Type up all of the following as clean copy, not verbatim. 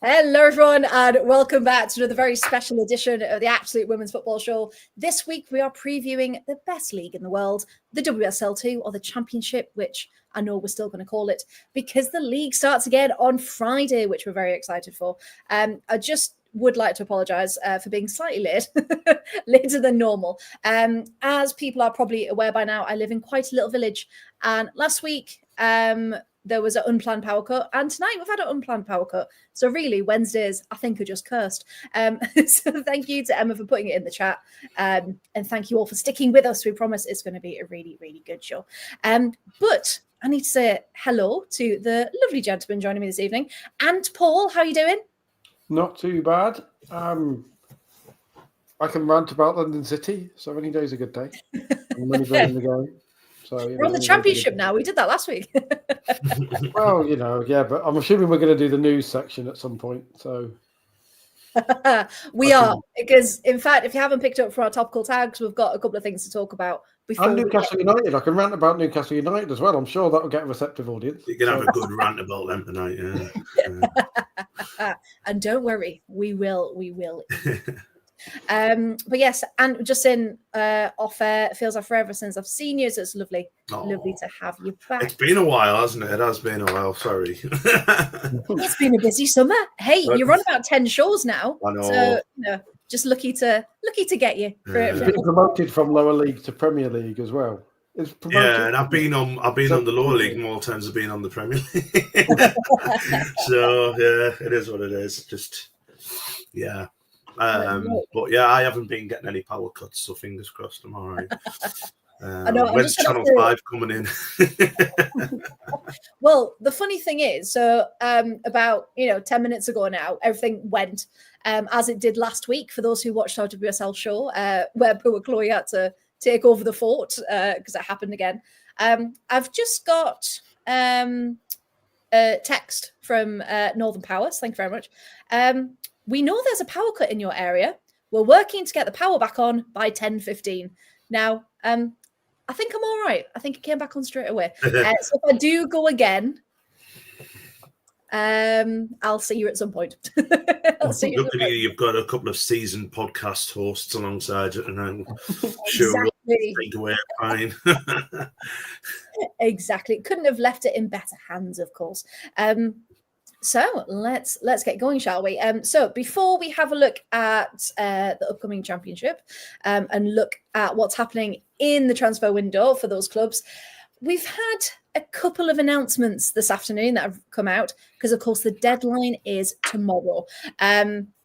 Hello, everyone, and welcome back to another very special edition of the Absolute Women's Football Show. This week, we are previewing the best league in the world, the WSL2, or the Championship, which I know we're still going to call it, because the league starts again on Friday, which we're very excited for. I just would like to apologise for being slightly late, later than normal. As people are probably aware by now, I live in quite a little village, and last week, there was an unplanned power cut, and tonight we've had an unplanned power cut. So really, Wednesdays, I think, are just cursed. So thank you to Emma for putting it in the chat. And thank you all for sticking with us. We promise it's going to be a really, really good show. But I need to say hello to the lovely gentleman joining me this evening. And Paul, how are you doing? Not too bad. I can rant about London City, so any day's a good day. I'm really in the game. So, we're on the Championship now. We did that last week. Well, yeah, but I'm assuming we're going to do the news section at some point. So we are, because in fact, if you haven't picked up from our topical tags, we've got a couple of things to talk about. And Newcastle United. I can rant about Newcastle United as well. I'm sure that'll get a receptive audience. You can have a good rant about them tonight. Yeah. And don't worry, we will. But yes, and just in off air, it feels like forever since I've seen you, so it's lovely to have you back. It's been a while, hasn't it? It has been a while, sorry. It's been a busy summer. Hey, you're on about 10 shows now. I know. So just lucky to get you. It's been promoted from lower league to Premier League as well. It's promoted. Yeah, and I've been on the lower league more times than been on the Premier League. So yeah, it is what it is. Just yeah. But yeah, I haven't been getting any power cuts, so fingers crossed I'm all right. I know. When's Channel 5 coming in? Well, the funny thing is, so about 10 minutes ago now, everything went as it did last week. For those who watched our WSL show, where poor Chloe had to take over the fort because it happened again. I've just got a text from Northern Power. So thank you very much. We know there's a power cut in your area. We're working to get the power back on by 10:15. Now, I think I'm all right. I think it came back on straight away. So if I do go again, I'll see you at some point. I'll see you. Luckily, you've got a couple of seasoned podcast hosts alongside it, and I'm sure Exactly. we'll take away fine. Exactly. Couldn't have left it in better hands, of course. So let's get going, shall we? So before we have a look at the upcoming Championship and look at what's happening in the transfer window for those clubs, we've had a couple of announcements this afternoon that have come out because, of course, the deadline is tomorrow.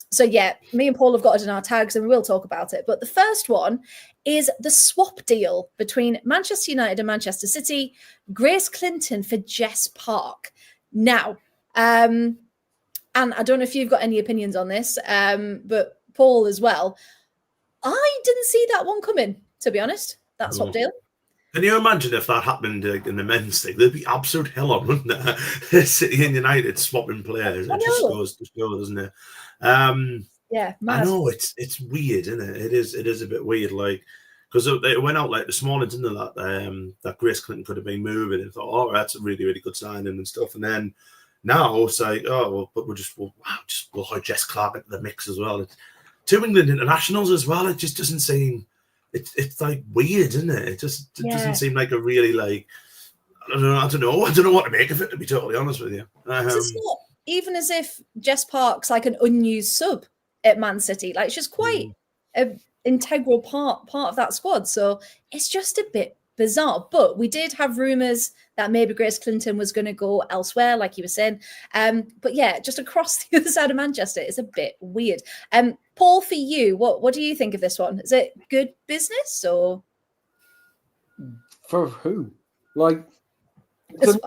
So yeah, me and Paul have got it in our tags and we will talk about it. But the first one is the swap deal between Manchester United and Manchester City, Grace Clinton for Jess Park. Now, and I don't know if you've got any opinions on this, but Paul as well. I didn't see that one coming, to be honest. That swap deal. Can you imagine if that happened in the men's thing? There'd be absolute hell on, wouldn't there? City and United swapping players. It just goes to show, doesn't it? Yeah, mad. I know it's weird, isn't it? It is a bit weird, like because it went out like this morning, didn't it? That Grace Clinton could have been moving, and thought, oh, that's a really, really good signing and stuff, and then. Now it's like, oh, well, but we'll have Jess Clark into the mix as well. It's 2 England internationals as well. It just doesn't seem. It's like weird, isn't it? It doesn't seem like a really like. I don't know what to make of it. To be totally honest with you, it's not even as if Jess Park's like an unused sub at Man City. Like she's quite an integral part of that squad. So it's just a bit bizarre. But we did have rumours that maybe Grace Clinton was going to go elsewhere, like you were saying. But yeah, just across the other side of Manchester, it's a bit weird. Paul, for you, what do you think of this one? Is it good business or? For who? Like, it's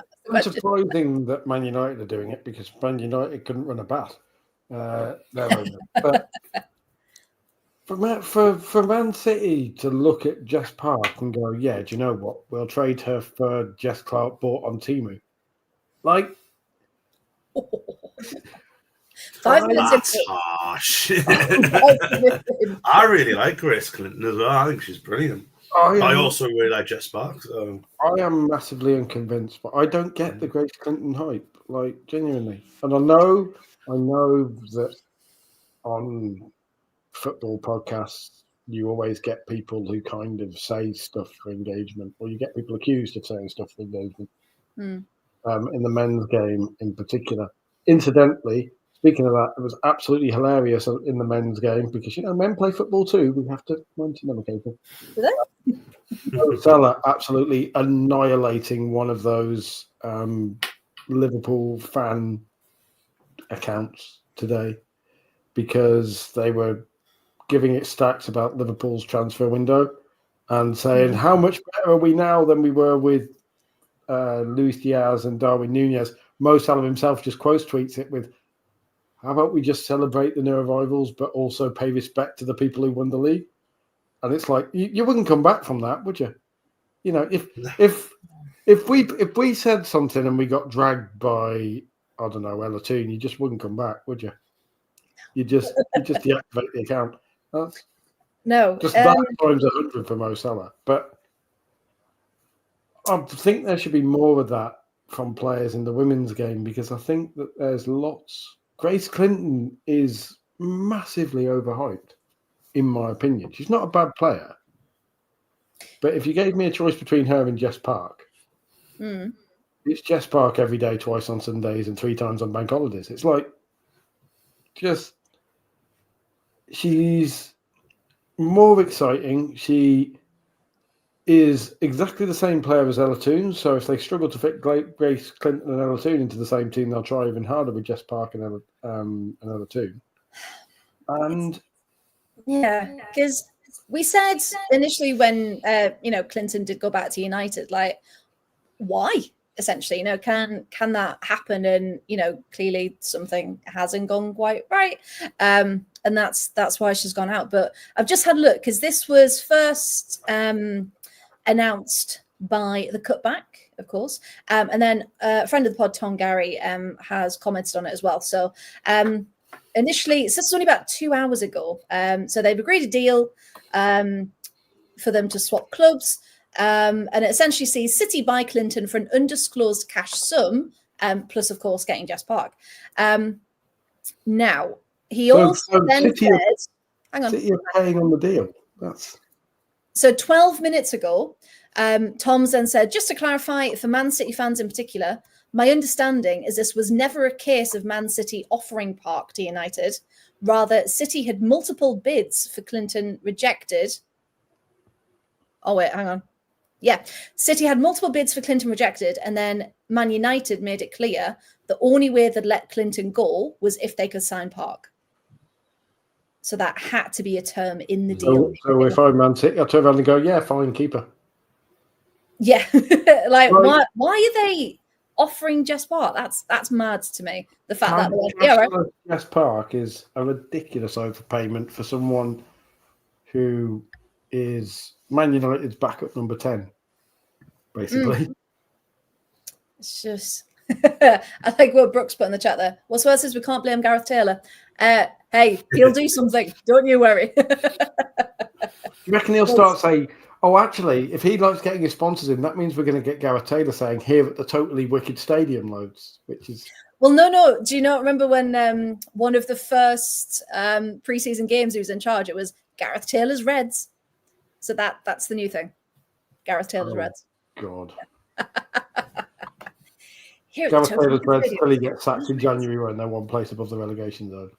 surprising that Man United are doing it because Man United couldn't run a bat. But for Man City to look at Jess Park and go, yeah, do you know what? We'll trade her for Jess Clark bought on Temu. Like, 5 minutes. That's harsh. I really like Grace Clinton as well. I think she's brilliant. I also really like Jess Sparks. So. I am massively unconvinced, but I don't get the Grace Clinton hype, like genuinely. And I know that on football podcasts you always get people who kind of say stuff for engagement, or you get people accused of saying stuff for engagement. In the men's game in particular. Incidentally, speaking of that, it was absolutely hilarious in the men's game because, men play football too. We have to mention them occasionally. Salah absolutely annihilating one of those Liverpool fan accounts today because they were giving it stacks about Liverpool's transfer window and saying how much better are we now than we were with Luis Diaz and Darwin Nunez. Mo Salah himself just tweets it with, how about we just celebrate the new arrivals but also pay respect to the people who won the league? And it's like, you wouldn't come back from that, would you? If we said something and we got dragged by, I don't know, Ella-Toon, you just wouldn't come back, would you? You just deactivate the account. That's no, just that times 100 for Mo Salah. But I think there should be more of that from players in the women's game because I think that there's lots. Grace Clinton is massively overhyped, in my opinion. She's not a bad player. But if you gave me a choice between her and Jess Park, it's Jess Park every day, twice on Sundays, and 3 times on bank holidays. It's like, she's more exciting. She is exactly the same player as Ella-Toon. So if they struggle to fit Grace Clinton and Ella-Toon into the same team, they'll try even harder with Jess Park and Ella-Toon. And yeah, because we said initially when Clinton did go back to United, like, why? Essentially, can that happen? And clearly something hasn't gone quite right, and that's why she's gone out. But I've just had a look because this was first announced by the Cutback, of course, and then a friend of the pod, Tom Gary, has commented on it as well. So initially, so this was only about 2 hours ago. So they've agreed a deal for them to swap clubs. And it essentially sees City buy Clinton for an undisclosed cash sum, plus, of course, getting Jess Park. Now, he also then City said, hang on. City are paying on the deal. So 12 minutes ago, Tom's then said, just to clarify, for Man City fans in particular, my understanding is this was never a case of Man City offering Park to United. Rather, City had multiple bids for Clinton rejected. Oh, wait, hang on. Yeah, City had multiple bids for Clinton rejected, and then Man United made it clear the only way they'd let Clinton go was if they could sign Park. So that had to be a term in the deal. So if I'm Man City, I'll turn around and go, yeah, fine, keep her. Yeah, like right. Why are they offering Jess Park? That's mad to me. The fact that they're like, yeah, right. Jess Park is a ridiculous overpayment for someone who is Man United's backup number 10, basically. It's just, I like what Brooks put in the chat there. What's worse is we can't blame Gareth Taylor. Hey, he'll do something. Don't you worry. Do you reckon he'll start saying, oh, actually, if he likes getting his sponsors in, that means we're going to get Gareth Taylor saying here at the totally wicked stadium loads, which is... Well, no. Do you not remember when one of the first pre-season games he was in charge, it was Gareth Taylor's Reds. So that's the new thing. Gareth Taylor's Reds. God. Gareth Taylor's Reds till he gets sacked in January when they're one place above the relegation zone.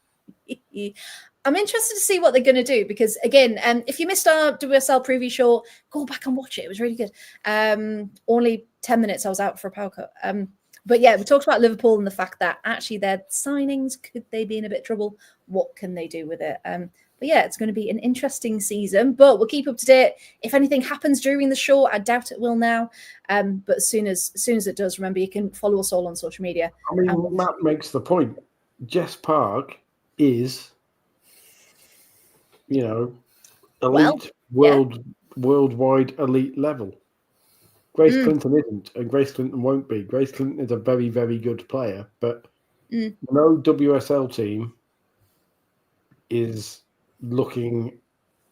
I'm interested to see what they're going to do because, again, if you missed our WSL preview show, go back and watch it. It was really good. Only 10 minutes I was out for a power cut. But yeah, we talked about Liverpool and the fact that actually their signings, could they be in a bit of trouble? What can they do with it? But yeah, it's going to be an interesting season, but we'll keep up to date. If anything happens during the show, I doubt it will now. But as soon as it does, remember, you can follow us all on social media. I mean, Matt makes the point. Jess Park is, elite, worldwide elite level. Grace Clinton isn't, and Grace Clinton won't be. Grace Clinton is a very, very good player, but no WSL team is looking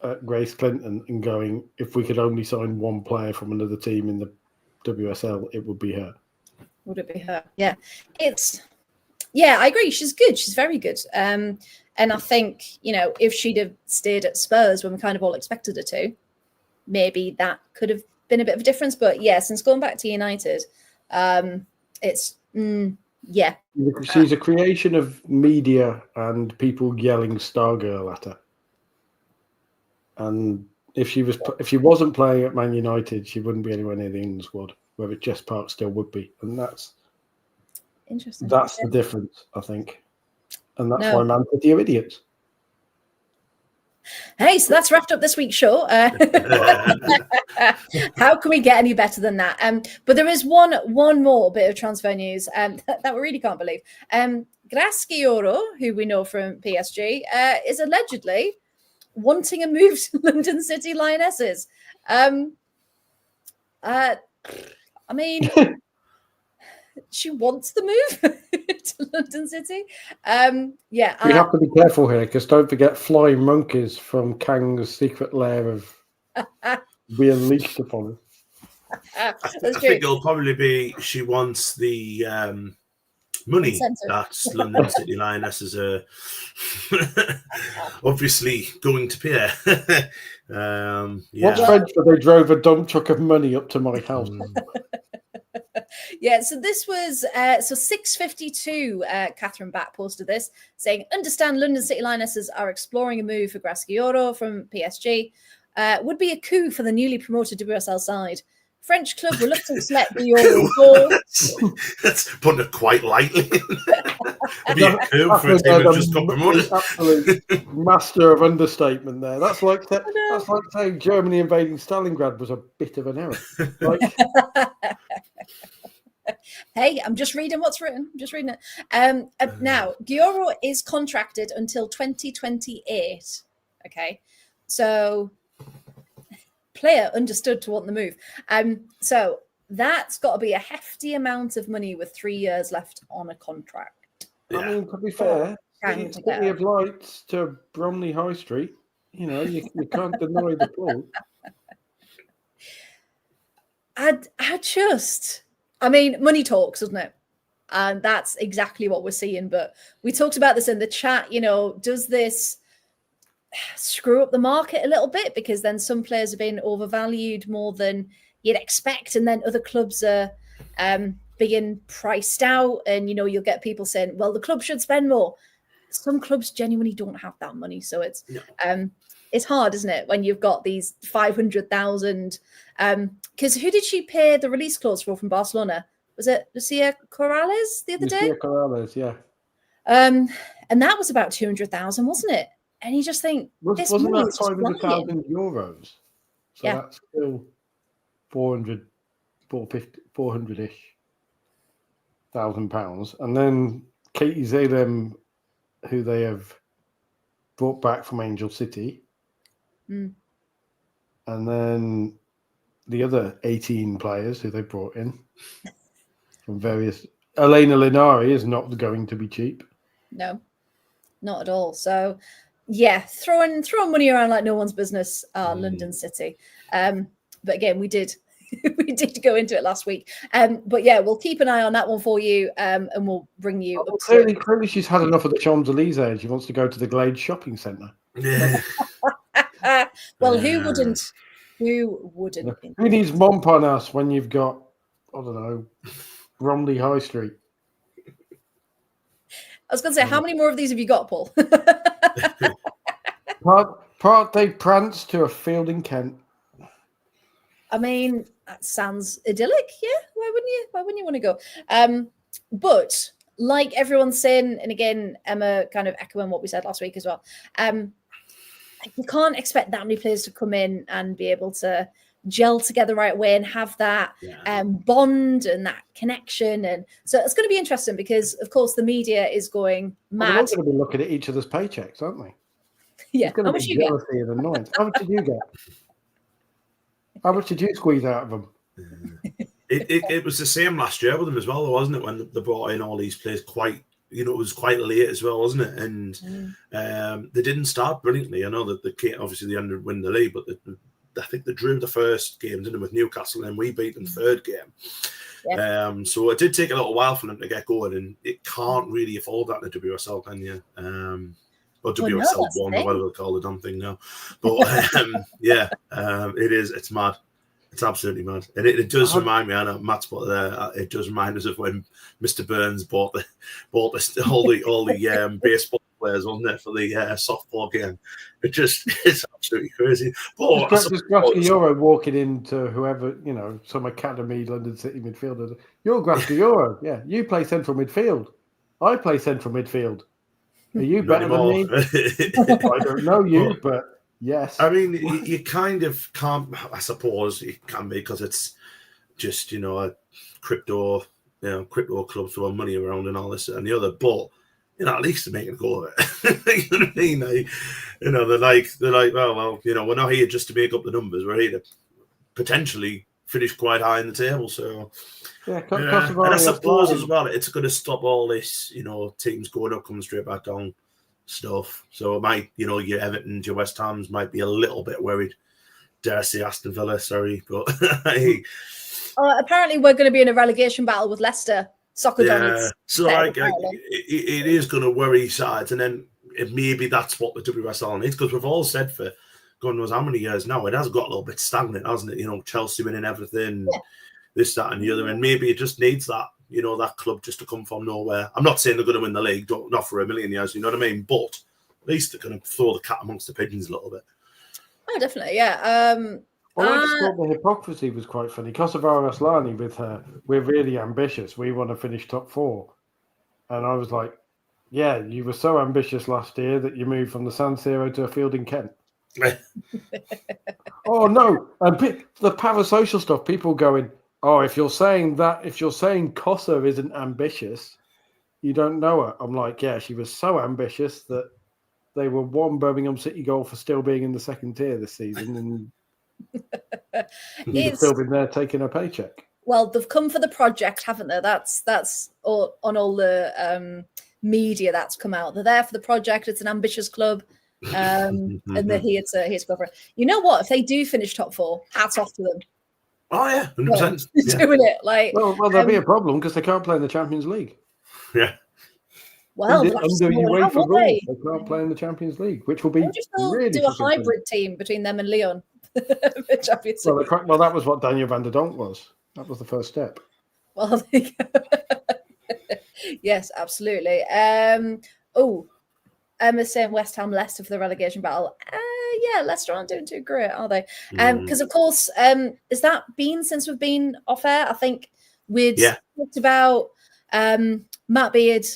at Grace Clinton and going, if we could only sign one player from another team in the WSL, it would be her. Would it be her? Yeah. I agree. She's good. She's very good. And I think, if she'd have stayed at Spurs when we kind of all expected her to, maybe that could have been a bit of a difference. But yeah, since going back to United, it's, yeah. She's a creation of media and people yelling Stargirl at her. And if she wasn't playing at Man United, she wouldn't be anywhere near the England squad, where Jess Park still would be. And that's interesting. That's the difference, I think. And that's why Man City are idiots. Hey, so that's wrapped up this week's show. How can we get any better than that? But there is one more bit of transfer news that we really can't believe. Graschioro, who we know from PSG, is allegedly wanting a move to London City Lionesses. I mean, she wants the move to London City. We have to be careful here, because don't forget flying monkeys from Kang's secret lair of be unleashed upon us. I think it'll probably be she wants the money that London City Lionesses are obviously going to pay. What's French for they drove a dump truck of money up to my house? Yeah, so this was 6:52. Catherine Batt posted this saying, "Understand London City Lionesses are exploring a move for Graschioro from PSG. Would be a coup for the newly promoted WSL side. French club reluctant to let the Euro go." That's putting it quite lightly. Be a coup for a team that just got promoted. Absolute master of understatement there. That's like saying Germany invading Stalingrad was a bit of an error. Like, hey, I'm just reading what's written. I'm just reading it. Now, Gioro is contracted until 2028. Okay, so player understood to want the move. So that's got to be a hefty amount of money with 3 years left on a contract. I mean, to be fair, City of Lights to Bromley High Street, you can't deny the pull. I mean, money talks, doesn't it? And that's exactly what we're seeing. But we talked about this in the chat, does this screw up the market a little bit? Because then some players are being overvalued more than you'd expect. And then other clubs are being priced out. And, you'll get people saying, well, the club should spend more. Some clubs genuinely don't have that money. So it's hard, isn't it, when you've got these 500,000. Because who did she pay the release clause for from Barcelona? Was it Lucia Corrales the other day? Lucia Corrales, yeah. And that was about 200,000, wasn't it? And you just think, wasn't that 500,000 euros? So that's still 400-ish thousand pounds. And then Katie Zalem, who they have brought back from Angel City. And then the other 18 players who they brought in from various... Elena Linari is not going to be cheap. No, not at all. So, yeah, throwing money around like no one's business, London City. But again, we did go into it last week. But yeah, we'll keep an eye on that one for you, and we'll bring you up to it. Clearly she's had enough of the Champs-Élysées and she wants to go to the Glade shopping centre. Yeah. Well, who wouldn't? Who wouldn't? Who needs Montparnasse when you've got, I don't know, Bromley High Street? I was going to say, how many more of these have you got, Paul? Part they prance to a field in Kent. I mean, that sounds idyllic. Yeah, why wouldn't you want to go? But like everyone's saying, and again, Emma kind of echoing what we said last week as well. You can't expect that many players to come in and be able to gel together right away and have that bond and that connection. And so it's going to be interesting because, of course, the media is going mad. They're going to be looking at each other's paychecks, aren't they? Yeah. How much you get? And annoyance. How much did you get? How much did you squeeze out of them? It was the same last year with them as well, wasn't it? When they brought in all these players quite you know, it was quite late as well, wasn't it? And they didn't start brilliantly. I know that obviously they ended up winning the league, but I think they drew the first game, didn't they, with Newcastle, and we beat them third game. Yeah. So it did take a little while for them to get going, and it can't really afford that in the WSL, can you? Or WSL 1, or whatever they call the damn thing now. But it is. It's mad. It's absolutely mad. And it does remind me, I know Matt's put there, it does remind us of when Mr. Burns bought all the baseball players, wasn't it, for the softball game. It's absolutely crazy. But just Grafter Euro walking into whoever, you know, some academy London City midfielder. You're Grafter Euro. Yeah, you play central midfield. I play central midfield. Are you better than me? I don't know you, but yes. I mean, you kind of can't, I suppose you can be, because it's just, you know, a crypto club throwing money around and all this and the other, but, you know, at least they're making a go of it. You know what I mean? They're like, well, you know, we're not here just to make up the numbers. We're here to potentially finish quite high in the table. So, yeah, and I suppose as well, it's going to stop all this, you know, teams going up, coming straight back down stuff. So it might, you know, your Everton, your West Hams might be a little bit worried. Dare I say Aston Villa, sorry, but apparently we're going to be in a relegation battle with Leicester. Soccer Donnies. So like it is going to worry sides, and then maybe that's what the WSL needs, because we've all said for God knows how many years now, it has got a little bit stagnant, hasn't it? You know, Chelsea winning everything, this, that, and the other, and maybe it just needs that, you know, that club just to come from nowhere. I'm not saying they're going to win the league, not for a million years, you know what I mean? But at least they're going to throw the cat amongst the pigeons a little bit. Oh, definitely, yeah. Well, I just thought the hypocrisy was quite funny. Kosovo Aslani with her, we're really ambitious. We want to finish top 4. And I was like, yeah, you were so ambitious last year that you moved from the San Siro to a field in Kent. Oh, no. And the parasocial stuff, people going, oh, if you're saying Kosovo isn't ambitious, you don't know her. I'm like, yeah, she was so ambitious that they were one Birmingham City goal for still being in the second tier this season. And you've still been there taking a paycheck. Well, they've come for the project, haven't they? That's all, on all the media that's come out. They're there for the project. It's an ambitious club, and they're here to cover it. You know what? If they do finish top 4, hats off to them. Oh yeah, 100%. Doing it like well, there'll be a problem because they can't play in the Champions League. Yeah. Well, under UEFA rules, they can't play in the Champions League, which will be really do a hybrid team between them and Lyon. Well, that was what Daniel van der Donk was. That was the first step. Well, yes, absolutely. Emma's saying West Ham, Leicester for the relegation battle. Yeah, Leicester aren't doing too great, are they? Because of course, has that been since we've been off air? I think we'd talked about Matt Beard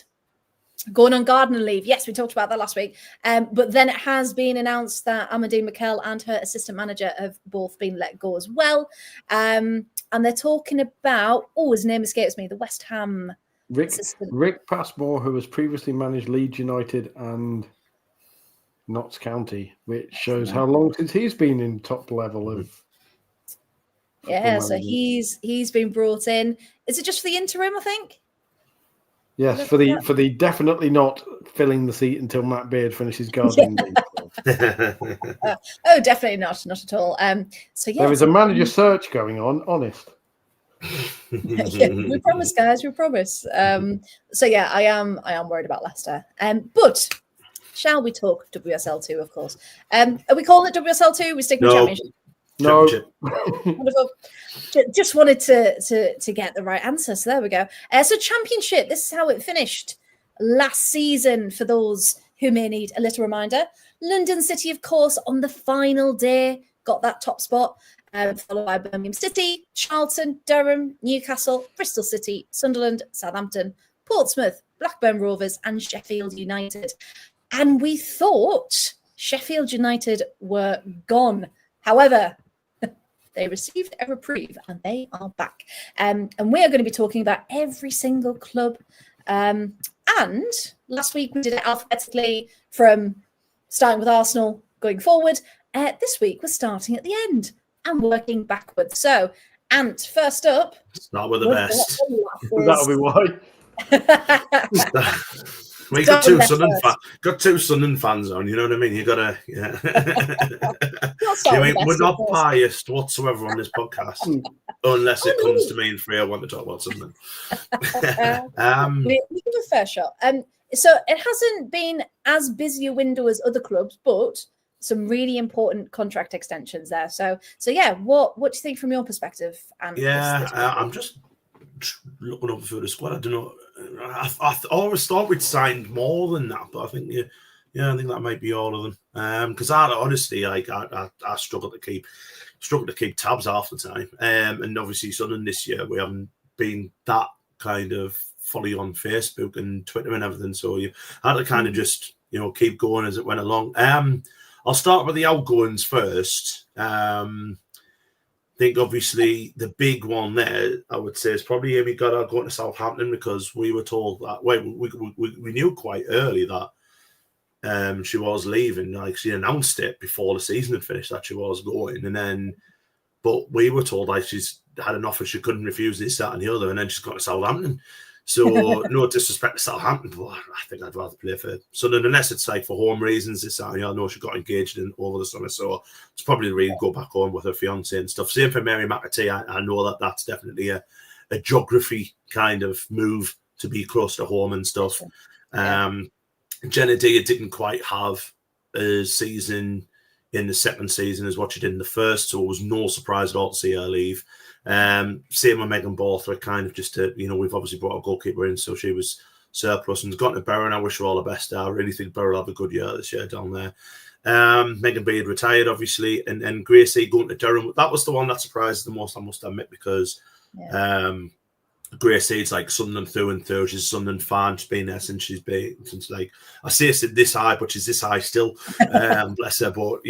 going on gardening leave. Yes, we talked about that last week. But then it has been announced that Amadine Mikel and her assistant manager have both been let go as well. And they're talking about, his name escapes me, the West Ham assistant. Rick Passmore, who has previously managed Leeds United and Notts County, which shows how long since he's been in top level of. Yeah, so he's been brought in. Is it just for the interim, I think? Yes, for the definitely not filling the seat until Matt Beard finishes gardening. Definitely not at all. There is a manager search going on. Honest. We promise, guys. We promise. I am worried about Leicester. But shall we talk WSL2? Of course. Are we calling it WSL2? We stick with Championship. No. Wonderful. Just wanted to get the right answer. So there we go. So Championship, this is how it finished last season for those who may need a little reminder. London City, of course, on the final day, got that top spot, followed by Birmingham City, Charlton, Durham, Newcastle, Bristol City, Sunderland, Southampton, Portsmouth, Blackburn Rovers, and Sheffield United. And we thought Sheffield United were gone. However, they received a reprieve and they are back. And we are going to be talking about every single club. And last week we did it alphabetically from starting with Arsenal going forward. This week we're starting at the end and working backwards. So, Ant, first up. Start with the best. That'll be why. We got two Sunderland fans on. You know what I mean? You gotta. Yeah. We're not biased whatsoever on this podcast, unless it comes to me and Freya want to talk about something. We give a fair shot. So it hasn't been as busy a window as other clubs, but some really important contract extensions there. So yeah, what do you think from your perspective? I'm just looking over through the squad. I don't know. I always thought we'd signed more than that, but I think I think that might be all of them. Because I honestly, I struggle to keep tabs half the time. And obviously, Sunderland this year we haven't been that kind of fully on Facebook and Twitter and everything. So you had to kind of just keep going as it went along. I'll start with the outgoings first. I think obviously the big one there, I would say, is probably Amy Goddard going to Southampton, because we were told that we knew quite early that she was leaving. Like, she announced it before the season had finished that she was going, but we were told like she's had an offer she couldn't refuse, this, that, and the other, and then she's got to Southampton. So no disrespect to Southampton, but I think I'd rather play for Sunderland, unless it's like for home reasons. This, I know she got engaged over the summer, so it's probably really go back home with her fiance and stuff. Same for Mary McAtee. I know that's definitely a geography kind of move to be close to home and stuff. Jenna Dia didn't quite have a season in the second season as what she did in the first, so it was no surprise at all to see her leave. Same with Megan Borthwick, kind of just to, we've obviously brought a goalkeeper in, so she was surplus and gone to Borough, and I wish her all the best. I really think Borough will have a good year this year down there. Megan Beard retired, obviously, and Gracie going to Durham. That was the one that surprised the most, I must admit, because Gracie's like Sunderland through and through. She's a Sunderland fan. She's been there since like, I say it's this high, but she's this high still. Bless her. But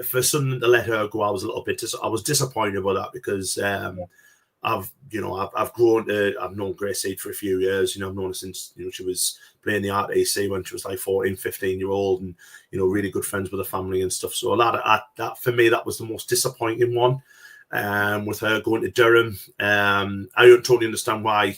for Sunderland to let her go, I was a little bit. I was disappointed about that, because I've grown to. I've known Gracie for a few years. I've known her since she was playing the RTC when she was like 14, 15-year-old, and really good friends with her family and stuff. So that for me, that was the most disappointing one. With her going to Durham, I don't totally understand why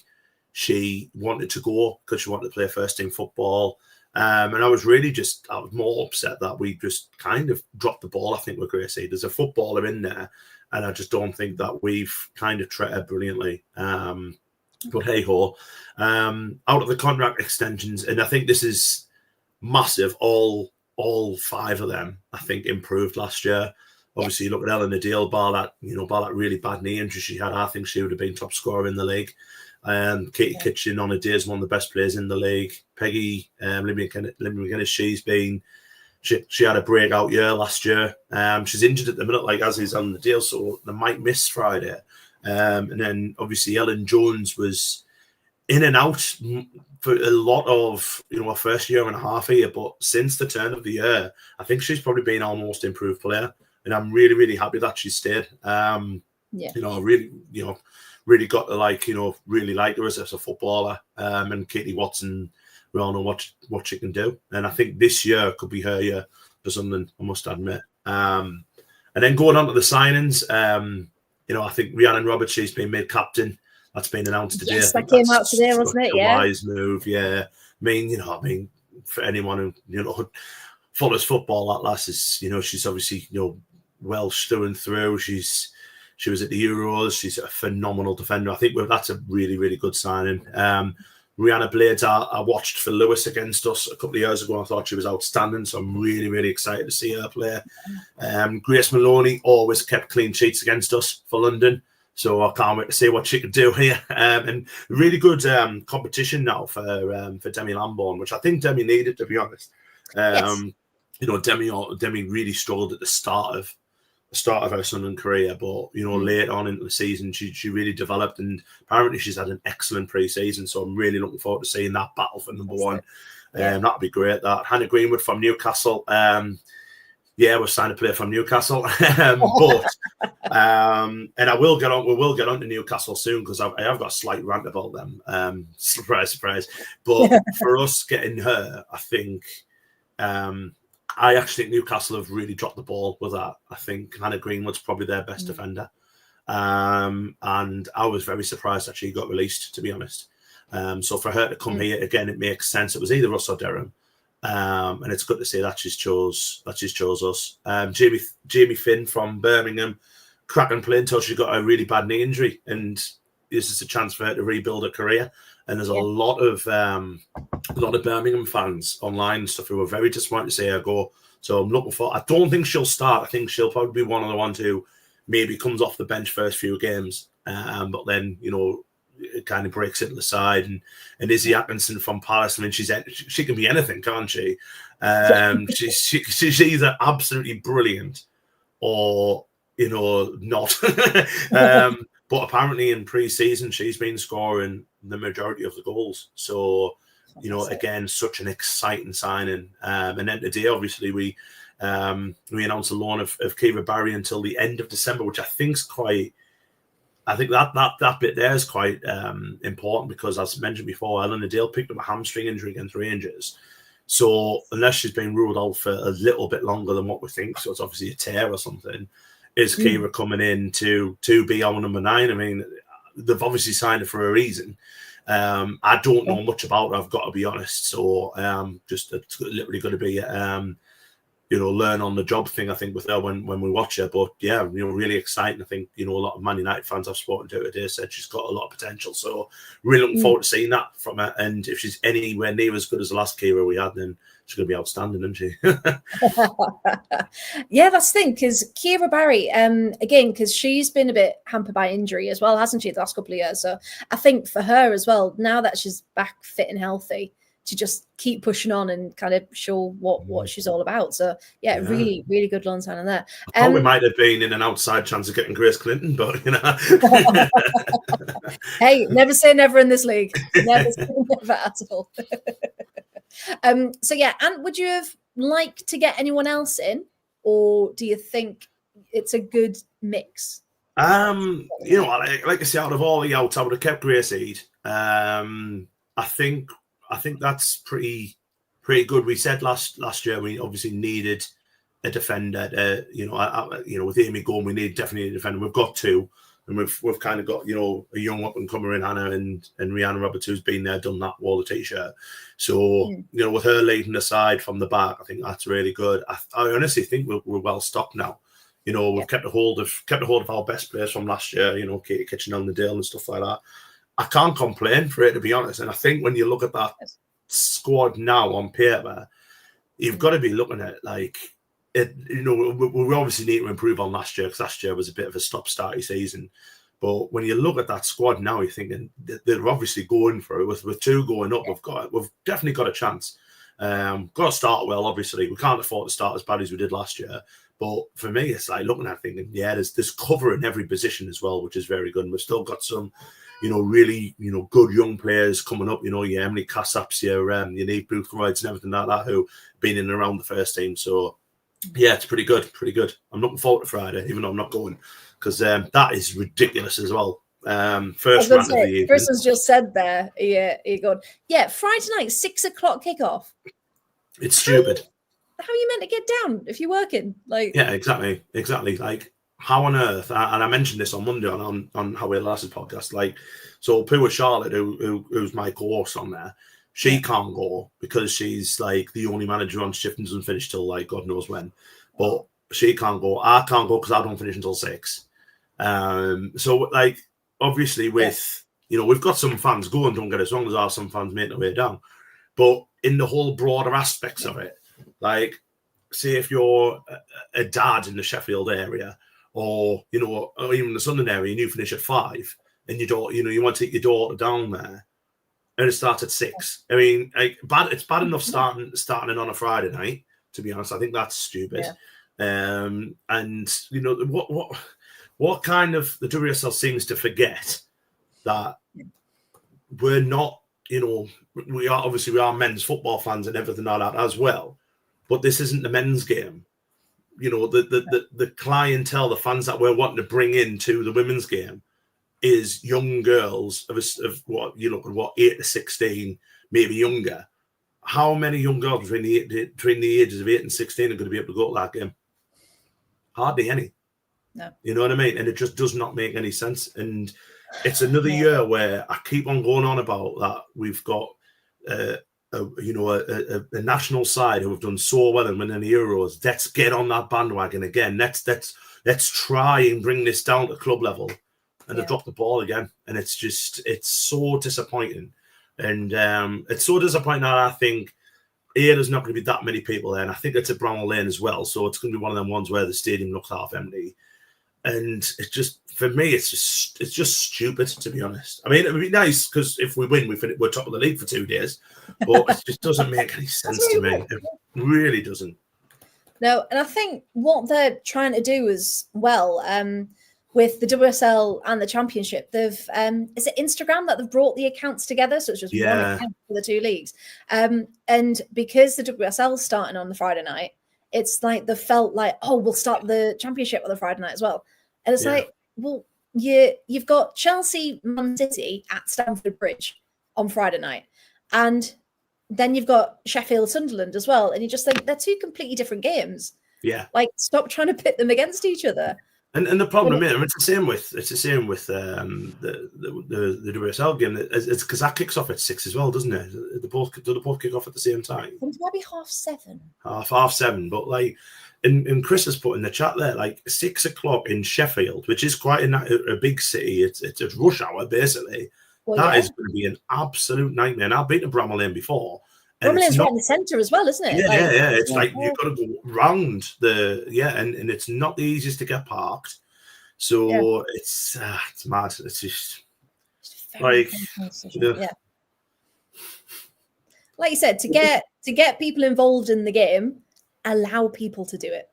she wanted to go, because she wanted to play first team football. And I was more upset that we just kind of dropped the ball, I think, with Gracie. There's a footballer in there, and I just don't think that we've kind of treated her brilliantly. But hey-ho. Out of the contract extensions, and I think this is massive, all 5 of them, I think, improved last year. Obviously, you look at Ellen Adele, bar that really bad knee injury she had, I think she would have been top scorer in the league. Katie Kitchen on a day is one of the best players in the league. Peggy Libby McGuinness, she had a breakout year last year. She's injured at the minute, like as is on the deal, so they might miss Friday. And then obviously Ellen Jones was in and out for a lot of her first year and a half here, but since the turn of the year, I think she's probably been our most improved player. And I'm really, really happy that she stayed. Really got to really like her as a footballer. And Katie Watson, we all know what she can do. And I think this year could be her year for something, I must admit. And then going on to the signings, I think Rhiannon Roberts, she's been made captain. That's been announced today. Yes, that came out today, wasn't it? Yeah. Wise move, yeah. I mean, for anyone who follows football, that lass is, she's obviously, Welsh through and through. She was at the Euros. She's a phenomenal defender. I think that's a really, really good signing. Rihanna Blades, I watched for Lewis against us a couple of years ago. I thought she was outstanding, so I'm really, really excited to see her play. Grace Maloney always kept clean sheets against us for London, so I can't wait to see what she can do here. And really good competition now for Demi Lambourne, which I think Demi needed, to be honest. Yes. Demi really struggled at the start of her Sunderland career, but late on into the season she really developed, and apparently she's had an excellent pre-season, so I'm really looking forward to seeing that battle for number one. That'd be great. That Hannah Greenwood from Newcastle, we're signed to play from Newcastle, but and we will get on to Newcastle soon, because I have got a slight rant about them. Surprise, but for us getting her, I think I actually think Newcastle have really dropped the ball with that. I think Hannah Greenwood's probably their best defender. And I was very surprised that she got released, to be honest. So for her to come here again, it makes sense. It was either us or Durham. And it's good to see that she's chose us. Jamie Finn from Birmingham, cracking play until she got a really bad knee injury, and this is a chance for her to rebuild her career. And there's a lot of Birmingham fans online and stuff who were very disappointed to see her go. So I'm looking for. I don't think she'll start. I think she'll probably be one of the ones who maybe comes off the bench first few games, but then it kind of breaks into the side. And Izzy Atkinson from Palace, I mean, she can be anything, can't she? She's either absolutely brilliant or not. But apparently in pre-season she's been scoring the majority of the goals. So again, such an exciting signing. And then today, obviously, we announced the loan of Kira Barry until the end of December, which I think that bit there is quite important because, as mentioned before, Eleanor Dale picked up a hamstring injury against Rangers. So unless she's been ruled out for a little bit longer than what we think, so it's obviously a tear or something, is Kira coming in to be our number 9? I mean, they've obviously signed her for a reason. I don't know much about her, I've got to be honest. So just it's literally going to be learn on the job thing, I think, with her when we watch her. But yeah, really exciting. I think a lot of Man United fans I've spoken to today said she's got a lot of potential. So really looking forward to seeing that from her. And if she's anywhere near as good as the last Kira we had, then she's going to be outstanding, isn't she? Yeah, that's the thing, because Kira Barry, again, because she's been a bit hampered by injury as well, hasn't she, the last couple of years? So I think for her as well, now that she's back fit and healthy, to just keep pushing on and kind of show what she's all about. So yeah, really, really good loan signing there. I thought we might have been in an outside chance of getting Grace Clinton, but Hey, never say never in this league. Never say never at all. So yeah, and would you have liked to get anyone else in, or do you think it's a good mix? Like I say, out of all the outs, I would have kept Grace Eade. I think that's pretty good. We said last year we obviously needed a defender. With Amy going, we need definitely a defender. We've got 2, and we've kind of got a young up and comer in Hannah and Rihanna Roberts, who's been there, done that, wore the t-shirt. So with her leading the side from the back, I think that's really good. I honestly think we're well stocked now. We've kept a hold of our best players from last year. Katie Kitchen on the Dale and stuff like that. I can't complain for it, to be honest. And I think when you look at that squad now on paper, you've got to be looking at like it. We obviously need to improve on last year, because last year was a bit of a stop-starty season. But when you look at that squad now, you're thinking they're obviously going for it. With 2 going up, we've definitely got a chance. Got to start well. Obviously, we can't afford to start as bad as we did last year. But for me, it's like looking at it thinking, yeah, there's cover in every position as well, which is very good. And we've still got some really, good young players coming up, your Emily Cassaps, your Neve Boothroyds and everything like that, who been in and around the first team. So, yeah, it's pretty good. I'm looking forward to Friday, even though I'm not going, because that is ridiculous as well. First rant of the evening. Kristen's just said there, you're going, yeah, Friday night, 6 o'clock kickoff. It's stupid. How are you meant to get down if you're working? Yeah, exactly. Like, how on earth? And I mentioned this on Monday on How We Lasted podcast. Like, so poor Charlotte, who's my co-host on there, she can't go because she's like the only manager on shift and doesn't finish till like God knows when. But she can't go. I can't go because I don't finish until 6. So like, obviously with we've got some fans going. Don't get us wrong. There are some fans making their way down, but in the whole broader aspects of it, like, say if you're a dad in the Sheffield area, or or even the Sunderland area, and you finish at 5, and you don't, you want to take your daughter down there, and it starts at 6. I mean, it's bad enough starting it on a Friday night. To be honest, I think that's stupid. Yeah. And what kind of the WSL seems to forget that we're not, we are men's football fans and everything like that as well. But this isn't the men's game. The clientele, the fans that we're wanting to bring into the women's game is young girls of what 8 to 16, maybe younger. How many young girls between the ages of 8 and 16 are going to be able to go to that game? Hardly any. No. You know what I mean? And it just does not make any sense. And it's another year where I keep on going on about that. We've got, a national side who have done so well and winning the Euros. Let's get on that bandwagon again. Let's try and bring this down to club level. And they dropped the ball again. And it's so disappointing. And it's so disappointing that I think there's not going to be that many people there. And I think it's at Bramall Lane as well. So it's going to be one of them ones where the stadium looks half empty. And it's just, for me, it's just stupid, to be honest. I mean, it would be nice because if we win, we're top of the league for 2 days. But it just doesn't make any sense to me. It really doesn't. No, and I think what they're trying to do as well, with the WSL and the Championship, they've is it Instagram that they've brought the accounts together? So it's just one account for the 2 leagues. And because the WSL is starting on the Friday night, it's like they felt like, oh, we'll start the Championship on the Friday night as well. And it's like, well, you've got Chelsea, Man City at Stamford Bridge on Friday night, and then you've got Sheffield, Sunderland as well. And you just think they're 2 completely different games. Yeah, like stop trying to pit them against each other. And the problem is, it's the same with the WSL game. It's because that kicks off at 6 as well, doesn't it? Do they both kick off at the same time? It might be 7:30. Half 7, but like, and Chris has put in the chat there, like 6 o'clock in Sheffield, which is quite a big city. It's a rush hour basically. Well, that is going to be an absolute nightmare. And I've been to Bramall Lane before. Bramall Lane's right in the centre as well, isn't it? Yeah. It's like you've got to go round and it's not the easiest to get parked. So it's mad. It's just like like you said, to get people involved in the game, allow people to do it.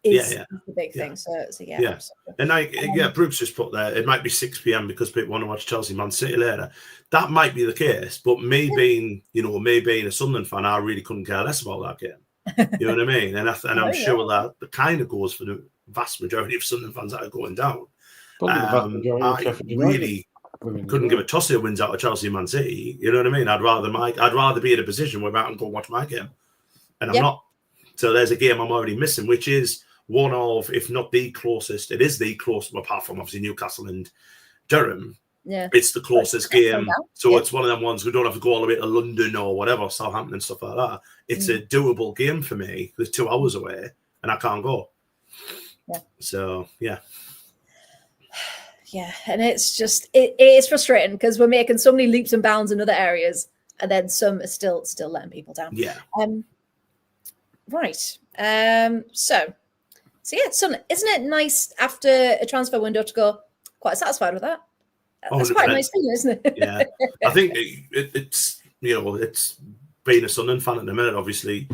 Is the big thing. So yeah. And Brooks just put there, it might be 6 p.m. because people want to watch Chelsea Man City later. That might be the case, but me being a Sunderland fan, I really couldn't care less about that game. You know what I mean? And I'm sure that the kind of goes for the vast majority of Sunderland fans that are going down. I really couldn't give a toss who wins out of Chelsea Man City. You know what I mean? I'd rather be in a position where I can go watch my game, and I'm not. So there's a game I'm already missing, which is one of, if not the closest, it is the closest, apart from obviously Newcastle and Durham. Yeah, it's the closest game. So it's one of them ones we don't have to go all the way to London or whatever, Southampton and stuff like that. It's a doable game for me. It's 2 hours away and I can't go. Yeah. So yeah, and it's just it is frustrating because we're making so many leaps and bounds in other areas, and then some are still letting people down. Yeah. Right. So yeah, son, isn't it nice after a transfer window to go quite satisfied with that? That's 100%. Quite a nice feeling, isn't it? Yeah. I think it's it's being a Sunderland fan at the minute. Obviously,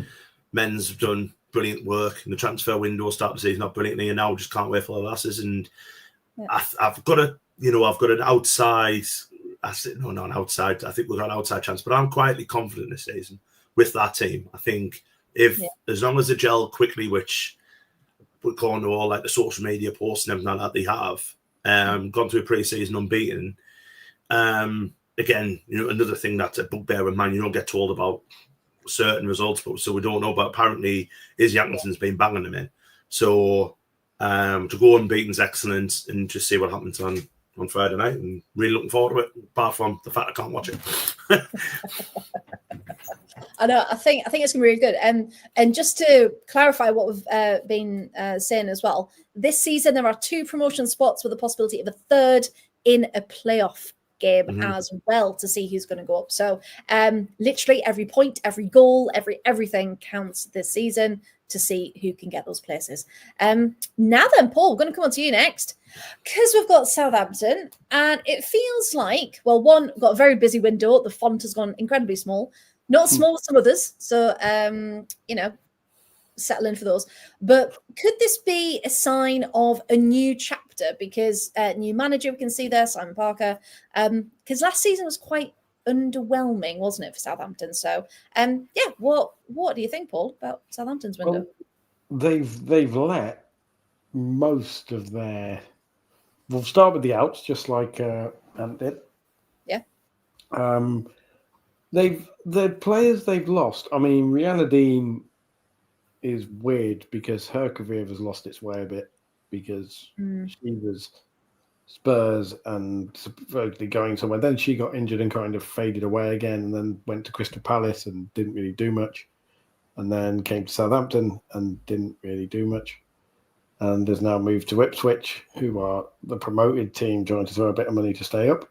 men's have done brilliant work in the transfer window. Start the season not brilliantly, and now just can't wait for the lasses. And I've got an outside. I think we've got an outside chance, but I'm quietly confident this season with that team. I think as long as they gel quickly, which we're going to all like the social media posts and everything like that they have, gone through pre-season unbeaten. Again, another thing that's a bugbear of mine, you don't get told about certain results, but so we don't know. But apparently, Izzy Atkinson's been banging them in. So to go unbeaten is excellent, and just see what happens on Friday night. And really looking forward to it. Apart from the fact I can't watch it. I know. I think it's gonna be really good. And just to clarify what we've been saying as well, this season there are 2 promotion spots with the possibility of a third in a playoff game as well to see who's going to go up. So literally every point, every goal, everything counts this season to see who can get those places. Now then, Paul, we're going to come on to you next because we've got Southampton, and it feels like, well, one, we've got a very busy window. The font has gone incredibly small. Not small as some others. So, settle in for those. But could this be a sign of a new chapter? Because new manager, we can see there, Simon Parker. Because last season was quite underwhelming, wasn't it, for Southampton? So, what do you think, Paul, about Southampton's window? Well, they've let most of their... We'll start with the outs, just like Ant did. Yeah. The players they've lost. I mean, Rihanna Dean is weird because her career has lost its way a bit because she was Spurs and supposedly going somewhere. Then she got injured and kind of faded away again, and then went to Crystal Palace and didn't really do much. And then came to Southampton and didn't really do much. And has now moved to Ipswich, who are the promoted team trying to throw a bit of money to stay up.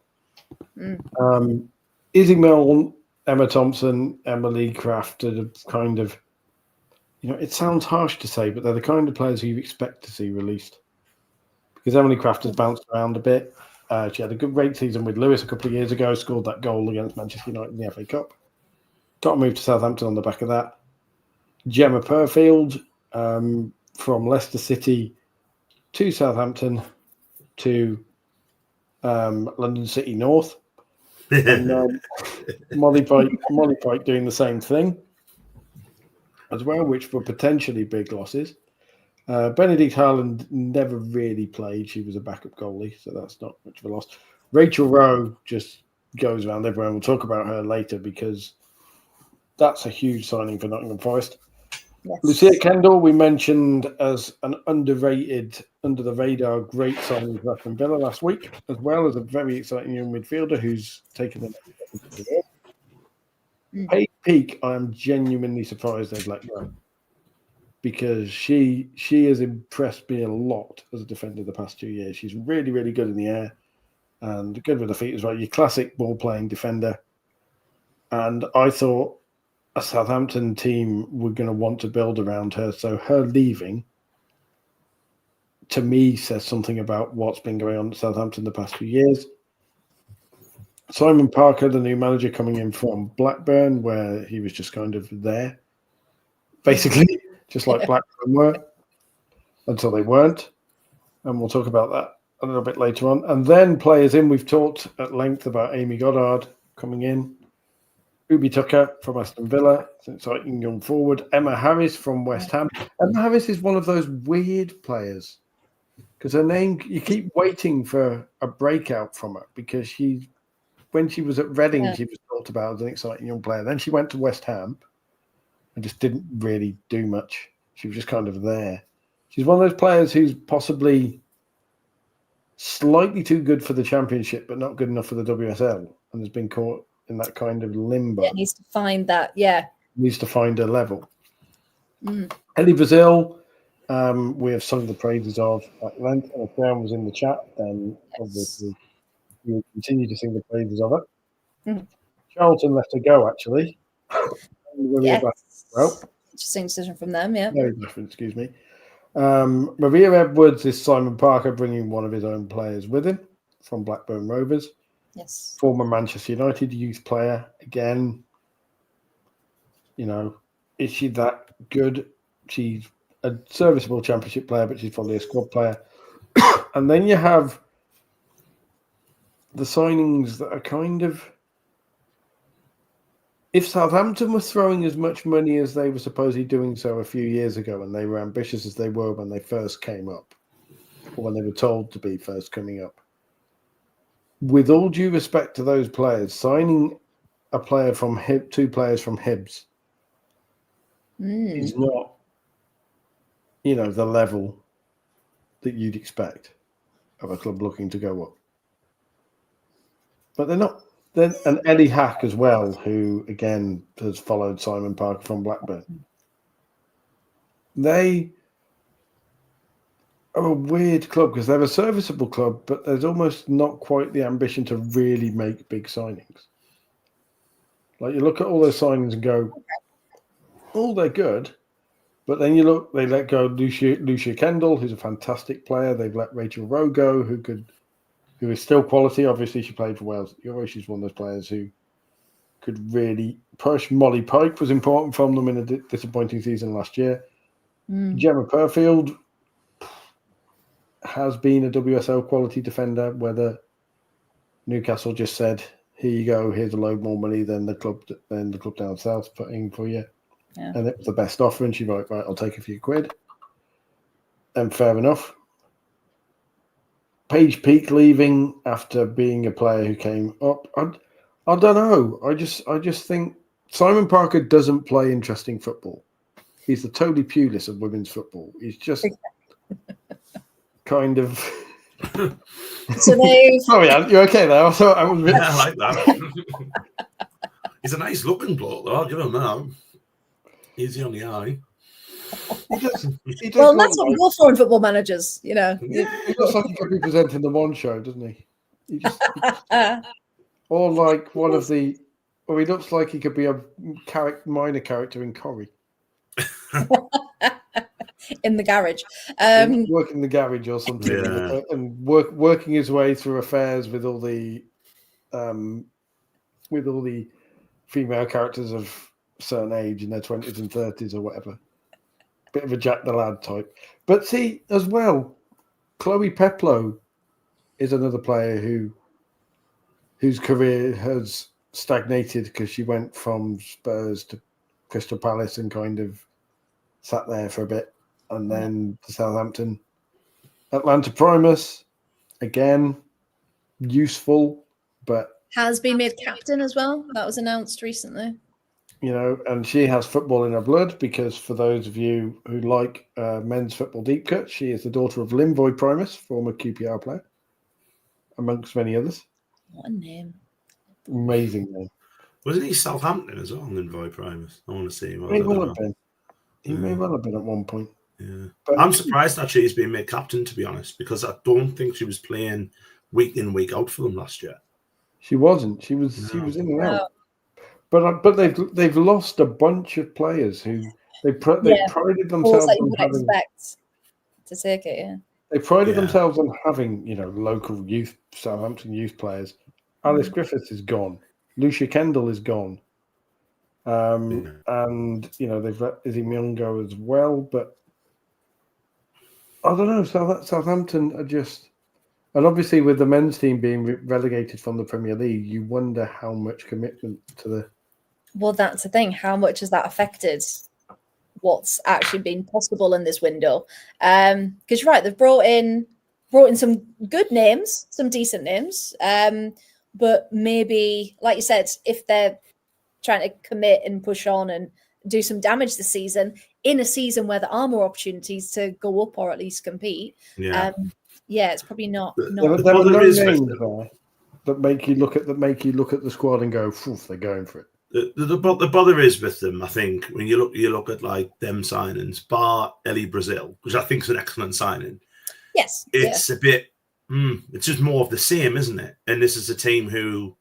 Izzy Milne, Emma Thompson, Emily Craft are the kind of, it sounds harsh to say, but they're the kind of players who you expect to see released. Because Emily Craft has bounced around a bit. She had a great season with Lewis a couple of years ago, scored that goal against Manchester United in the FA Cup. Got moved to Southampton on the back of that. Gemma Purfield, from Leicester City to Southampton to London City North. And Molly Pike doing the same thing as well, which were potentially big losses. Benedict Haaland never really played. She was a backup goalie, so that's not much of a loss. Rachel Rowe just goes around everywhere. We'll talk about her later because that's a huge signing for Nottingham Forest. Yes. Lucia Kendall, we mentioned as an underrated, under-the-radar, great signing for Aston Villa last week, as well as a very exciting young midfielder who's taken the next step. Paige Peak, I am genuinely surprised they've let go because she has impressed me a lot as a defender the past 2 years. She's really, really good in the air and good with the feet as well. Your classic ball-playing defender. And I thought a Southampton team were going to want to build around her. So her leaving, to me, says something about what's been going on at Southampton the past few years. Simon Parker, the new manager, coming in from Blackburn, where he was just kind of there, basically, just like Blackburn were, until they weren't. And we'll talk about that a little bit later on. And then players in. We've talked at length about Amy Goddard coming in. Ubi Tucker from Aston Villa, it's an exciting young forward. Emma Harris from West Ham. Emma Harris is one of those weird players because her name, you keep waiting for a breakout from her because when she was at Reading, she was talked about as an exciting young player. Then she went to West Ham and just didn't really do much. She was just kind of there. She's one of those players who's possibly slightly too good for the Championship, but not good enough for the WSL, and has been caught in that kind of limbo. Yeah, needs to find that, Needs to find a level. Ellie Brazil, we have sung the praises of at length, and if Graham was in the chat, then obviously we will continue to sing the praises of her. Charlton let her go, actually. Well, interesting decision from them, yeah. Very different, excuse me. Maria Edwards is Simon Parker bringing one of his own players with him from Blackburn Rovers. Yes. Former Manchester United youth player. Again, is she that good? She's a serviceable Championship player, but she's probably a squad player. And then you have the signings that are kind of... If Southampton was throwing as much money as they were supposedly doing so a few years ago, and they were ambitious as they were when they first came up, or when they were told to be first coming up, with all due respect to those players, signing a player from two players from Hibs is not, the level that you'd expect of a club looking to go up. But they're not. Then and Ellie Hack as well, who again has followed Simon Parker from Blackburn. They are a weird club because they're a serviceable club, but there's almost not quite the ambition to really make big signings. Like you look at all those signings and go, "Oh, they're good," but then you look, they let go Lucia Kendall, who's a fantastic player. They've let Rachel Rowe go, who is still quality. Obviously, she played for Wales. She's one of those players who could really push. Molly Pike was important from them in a disappointing season last year. Gemma Purfield has been a WSL quality defender, whether Newcastle just said, here you go, here's a load more money than the club down south putting for you. Yeah. And it was the best offer, and she went, right, I'll take a few quid. And fair enough. Paige Peak leaving after being a player who came up. I don't know. I just think Simon Parker doesn't play interesting football. He's the Toby Pulis of women's football. He's just kind of So they've. Sorry, Ant, you're okay there. I thought I was. Yeah, I like that. He's a nice looking bloke, though. I'll give him that. Easy on the eye. He does Well, look that's what we go for in football managers, you know. Yeah. He looks like he could be presenting the One Show, doesn't he? Or like one of the. Or he looks like he could be a minor character in Corrie. In the garage. Working in the garage or something, Yeah. and working his way through affairs with all the female characters of certain age in their 20s and 30s or whatever. Bit of a Jack the Lad type. But see, as well, Chloe Peplow is another player whose career has stagnated because she went from Spurs to Crystal Palace and kind of sat there for a bit, and then to Southampton. Atlanta Primus, again, useful, but Has been made captain as well. That was announced recently. you know, and she has football in her blood because for those of you who like men's football deep cut, she is the daughter of Linvoy Primus, former QPR player, amongst many others. What a name. Amazing name. Wasn't he Southampton as well, Linvoy Primus? I want to see him. He may well have been. He may well have been at one point. Yeah. But I'm surprised actually he's been made captain, to be honest, because I don't think she was playing week in, week out for them last year. She wasn't. She was in and out. But they've lost a bunch of players who they prided themselves That you on would having. expect to take it, yeah. They prided themselves on having, you know, local youth Southampton youth players. Alice Griffiths is gone. Lucia Kendall is gone. And you know they've let Izzy Myung go as well, but I don't know. Southampton are just, and obviously with the men's team being relegated from the Premier League, you wonder how much commitment to the. Well, that's the thing. How much has that affected what's actually been possible in this window? Because you're right, they've brought in some good names, some decent names, but maybe, like you said, if they're trying to commit and push on and do some damage this season, in a season where there are more opportunities to go up or at least compete, it's probably not. There are no names there that make you look at the squad and go, they're going for it. The bother is with them, I think, when you look at like them signings, bar Ellie Brazil, which I think is an excellent signing. Yes, it's a bit. It's just more of the same, isn't it? And this is a team who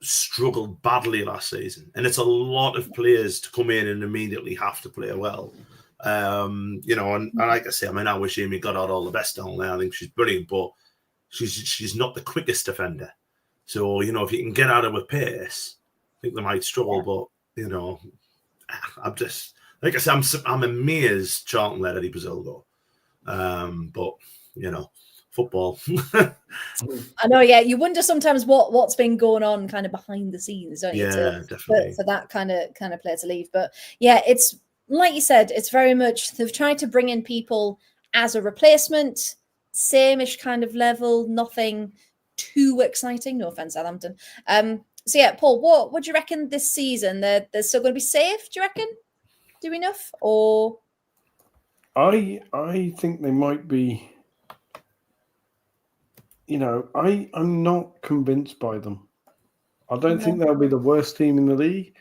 struggled badly last season, and it's a lot of players to come in and immediately have to play well. You know, and like I say, I mean, I wish Amy got out all the best down there. I think she's brilliant, but she's not the quickest defender. So you know, if you can get at her with pace, I think they might struggle. But you know, I'm just like I say, I'm amazed Charlton let Eddie Brazil go. But you know, football. I know, yeah. You wonder sometimes what's been going on kind of behind the scenes, don't you? Yeah, definitely. For that kind of player to leave. But yeah, it's like you said, it's very much they've tried to bring in people as a replacement, same-ish kind of level, nothing too exciting. No offense, Southampton. So yeah, Paul, what do you reckon this season? They're still going to be safe, do you reckon? Do we enough? Or I think they might be. You know, I'm not convinced by them. I don't think they'll be the worst team in the league.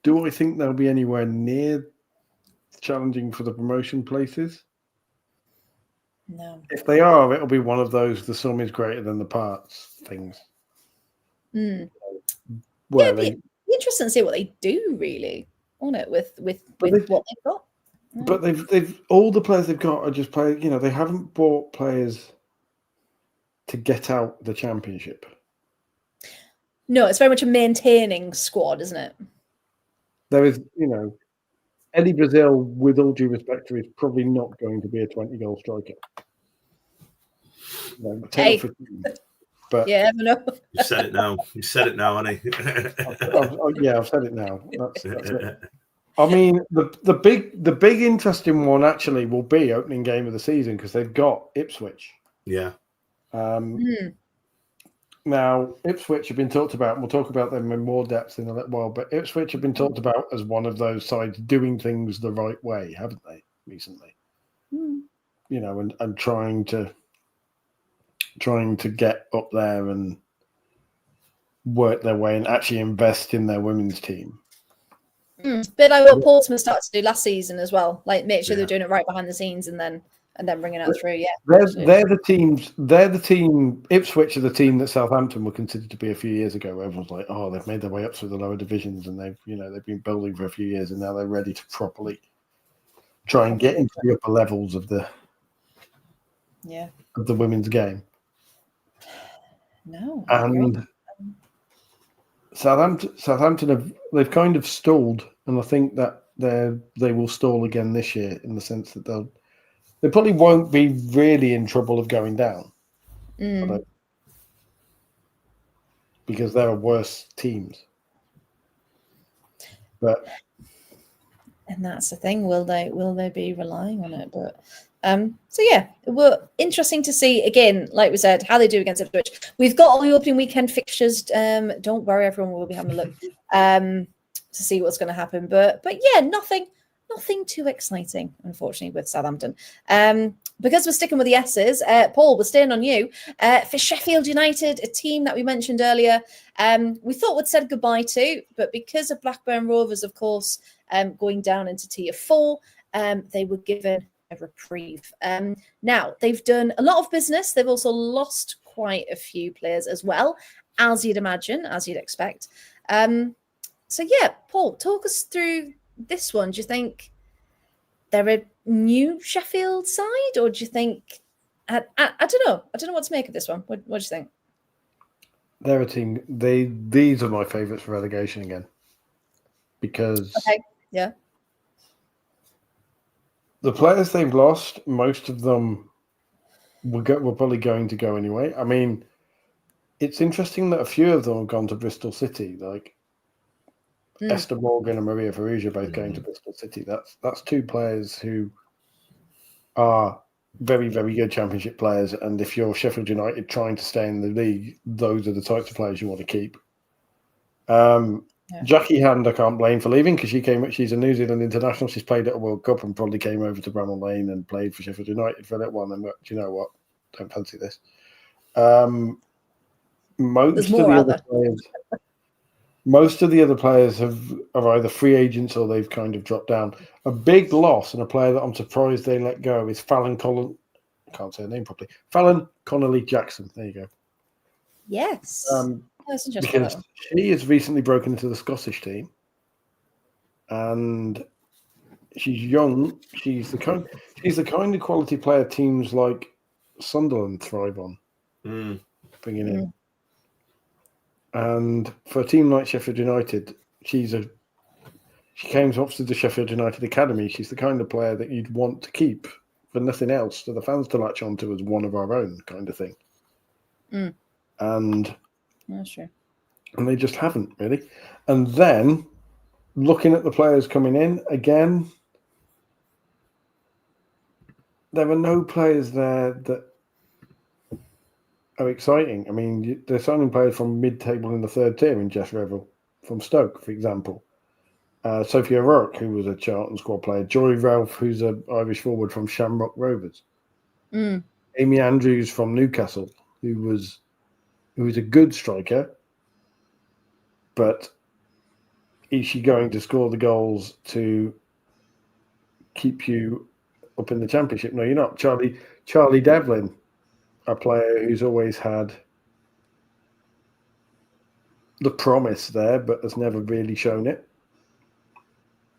Do I think they'll be anywhere near challenging for the promotion places? No. If they are, it'll be one of those the sum is greater than the parts things. Well, it'd be interesting to see what they do, really, won't it, with what they've got. But they've all the players they've got are just playing. You know, they haven't bought players to get out the championship. No, it's very much a maintaining squad, isn't it? There is, you know, Eddie Brazil, with all due respect to, is probably not going to be a 20-goal striker. No, 10 or 15. But yeah, I know. You said it now. You said it now, honey. I've said it now. That's it. I mean, the big interesting one actually will be opening game of the season because they've got Ipswich. Yeah. Now, Ipswich have been talked about, and we'll talk about them in more depth in a little while, but Ipswich have been talked about as one of those sides doing things the right way, haven't they, recently? You know, and trying to trying to get up there and work their way and actually invest in their women's team. Bit like what Portsmouth started to do last season as well. Like make sure Yeah. they're doing it right behind the scenes and then bringing it through. Yeah, They're the teams. They're the team. Ipswich are the team that Southampton were considered to be a few years ago. Everyone's like, oh, they've made their way up through the lower divisions and they've been building for a few years and now they're ready to properly try and get into the upper levels of the women's game. No, and Southampton they've kind of stalled, and I think that they will stall again this year in the sense that they probably won't be really in trouble of going down, because there are worse teams. But and that's the thing. Will they be relying on it? But so yeah, well, interesting to see again. Like we said, how they do against Ipswich. We've got all the opening weekend fixtures. Don't worry, everyone will be having a look to see what's going to happen. But yeah, nothing too exciting, unfortunately, with Southampton. Because we're sticking with the S's, Paul, we're staying on you. For Sheffield United, a team that we mentioned earlier, we thought we'd said goodbye to, but because of Blackburn Rovers, of course, going down into Tier 4, they were given a reprieve. Now, they've done a lot of business. They've also lost quite a few players as well, as you'd imagine, as you'd expect. So yeah, Paul, talk us through this one. Do you think they're a new Sheffield side, or do you think I don't know. I don't know what to make of this one. What do you think? They're a team. These are my favourites for relegation again, because the players they've lost, most of them were probably going to go anyway. I mean, it's interesting that a few of them have gone to Bristol City, like Esther Morgan and Maria Farrugia both going to Bristol City. That's two players who are very, very good Championship players. And if you're Sheffield United trying to stay in the league, those are the types of players you want to keep. Jackie Hand, I can't blame for leaving because she's a New Zealand international. She's played at a World Cup and probably came over to Bramall Lane and played for Sheffield United for a little while. And do you know what? Don't fancy this. Most of the other players are either free agents or they've kind of dropped down. A big loss and a player that I'm surprised they let go is Fallon Connolly Jackson. There you go. Yes. That's interesting. Because she has recently broken into the Scottish team, and she's young. She's the kind of quality player teams like Sunderland thrive on bringing in. And for a team like Sheffield United, she came to the Sheffield United Academy. She's the kind of player that you'd want to keep for nothing else, for the fans to latch onto as one of our own kind of thing. And that's true. And they just haven't really. And then looking at the players coming in again, there are no players there that are exciting. I mean, they're signing players from mid-table in the third tier in Jess Revel from Stoke, for example. Sophie O'Rourke, who was a Charlton squad player. Joy Ralph, who's an Irish forward from Shamrock Rovers. Amy Andrews from Newcastle, who is a good striker. But is she going to score the goals to keep you up in the Championship? No, you're not. Charlie Devlin, a player who's always had the promise there, but has never really shown it.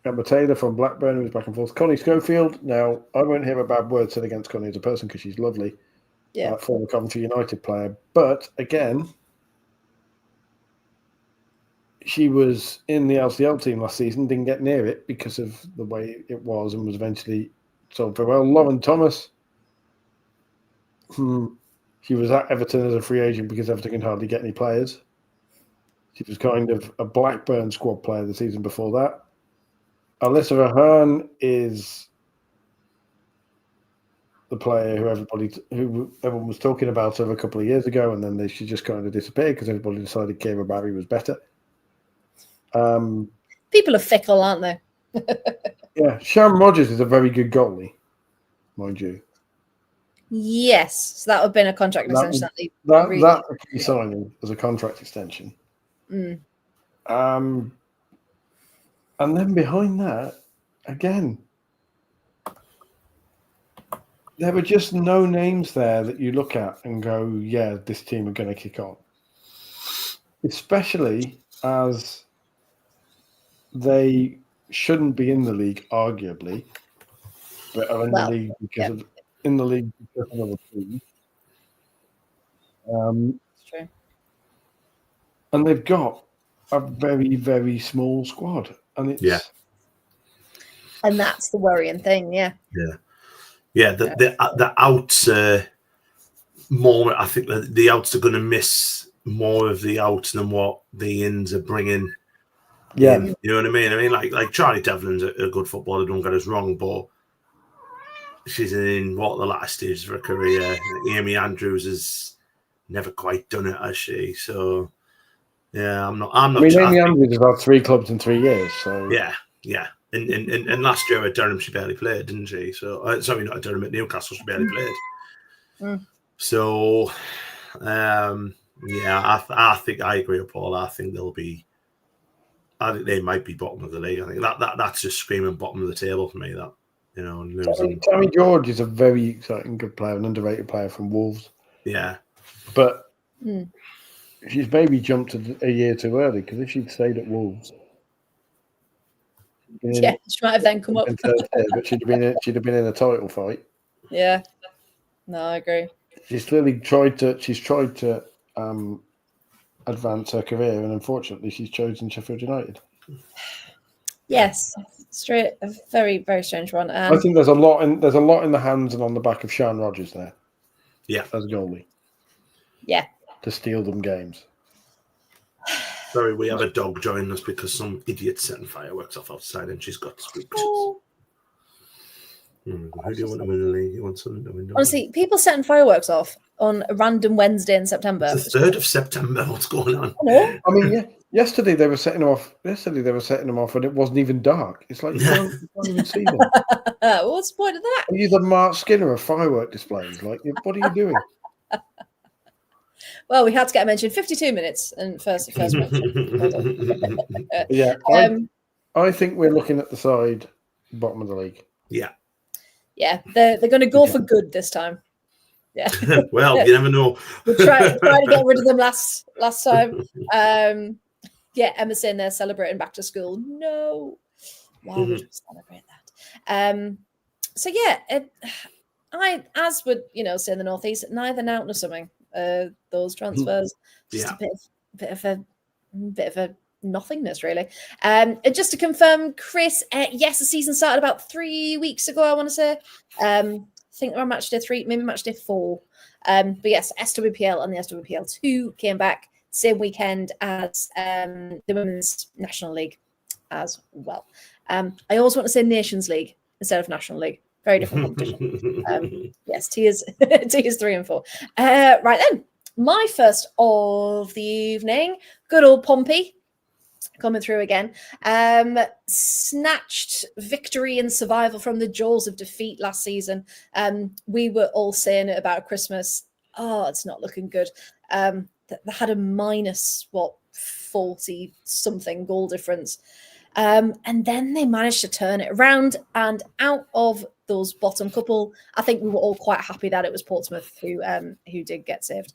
Emma Taylor from Blackburn, who's back and forth. Connie Schofield. Now, I won't hear a bad word said against Connie as a person because she's lovely. Former Coventry United player. But again, she was in the LCL team last season, didn't get near it because of the way it was and was eventually sold for well. Lauren Thomas, she was at Everton as a free agent because Everton can hardly get any players. She was kind of a Blackburn squad player the season before that. Alyssa Ahern is the player who everyone was talking about over a couple of years ago, and then she just kind of disappeared because everybody decided Kira Barry was better. People are fickle, aren't they? Yeah, Sharon Rogers is a very good goalie, mind you. Yes, so that would have been a contract extension. That's a key signing as a contract extension. Mm. And then behind that, again, there were just no names there that you look at and go, yeah, this team are going to kick on. Especially as they shouldn't be in the league, arguably, but are in the league because of other teams. That's true. And they've got a very, very small squad, and it's and that's the worrying thing. The outs more. I think the outs are going to miss more of the outs than what the ins are bringing. Yeah, in, you know what I mean. I mean, like Charlie Devlin's a good footballer. Don't get us wrong, but she's in the last stages of her career. Amy Andrews has never quite done it, has she? So yeah, I'm not. I mean, Amy Andrews has had 3 clubs in 3 years. So yeah. And last year at Durham, she barely played, didn't she? So sorry, not at Durham, at Newcastle, she barely played. So I think I agree with Paul. I think they might be bottom of the league. I think that's just screaming bottom of the table for me. That losing. Tammy George is a very exciting, good player, an underrated player from Wolves. Yeah, but she's maybe jumped a year too early, because if she'd stayed at Wolves, she might have then come up. But she'd have been in a title fight. Yeah, no, I agree. She's clearly tried to advance her career, and unfortunately, she's chosen Sheffield United. Yes, a very, very strange one. I think there's a lot in the hands and on the back of Sian Rogers there. Yeah, as goalie. Yeah, to steal them games. Sorry, we have a dog joining us because some idiot's setting fireworks off outside and she's got spooked. Oh. Who do you want to win the league? You want something to win? Honestly, people setting fireworks off on a random Wednesday in September. It's the 3rd of September. What's going on? I mean, yesterday they were setting them off. And it wasn't even dark. It's like you can't even see them. What's the point of that? You're the Mark Skinner of firework displays. Like, what are you doing? Well, we had to get a mention. 52 minutes and first mention. Yeah, I think we're looking at the side bottom of the league. Yeah, they're going to go for good this time. Yeah. Well, you never know. We tried to get rid of them last time. Emma's saying they're celebrating back to school. No, why would we celebrate that? As would say in the Northeast, neither now nor something. Those transfers, just a bit of a nothingness, really. And just to confirm, Chris, yes, the season started about 3 weeks ago, I want to say. I think we're match day 3, maybe match day 4. But yes, SWPL and the SWPL2 came back same weekend as the Women's National League as well. I always want to say Nations League instead of National League. Very different competition. Yes, tiers 3 and 4. Right then, my first of the evening, good old Pompey coming through again. Snatched victory and survival from the jaws of defeat last season. We were all saying it about Christmas. Oh, it's not looking good. They had a minus 40 something goal difference. And then they managed to turn it around, and out of those bottom couple, I think we were all quite happy that it was Portsmouth who did get saved.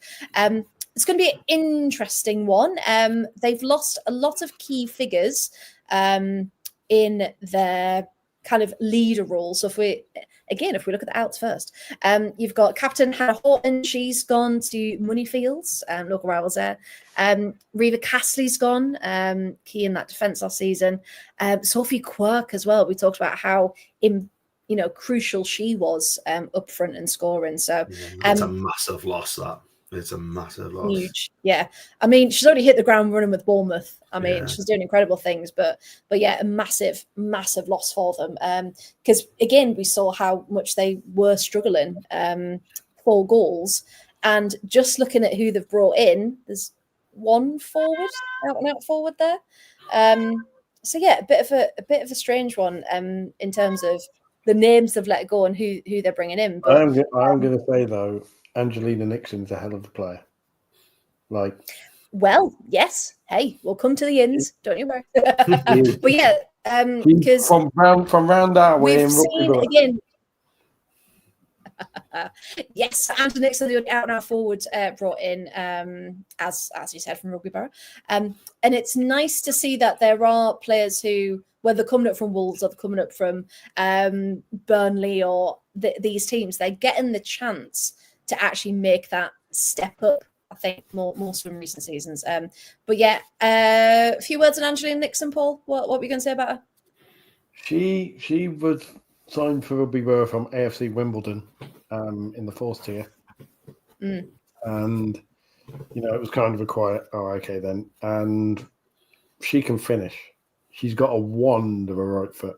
It's going to be an interesting one. They've lost a lot of key figures in their kind of leader role. So if we look at the outs first, you've got Captain Hannah Horton. She's gone to Moneyfields, local rivals there. Reva Castley's gone, key in that defence last season. Sophie Quirk as well. We talked about how crucial she was up front and scoring. So it's a massive loss. It's a massive loss. Huge, yeah. I mean, she's already hit the ground running with Bournemouth. I mean, she's doing incredible things, but yeah, a massive, massive loss for them. Because again, we saw how much they were struggling. 4 goals, and just looking at who they've brought in, there's one forward, out forward there. So yeah, a bit of a strange one in terms of the names they've let go and who they're bringing in. But I'm going to say though, Angelina Nixon's a hell of a player. Like, well, yes. Hey, we'll come to the ins. Don't you worry. But yeah, because from round that way, we've seen again. Yes, Andrew Nixon, the out and out forward, brought in, as you said, from Rugby Borough, and it's nice to see that there are players who, whether coming up from Wolves or coming up from Burnley or these teams, they're getting the chance to actually make that step up. I think more so in recent seasons. But yeah, a few words on Angelina Nixon, Paul. What were you going to say about her? She was signed for Rugby Borough from AFC Wimbledon in the fourth tier. And, it was kind of a quiet, okay then. And she can finish. She's got a wand of a right foot.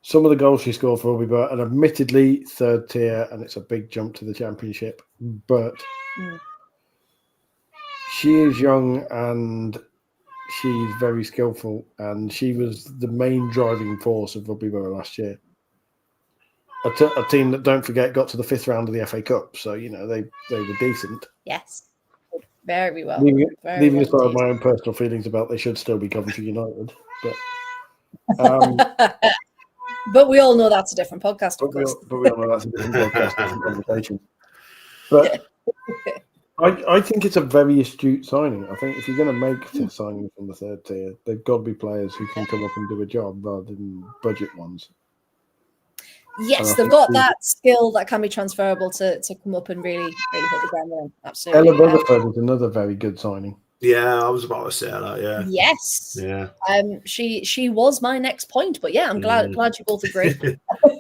Some of the goals she scored for Rugby Borough, and admittedly third tier, and it's a big jump to the championship, but she is young and she's very skillful, and she was the main driving force of Rugby Borough last year. A team that, don't forget, got to the 5th round of the FA Cup, so they were decent. Yes, very well. Leaving aside my own personal feelings about they should still be Coventry United, but but we all know that's a different podcast, of course. But we all know that's a different podcast, different conversation. But I think it's a very astute signing. I think if you're going to make signings from the third tier, they've got to be players who can come up and do a job rather than budget ones. Yes, they've got that skill that can be transferable to come up and really hit the ground running. Absolutely. Ella Rutherford is another very good signing. Yeah, I was about to say that. Yeah. Yes. Yeah. She was my next point, but yeah, I'm glad you both agree.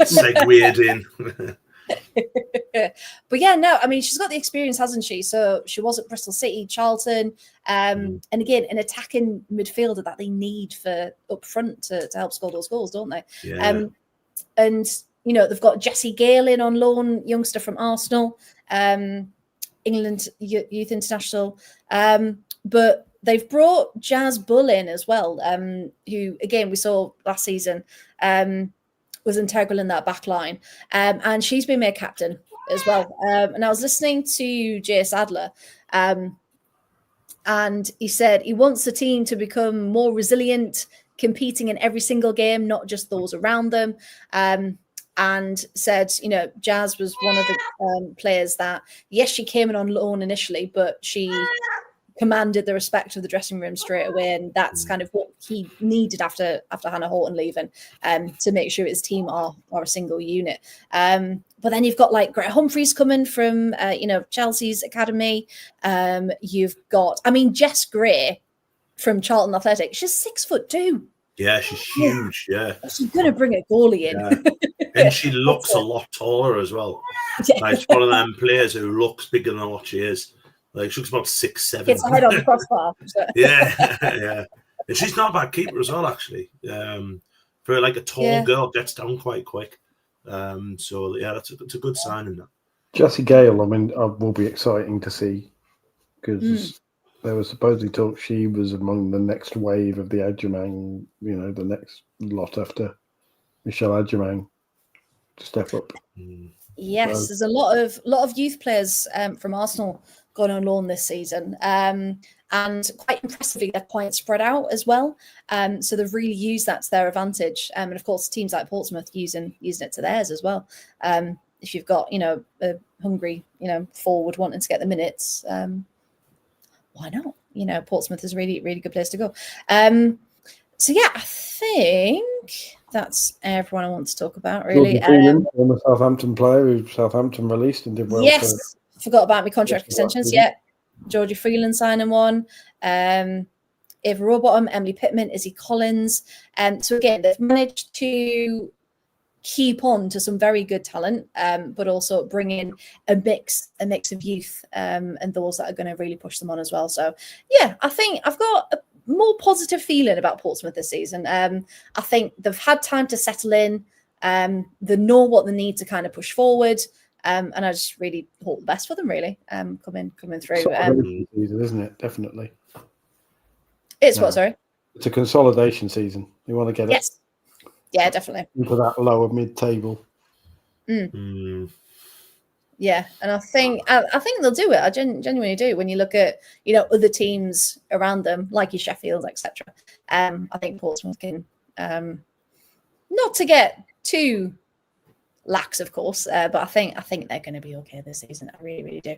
Segued in. But yeah, no, I mean, she's got the experience, hasn't she? So she was at Bristol City, Charlton, and again, an attacking midfielder that they need for up front to help score those goals, don't they? Yeah. And they've got Jessie Gale in on loan, youngster from Arsenal, England Youth International. But they've brought Jazz Bull in as well, who, again, we saw last season was integral in that back line. And she's been made captain as well. And I was listening to Jay Sadler, and he said he wants the team to become more resilient, competing in every single game, not just those around them. And said, Jazz was one of the players that, yes, she came in on loan initially, but she commanded the respect of the dressing room straight away, and that's kind of what he needed after Hannah Horton leaving, to make sure his team are a single unit. But then you've got like Greta Humphreys coming from Chelsea's academy. You've got, Jess Gray from Charlton Athletic. She's 6'2". Yeah, she's huge. Yeah, she's gonna bring a goalie in. Yeah. And she looks a lot taller as well. Yeah. Like, she's one of them players who looks bigger than what she is. Like, she looks about 6'7". Gets a head on the crossbar. So. Yeah, yeah. And she's not a bad keeper as well, actually. For like a tall girl, gets down quite quick. So yeah, it's a good sign in that. Jessie Gale, will be exciting to see, because there was supposedly talk she was among the next wave of the Adjumang, the next lot after Michelle Adjumang to step up. Yes, there's a lot of youth players from Arsenal gone on loan this season, and quite impressively, they're quite spread out as well. So they've really used that to their advantage, and of course, teams like Portsmouth using it to theirs as well. If you've got a hungry forward wanting to get the minutes, why not? Portsmouth is a really, really good place to go. So yeah, I think that's everyone I want to talk about, really. Former Southampton player who Southampton released and did well. Yes, forgot about my contract extensions. Yeah, Georgie Freeland signing one. Ava Rowbottom, Emily Pittman, Izzy Collins. So again, they've managed to keep on to some very good talent, but also bring in a mix of youth and those that are going to really push them on as well. So yeah, I think I've got a more positive feeling about Portsmouth this season. I think they've had time to settle in. They know what they need to kind of push forward. And I just really hope the best for them, really, coming through. Season, isn't it? Definitely. It's what, sorry? It's a consolidation season. You want to get it. Yeah, definitely. into that lower mid-table. Yeah, and I think they'll do it. I genuinely do. When you look at other teams around them, like your Sheffield, etc. I think Portsmouth can, not to get too lax, of course, but I think they're going to be okay this season. I really, really do.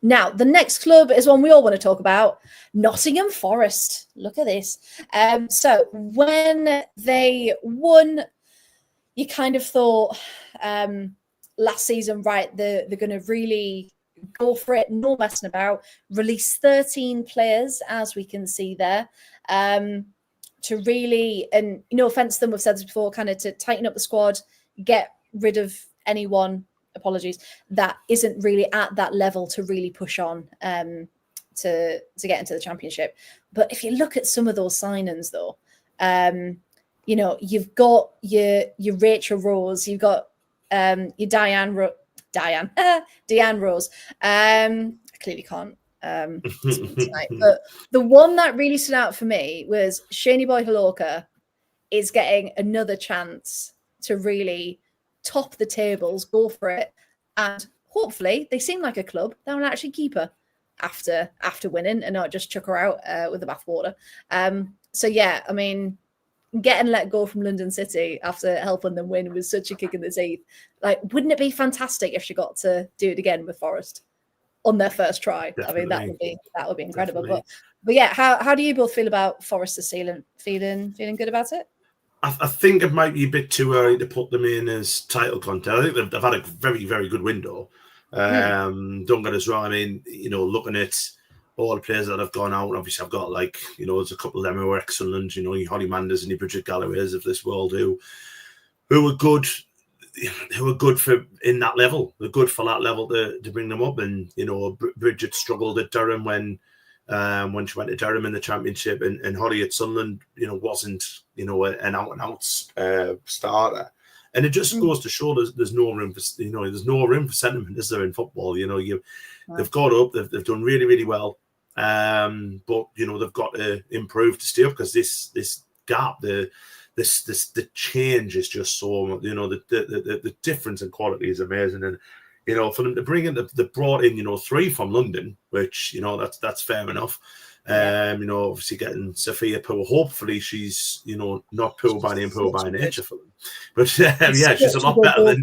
Now the next club is one we all want to talk about: Nottingham Forest. Look at this. So when they won, you kind of thought last season, right? They're going to really go for it, no messing about. Release 13 players, as we can see there. To really, and no offense to them, we've said this before, kind of to tighten up the squad, get rid of anyone, apologies, that isn't really at that level to really push on to get into the championship. But if you look at some of those signings, though, you've got your Rachel Rose, you've got your Deanne Rose. I clearly can't speak tonight, but the one that really stood out for me was Shani Boy-Haloka is getting another chance to really top the tables, go for it, and hopefully they seem like a club that will actually keep her after winning and not just chuck her out with the bathwater. So yeah, I mean, getting let go from London City after helping them win was such a kick in the teeth. Like, wouldn't it be fantastic if she got to do it again with Forest on their first try? Definitely. I mean, that would be incredible. Definitely. But yeah, how do you both feel about Forest this season? Feeling good about it? I think it might be a bit too early to put them in as title contest. I think they've had a very, very good window. Don't get us wrong. I mean, looking at all the players that have gone out, obviously I've got there's a couple of them who are excellent, your Holly Manders and your Bridget Galloways of this world who are good, for in that level. They're good for that level to bring them up. And, Bridget struggled at Durham when she went to Durham in the championship, and Holly at Sunderland, wasn't, an out-and-out starter. And it just goes to show there's no room for, there's no room for sentiment, is there, in football? They've got up, they've done really, really well. But they've got to improve to stay up, because this gap, the change is just so, the difference in quality is amazing. And for them to bring in, they brought in 3 from London, which that's fair enough. Obviously getting Sophia Poor. Hopefully she's not poor by name, poor by nature for them. But she's a lot better than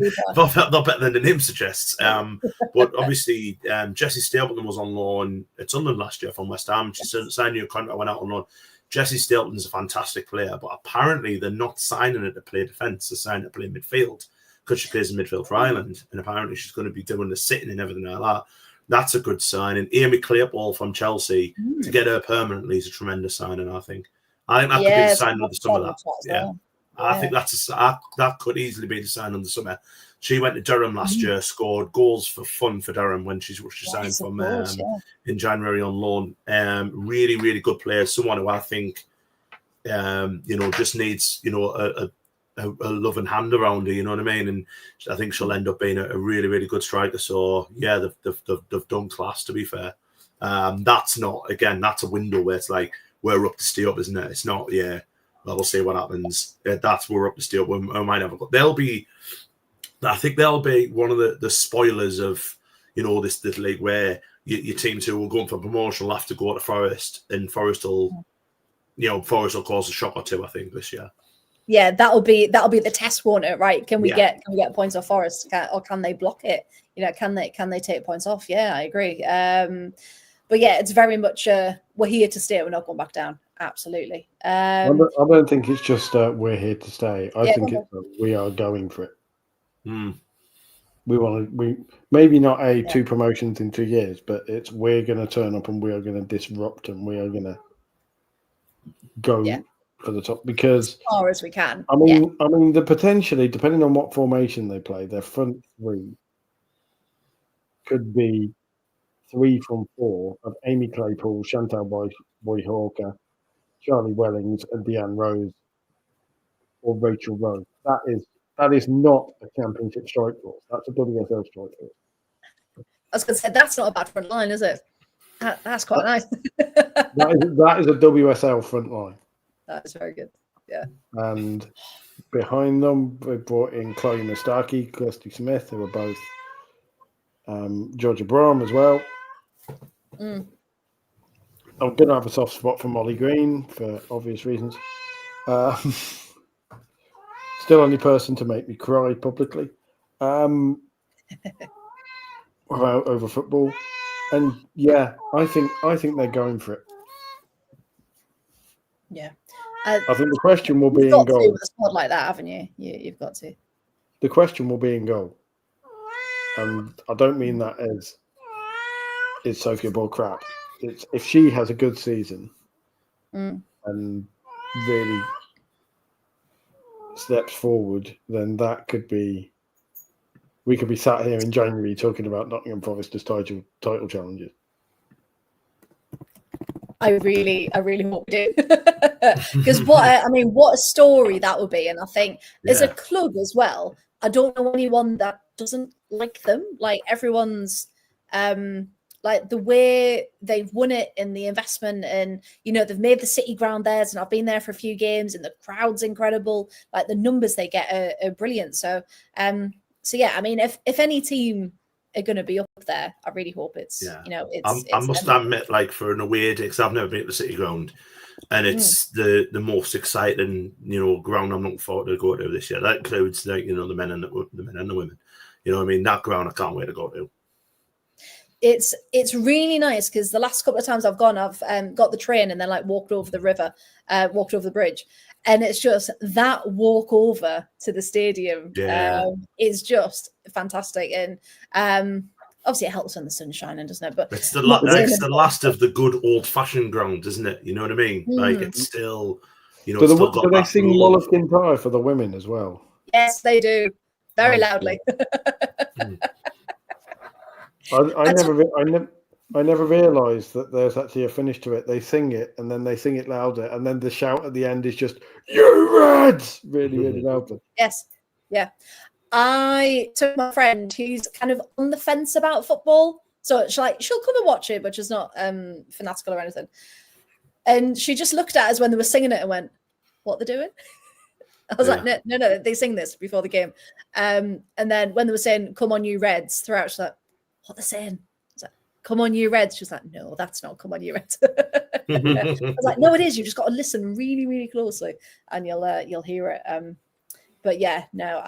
the name suggests. But obviously Jessie Stapleton was on loan at Sunderland last year from West Ham. She signed a new contract, went out on loan. Jessie Stapleton's a fantastic player, but apparently they're not signing her to play defence. They're signing her to play midfield, because she plays in midfield for Ireland, and apparently she's going to be doing the sitting and everything like that. That's a good sign. And Amy Claypole from Chelsea, to get her permanently is a tremendous signing, I think. I think that could be the sign of the summer. I think that could easily be the sign of the summer. She went to Durham last year, scored goals for fun for Durham when she signed from in January on loan. Really, really good player. Someone who I think just needs a loving hand around her, you know what I mean? And I think she'll end up being a really, really good striker. So yeah, they've done class, to be fair. That's a window where it's like, we're up to stay up, isn't it? It's not, we'll see what happens. That's we're up to stay up. We might have I think they'll be one of the spoilers of, this league, where your teams who will go for promotion will have to go to Forest, and Forest will cause a shock or two, I think, this year. Yeah, that'll be the test, won't it? Right? Can we get points off Forest, or can they block it? Can they take points off? Yeah, I agree. But yeah, it's very much we're here to stay. We're not going back down. Absolutely. I don't think it's just we're here to stay. I think it's we are going for it. We maybe not 2 promotions in 2 years, but we're going to turn up and we are going to disrupt, and we are going to go for the top, because as far as we can. I mean, the potentially, depending on what formation they play, their front 3 could be 3 from 4 of Amy Claypole, Chantal Boy-Hawker, Charlie Wellings, and Deanne Rose, or Rachel Rose. That is not a championship strike force. That's a WSL strike force. I was going to say, that's not a bad front line, is it? That's quite nice. that is a WSL front line. That is very good. Yeah. And behind them, we brought in Chloe Mustaki, Kirsty Smith, who are both Georgia Brougham as well. Mm. I'm going to have a soft spot for Molly Green for obvious reasons. Still only person to make me cry publicly over football. And yeah, I think they're going for it. Yeah. I think the question will be You've in got to goal. with a squad like that, haven't you? You've got to. The question will be in goal. And I don't mean that as is Sophia Ball crap. It's if she has a good season and really steps forward, then that could be. We could be sat here in January talking about Nottingham Forest as title challenges. I really hope we do. Because what a story that would be. And I think as a club as well, I don't know anyone that doesn't like them. Like everyone's like the way they've won it in the investment, and they've made the City ground theirs, and I've been there for a few games, and the crowd's incredible. Like the numbers they get are brilliant. So yeah, I mean, if any team are going to be up there, I really hope it's I must admit, like for an away day, because I've never been to the City ground, and it's the most exciting ground I'm looking forward to go to this year. That includes the men and the women. You know what I mean? That ground I can't wait to go to. It's really nice because the last couple of times I've gone, I've got the train and then like walked over the river, walked over the bridge, and it's just that walk over to the stadium is just fantastic. And obviously it helps when the sun's shining, doesn't it? But it's the last of the good old fashioned ground, isn't it? You know what I mean? Like it's still, do they sing Lollikin Pie for the women as well? Yes, they do, very loudly. I never realised that there's actually a finish to it. They sing it and then they sing it louder, and then the shout at the end is just "You Reds!" really, really loudly. Yes, yeah. I took my friend who's kind of on the fence about football, so she'll come and watch it, but she's not fanatical or anything. And she just looked at us when they were singing it and went, "What they're doing?" I was like, "No, they sing this before the game." And then when they were saying "Come on, you Reds" throughout, she's like, "What they're saying?" I was like, "Come on, you Reds." She was like, "No, that's not come on, you Reds." I was like, "No, it is. You just got to listen really, really closely, and you'll hear it." But yeah, no,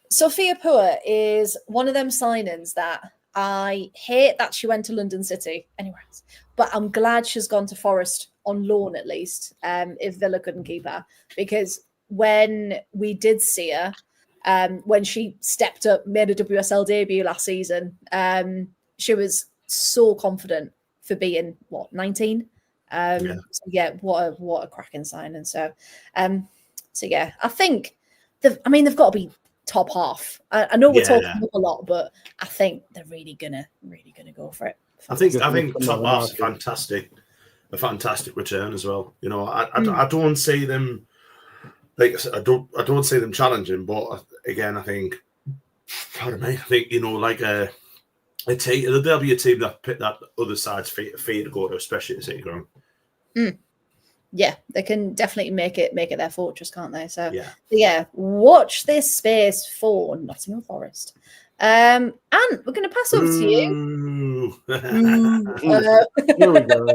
Sophia Poor is one of them signings that I hate that she went to London City anywhere else, but I'm glad she's gone to Forest on loan at least. If Villa couldn't keep her, because when we did see her. When she stepped up, made a WSL debut last season, she was so confident for being 19. What a cracking signing. So yeah, I think they've got to be top half. I know we're talking a lot, but I think they're really gonna go for it. I think top half's a fantastic return as well. I don't see them. Like I said, I don't see them challenging, but again, I think, like a team, there'll be a team that pick that other side's feet to go to, especially at the City ground. Yeah, they can definitely make it their fortress, can't they? So yeah, watch this space for Nottingham Forest. And we're going to pass over to you. Here we go.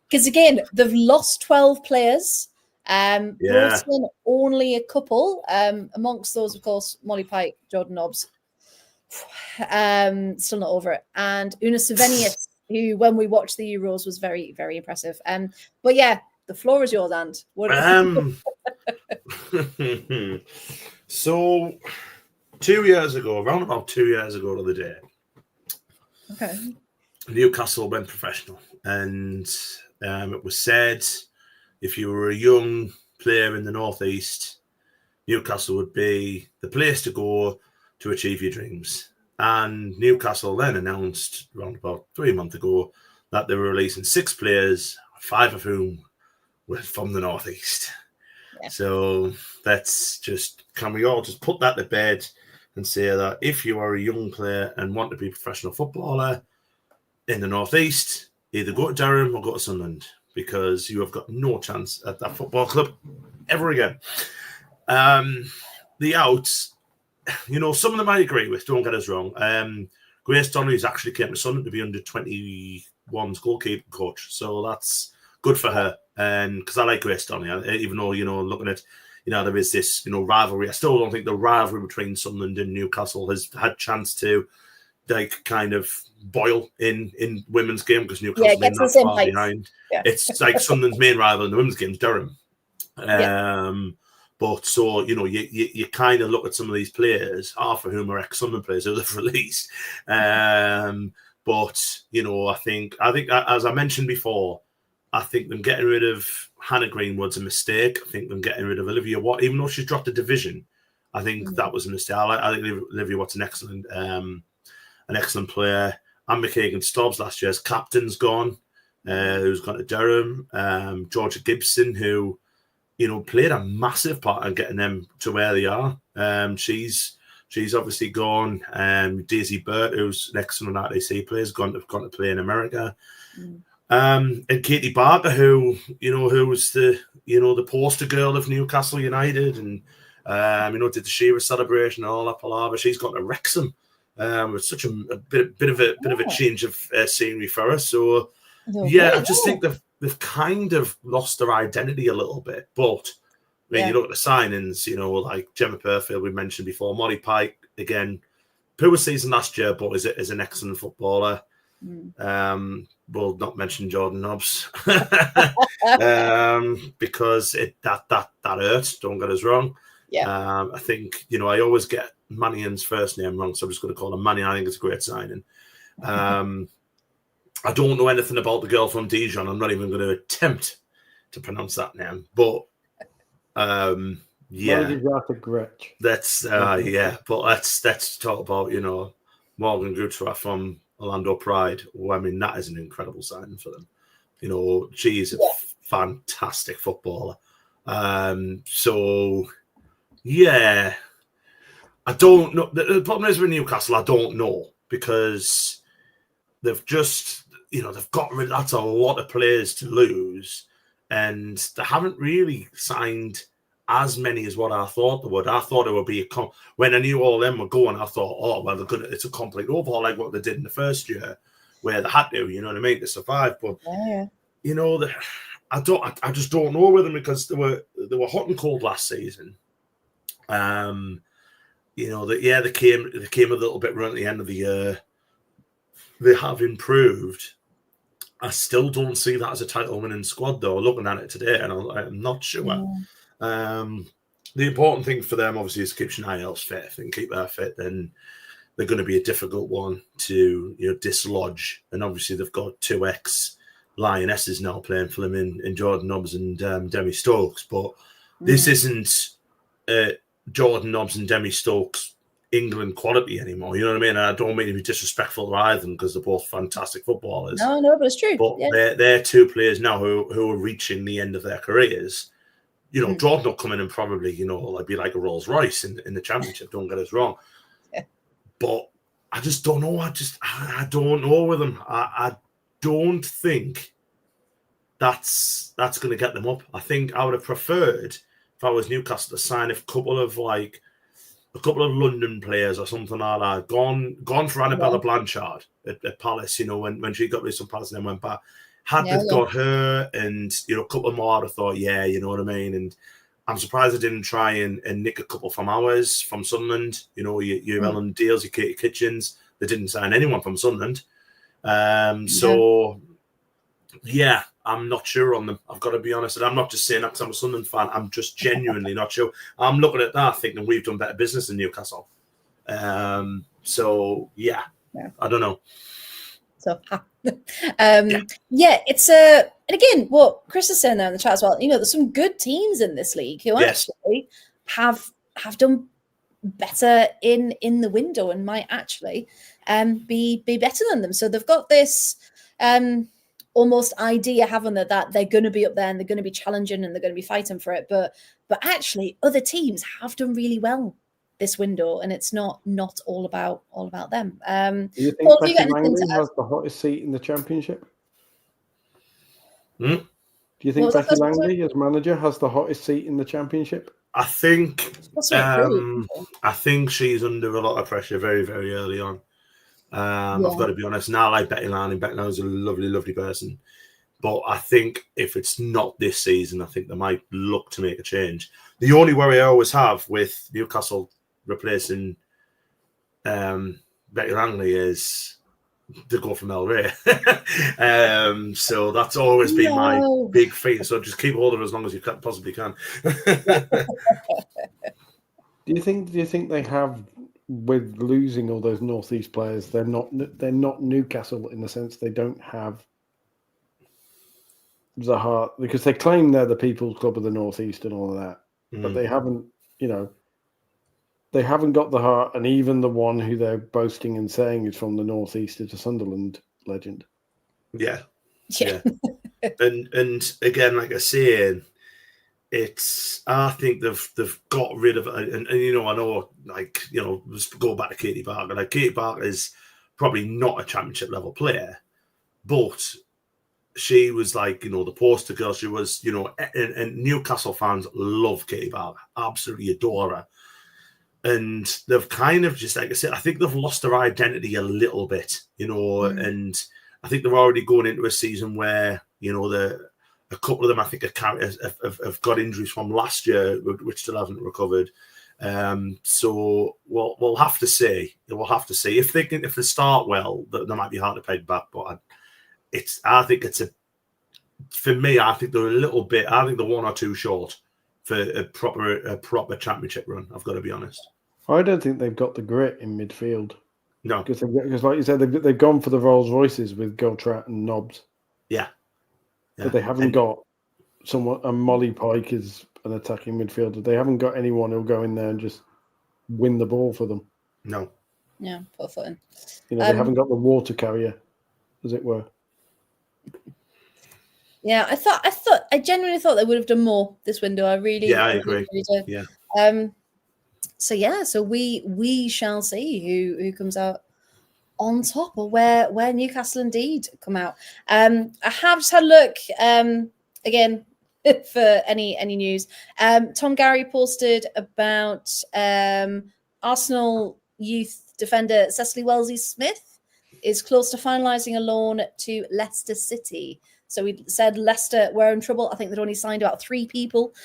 Because again, they've lost 12 players. Brought in only a couple. Amongst those, of course, Molly Pike, Jordan Nobbs. Still not over it. And Una Savenius, who, when we watched the Euros, was very, very impressive. But yeah, the floor is yours, Ant. So 2 years ago, around about 2 years ago to the day, okay, Newcastle went professional, and it was said if you were a young player in the Northeast, Newcastle would be the place to go to achieve your dreams. And Newcastle then announced around about 3 months ago that they were releasing 6 players, 5 of whom were from the Northeast. Yeah. So can we all just put that to bed and say that if you are a young player and want to be a professional footballer in the Northeast, either go to Durham or go to Sunderland, because you have got no chance at that football club ever again. The outs, some of them I agree with, don't get us wrong. Grace Donnelly's actually came to Sunderland to be under 21's goalkeeper coach, so that's good for her. And because I like Grace Donnelly, even though, looking at, there is this, rivalry. I still don't think the rivalry between Sunderland and Newcastle has had chance to, kind of boil in women's game, because Newcastle's been that far behind. Yeah. It's like Sunderland's main rival in the women's game is Durham. But so, you kind of look at some of these players, half of whom are ex-Sunderland players who they've released. But, I think as I mentioned before, I think them getting rid of Hannah Greenwood's a mistake. I think them getting rid of Olivia Watt, even though she's dropped a division, I think that was a mistake. I think Olivia Watt's an excellent player. Anne McKagan-Stubbs last year's captain's gone, who's gone to Durham. Georgia Gibson, who, played a massive part in getting them to where they are. She's obviously gone. Daisy Burt, who's an excellent RTC player, has gone to play in America. And Katie Barker, who's the poster girl of Newcastle United, and did the Shearer celebration and all that palaver. She's gone to Wrexham. It's such a bit of a change of scenery for us. So I just think they've kind of lost their identity a little bit. But when you look at the signings, like Gemma Purfield we mentioned before, Molly Pike again, poor season last year, but is an excellent footballer. We'll not mention Jordan Nobbs because that hurts. Don't get us wrong. I think I always get Mannion's first name wrong, so I'm just going to call him Mannion. I think it's a great signing. I don't know anything about the girl from Dijon. I'm not even going to attempt to pronounce that name, but that's but let's talk about Morgan Gutra from Orlando Pride. Well, I mean, that is an incredible signing for them. She is a fantastic footballer. So I don't know. The problem is with Newcastle, I don't know, because they've just, they've got rid of, that's a lot of players to lose, and they haven't really signed as many as what I thought they would. I thought it would be when I knew all them were going, I thought, oh, well, it's a complete overhaul like what they did in the first year, where they had to, to survive. But I just don't know with them, because they were hot and cold last season. They came a little bit right at the end of the year. They have improved. I still don't see that as a title-winning squad, though. Looking at it today, and I'm not sure. The important thing for them, obviously, is to keep Shania Ellis fit. If they can keep her fit, then they're going to be a difficult one to dislodge. And obviously, they've got 2 ex-Lionesses now playing for them in Jordan Nobbs and Demi Stokes. But this isn't Jordan Nobbs and Demi Stokes England quality anymore. You know what I mean? And I don't mean to be disrespectful to either of them, because they're both fantastic footballers. No, but it's true. But they're 2 players now who are reaching the end of their careers. Jordan will come in and probably, be like a Rolls Royce in the Championship. Don't get us wrong. But I just don't know. I don't know with them. I don't think that's going to get them up. I think I would have preferred, if I was Newcastle, to sign a couple of London players or something like that. Gone for Annabella Blanchard at Palace, when she got rid of Palace and then went back. Had they got her and, a couple more, I thought, you know what I mean? And I'm surprised they didn't try and nick a couple from ours, from Sunderland. Your Ellen Deals, your Katie Kitchens. They didn't sign anyone from Sunderland. I'm not sure on them. I've got to be honest. And I'm not just saying that because I'm a Sunderland fan. I'm just genuinely not sure. I'm looking at that thinking we've done better business than Newcastle. I don't know. So, it's and again, what Chris is saying there in the chat as well, there's some good teams in this league who actually have done better in the window and might actually be better than them. So they've got this almost idea, haven't they, that they're going to be up there and they're going to be challenging and they're going to be fighting for it. But actually, other teams have done really well this window, and it's not all about them. Do you think Becky Langley has the hottest seat in the Championship? Do you think What was that Becky first one, sorry? Langley, as manager, has the hottest seat in the Championship? I think That's right, really. I think she's under a lot of pressure very, very early on. Yeah. I've got to be honest. Now, I like Becky Langley. Becky Langley's a lovely, lovely person. But I think if it's not this season, I think they might look to make a change. The only worry I always have with Newcastle replacing Becky Langley is to go from El Rey. So that's always been my big fear. So just keep hold of it as long as you possibly can. Do you think they have, with losing all those Northeast players, they're not Newcastle in the sense they don't have the heart, because they claim they're the People's Club of the Northeast and all of that, but they haven't, they haven't got the heart, and even the one who they're boasting and saying is from the Northeast is a Sunderland legend. Yeah. and again, like I say, I think they've got rid of it, and I know, let's go back to Katie Barker. Like, Katie Barker is probably not a championship level player, but she was like, the poster girl. She was, and Newcastle fans love Katie Barker, absolutely adore her. And they've kind of just, like I said, I think they've lost their identity a little bit, and I think they're already going into a season where, a couple of them, I think, have got injuries from last year, which still haven't recovered. So we'll have to see. We'll have to see if they start well. They might be hard to peg back, but I think they're a little bit. I think they're one or two short for a proper championship run. I've got to be honest. I don't think they've got the grit in midfield. No, because like you said, they've gone for the Rolls Royces with Goltrat and Nobbs. Yeah. But they haven't got someone. And Molly Pike is an attacking midfielder. They haven't got anyone who'll go in there and just win the ball for them. No. Yeah, poor footing. They haven't got the water carrier, as it were. Yeah, I genuinely thought they would have done more this window. I agree. Really did. Yeah. So we shall see who comes out on top, or where Newcastle indeed come out. I have just had a look again for any news. Tom Gary posted about Arsenal youth defender Cecily Wellesley-Smith is close to finalising a loan to Leicester City. So we said Leicester were in trouble. I think they'd only signed about 3 people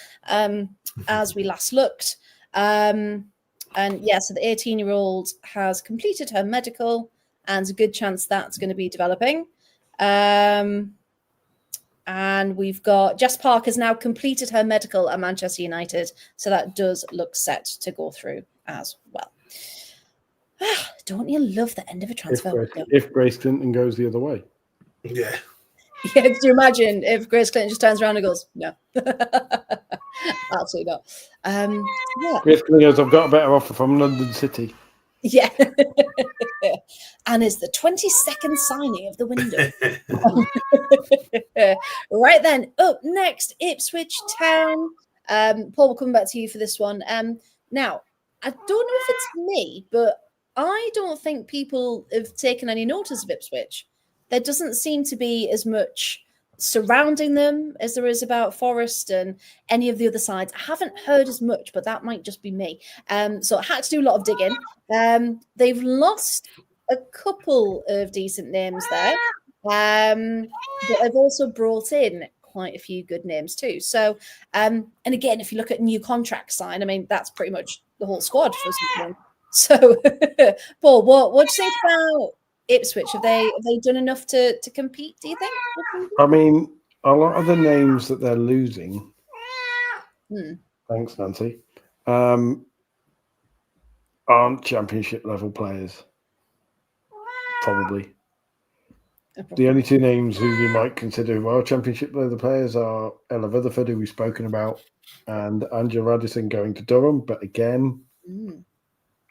as we last looked. So the 18-year-old has completed her medical, and there's a good chance that's going to be developing. And we've got Jess Park has now completed her medical at Manchester United, so that does look set to go through as well. Don't you love the end of a transfer? If Grace Clinton goes the other way. Yeah. Yeah, could you imagine if Grace Clinton just turns around and goes, no. Absolutely not. Grace Clinton goes, I've got a better offer from London City. Yeah. And is the 22nd signing of the window. Right then, up next, Ipswich Town. Paul, we'll come back to you for this one. Now, I don't know if it's me, but I don't think people have taken any notice of Ipswich. There doesn't seem to be as much surrounding them as there is about Forest and any of the other sides. I haven't heard as much, but that might just be me. So I had to do a lot of digging. They've lost a couple of decent names there, but they've also brought in quite a few good names too. So, and again, if you look at new contract sign, I mean, that's pretty much the whole squad for something. So, Paul, what do you think about Ipswich? Have they done enough to compete, do you think? I mean, a lot of the names that they're losing, thanks, Nancy, aren't championship level players. Probably. The only 2 names who you might consider who are championship level players are Ella Rutherford, who we've spoken about, and Angela Addison going to Durham. But again,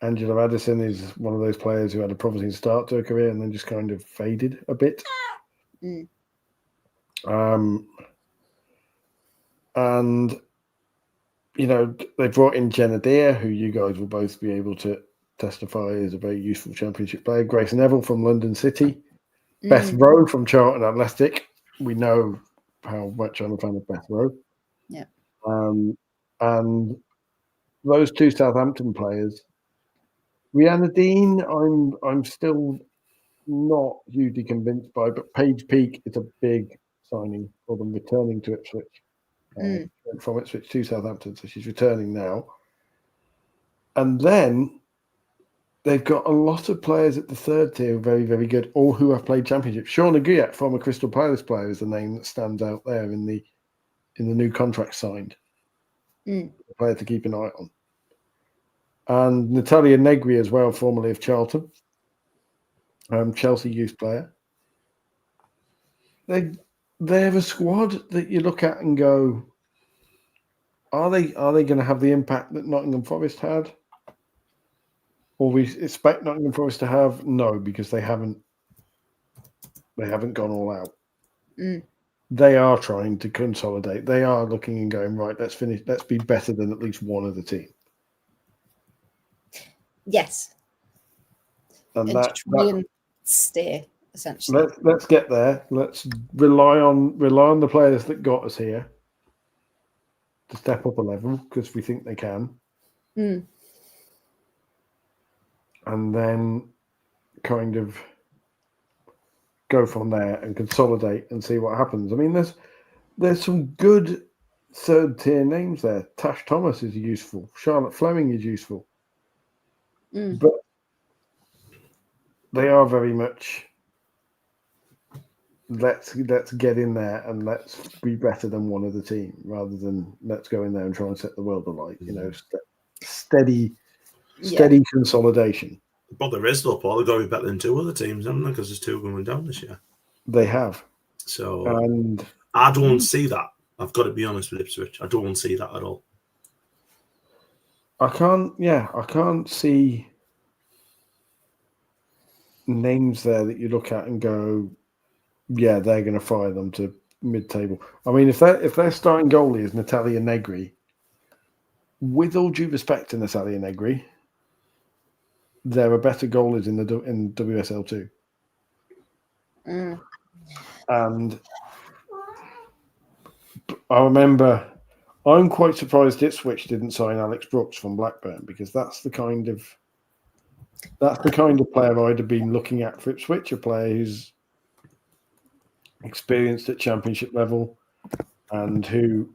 Angela Addison is one of those players who had a promising start to her career and then just kind of faded a bit. And, they brought in Jenna Deere, who you guys will both be able to testify is a very useful championship player. Grace Neville from London City. Beth Rowe from Charlton Athletic. We know how much I'm a fan of Beth Rowe. Yeah. And those two Southampton players, Rihanna Dean, I'm still not hugely convinced by, but Paige Peake is a big signing for them, returning to Ipswich. From Ipswich to Southampton, so she's returning now. And then they've got a lot of players at the third tier who are very, very good, all who have played Championship. Shauna Guyat, former Crystal Palace player, is the name that stands out there in the new contract signed. A player to keep an eye on. And Natalia Negri as well, formerly of Charlton, Chelsea youth player. They have a squad that you look at and go, are they going to have the impact that Nottingham Forest had? Or we expect Nottingham Forest to have? No, because they haven't gone all out. They are trying to consolidate. They are looking and going, right, let's finish. Let's be better than at least one of the team. Yes. And try and stay, essentially. Let's get there. Let's rely on the players that got us here to step up a level because we think they can. And then kind of go from there and consolidate and see what happens. I mean, there's some good third tier names there. Tash Thomas is useful. Charlotte Fleming is useful. But they are very much let's get in there and let's be better than one of the team rather than let's go in there and try and set the world alight. You know, steady consolidation. But there is though, Paul. They've got to be better than two other teams, haven't they? Because there's two going down this year. They have. So and I don't see that. I've got to be honest with Ipswich. I don't see that at all. I can't see names there that you look at and go, yeah, they're going to fire them to mid-table. I mean, if their starting goalie is Natalia Negri, with all due respect to Natalia Negri, there are better goalies in WSL2. And I remember, I'm quite surprised Ipswich didn't sign Alex Brooks from Blackburn because that's the kind of player I'd have been looking at for Ipswich, a player who's experienced at championship level and who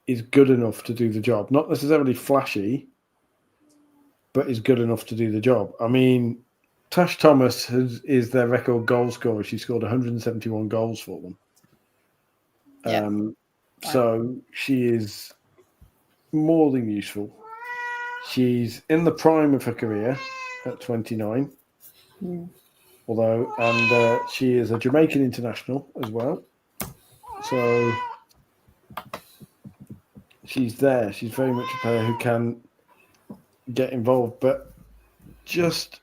is good enough to do the job. Not necessarily flashy, but is good enough to do the job. I mean, Tash Thomas is their record goal scorer. She scored 171 goals for them. So she is more than useful. She's in the prime of her career at 29. And she is a Jamaican international as well. So she's there. She's very much a player who can get involved. But just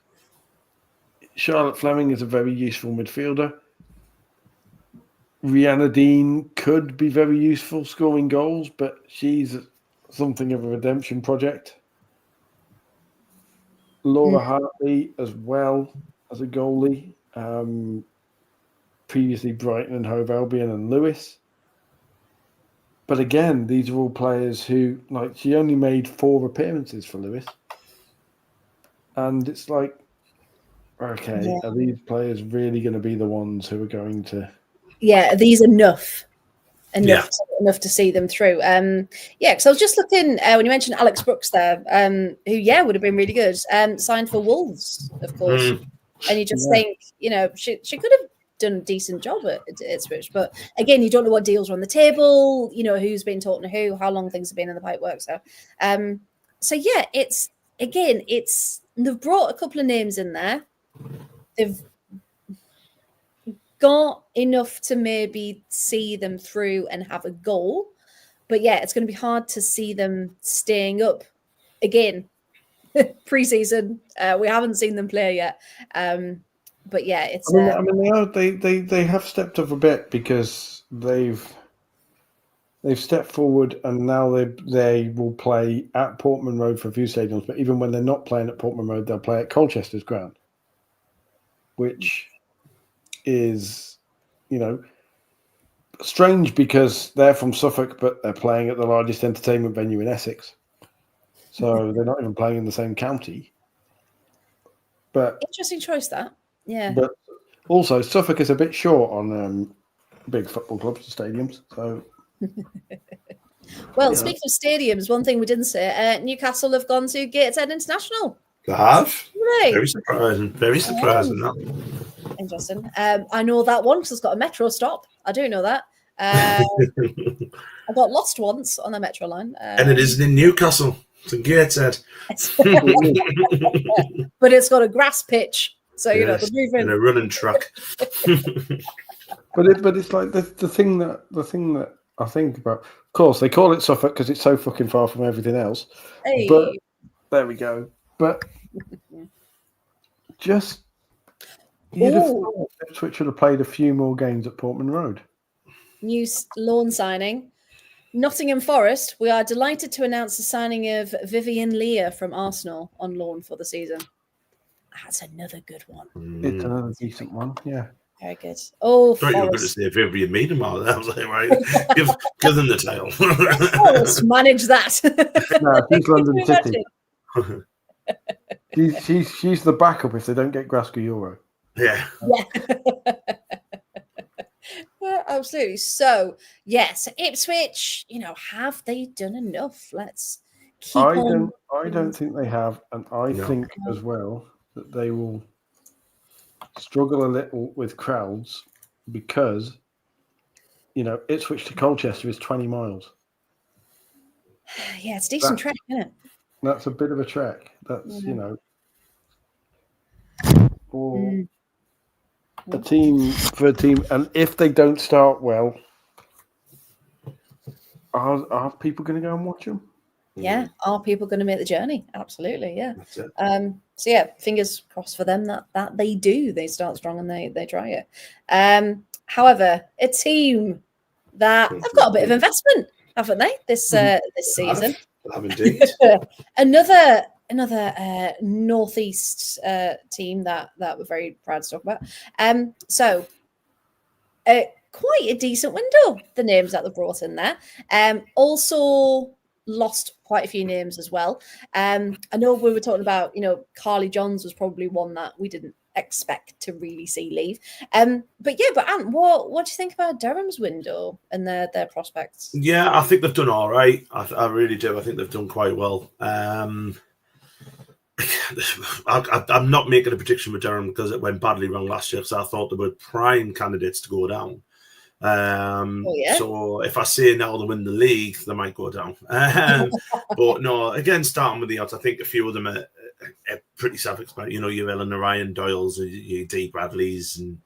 Charlotte Fleming is a very useful midfielder. Rihanna Dean could be very useful scoring goals, but she's something of a redemption project. Laura Hartley as well as a goalie. Previously Brighton and Hove Albion and Lewis. But again, these are all players who, like, she only made 4 appearances for Lewis. And it's like, okay, are these players really going to be the ones who are going to... Yeah, are these enough to see them through? Because I was just looking, when you mentioned Alex Brooks there, who, would have been really good, signed for Wolves, of course. And you just think, she could have done a decent job at Ipswich. But again, you don't know what deals are on the table, who's been talking to who, how long things have been in the pipework. They've brought a couple of names in there. They've got enough to maybe see them through and have a goal. But it's going to be hard to see them staying up again. Pre-season, we haven't seen them play yet. But it's. They have stepped up a bit because they've stepped forward and now they will play at Portman Road for a few stadiums. But even when they're not playing at Portman Road, they'll play at Colchester's ground, which is, strange because they're from Suffolk, but they're playing at the largest entertainment venue in Essex. So they're not even playing in the same county. But Interesting choice, that. Yeah. But also, Suffolk is a bit short on big football clubs and stadiums. So, well, speaking of stadiums, one thing we didn't say: Newcastle have gone to Gateshead International. They have. Right. Very surprising. Very surprising. That. Interesting. I know that one because it's got a metro stop. I do know that. I got lost once on the metro line. And it isn't in Newcastle. It's in Gateshead. But it's got a grass pitch. So, you know, the movement. And a running track. but it's like the thing that I think about. Of course, they call it Suffolk because it's so fucking far from everything else. Hey. But there we go. But just you'd have thought Ipswich should have played a few more games at Portman Road. New loan signing. Nottingham Forest, we are delighted to announce the signing of Vivian Leah from Arsenal on loan for the season. That's another good one. It's another decent one, yeah. Very good. Oh, Forest. You were going to say Vivian Miedemar. I was like, right, give them the title. Forest, manage that. No, she's London City. She's the backup if they don't get Glasgow Euro. Yeah. Yeah, absolutely. So, yes, Ipswich, you know, have they done enough? Let's keep on. I don't think they have, and I think as well that they will struggle a little with crowds because, you know, Ipswich to Colchester is 20 miles. Yeah, it's a decent trek, isn't it? That's a bit of a trek. That's, you know, for a team, and if they don't start well, are people going to go and watch them? Yeah, are people going to make the journey? Absolutely, yeah. That's it. So yeah, fingers crossed for them that they do. They start strong and they try it. However, a team that have got a bit of investment, haven't they? This season. Have indeed. Another northeast team that we're very proud to talk about. So quite a decent window. The names that they brought in there. Also lost quite a few names as well. I know we were talking about, you know, Carly Johns was probably one that we didn't expect to really see leave. But Ant, what do you think about Durham's window and their prospects? Yeah, I think they've done all right. I really do. I think they've done quite well. I'm not making a prediction with Durham because it went badly wrong last year, so I thought they were prime candidates to go down. So if I say now they win the league, they might go down. But no, again, starting with the odds, I think a few of them are pretty self-explanatory. You know, your Ellen Ryan Doyles, your Dee Bradleys, and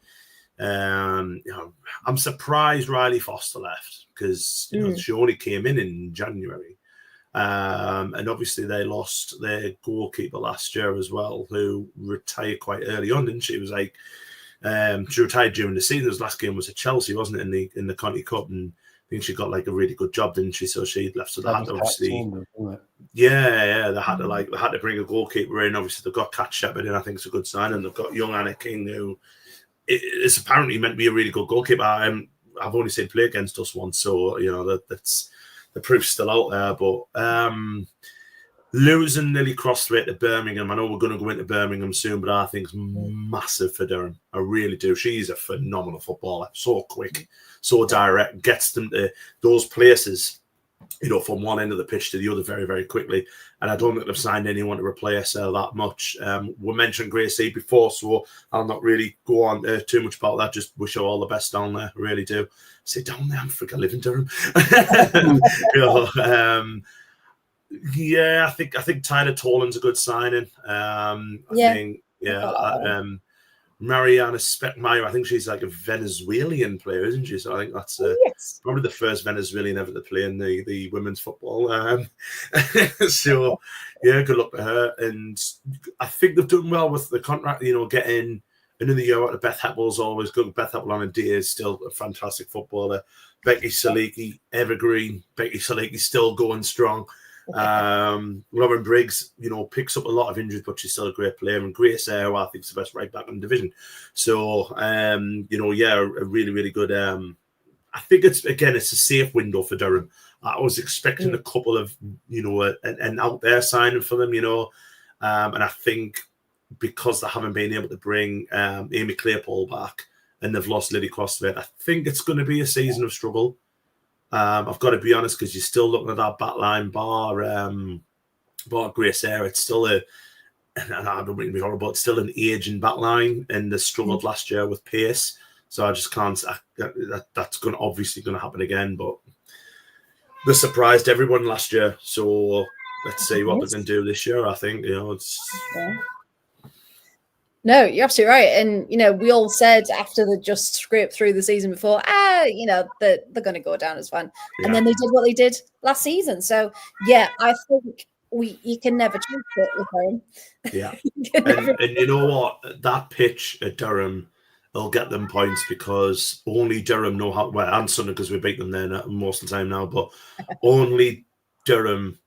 you know, I'm surprised Riley Foster left because you know, she only came in January. And obviously they lost their goalkeeper last year as well, who retired quite early on, didn't she? It was like she retired during the season. His last game was at Chelsea, wasn't it, in the County Cup? And I think she got like a really good job, didn't she? So she left. So they had to obviously, they had to bring a goalkeeper in. Obviously they've got Kat Shepherd in. I think it's a good sign, and they've got young Anna King, who is apparently meant to be a really good goalkeeper. I've only seen play against us once, so you know that's the proof's still out there. But losing Lily Crossthwaite to Birmingham, I know we're going to go into Birmingham soon, but I think it's massive for Durham. I really do. She's a phenomenal footballer. So quick, so direct, gets them to those places, you know, from one end of the pitch to the other very, very quickly. And I don't think they've signed anyone to replace her that much. We mentioned Gracie before, so I'll not really go on too much about that. Just wish her all the best down there. Really do. Sit down there, I'm freaking living Durham. You know, yeah, I think Tyler Tolan's a good signing. Mariana Speckmeyer, I think she's like a Venezuelan player, isn't she? So I think that's probably the first Venezuelan ever to play in the women's football. So yeah, good luck to her. And I think they've done well with the contract. You know, getting another year out of Beth Heppel's always good. Beth Heppel on a day is still a fantastic footballer. Becky Saliki, evergreen. Becky Saliki still going strong. Lauren Briggs, you know, picks up a lot of injuries, but she's still a great player. And Grace Ayer, I think, is the best right back in the division. So, you know, yeah, a really, really good I think it's a safe window for Durham. I was expecting a couple of, an out there signing for them, and I think because they haven't been able to bring Amy Claypole back and they've lost Lily Crossfit, I think it's going to be a season of struggle. I've got to be honest, because you're still looking at that back line bar Grace Air. It's still and I don't mean to be horrible, it's still an aging back line, and they struggled last year with pace. So I just can't. That's obviously going to happen again. But they surprised everyone last year, so let's see what they can do this year. I think it's. Yeah. No, you're absolutely right. And, we all said after they just scraped through the season before, they're going to go down as fun. Yeah. And then they did what they did last season. So, yeah, I think you can never change it with Durham. Yeah. and you know what? That pitch at Durham will get them points because only Durham know how, well, and Sunderland, because we beat them there most of the time now, but only Durham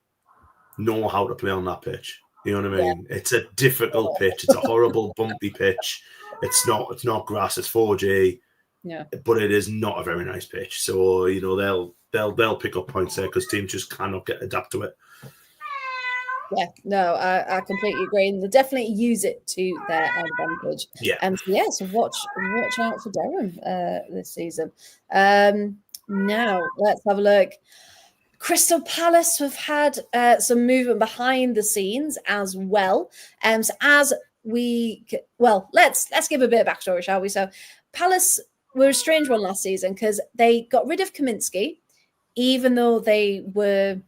know how to play on that pitch. You know what I mean? Yeah. It's a difficult pitch. It's a horrible, bumpy pitch. It's not grass. It's 4G. Yeah. But it is not a very nice pitch. So they'll pick up points there because teams just cannot adapt to it. Yeah, no, I completely agree, and they definitely use it to their advantage. Yeah. So watch out for Durham this season. Now let's have a look. Crystal Palace have had some movement behind the scenes as well. Let's give a bit of backstory, shall we? So Palace were a strange one last season because they got rid of Kaminsky, even though they were,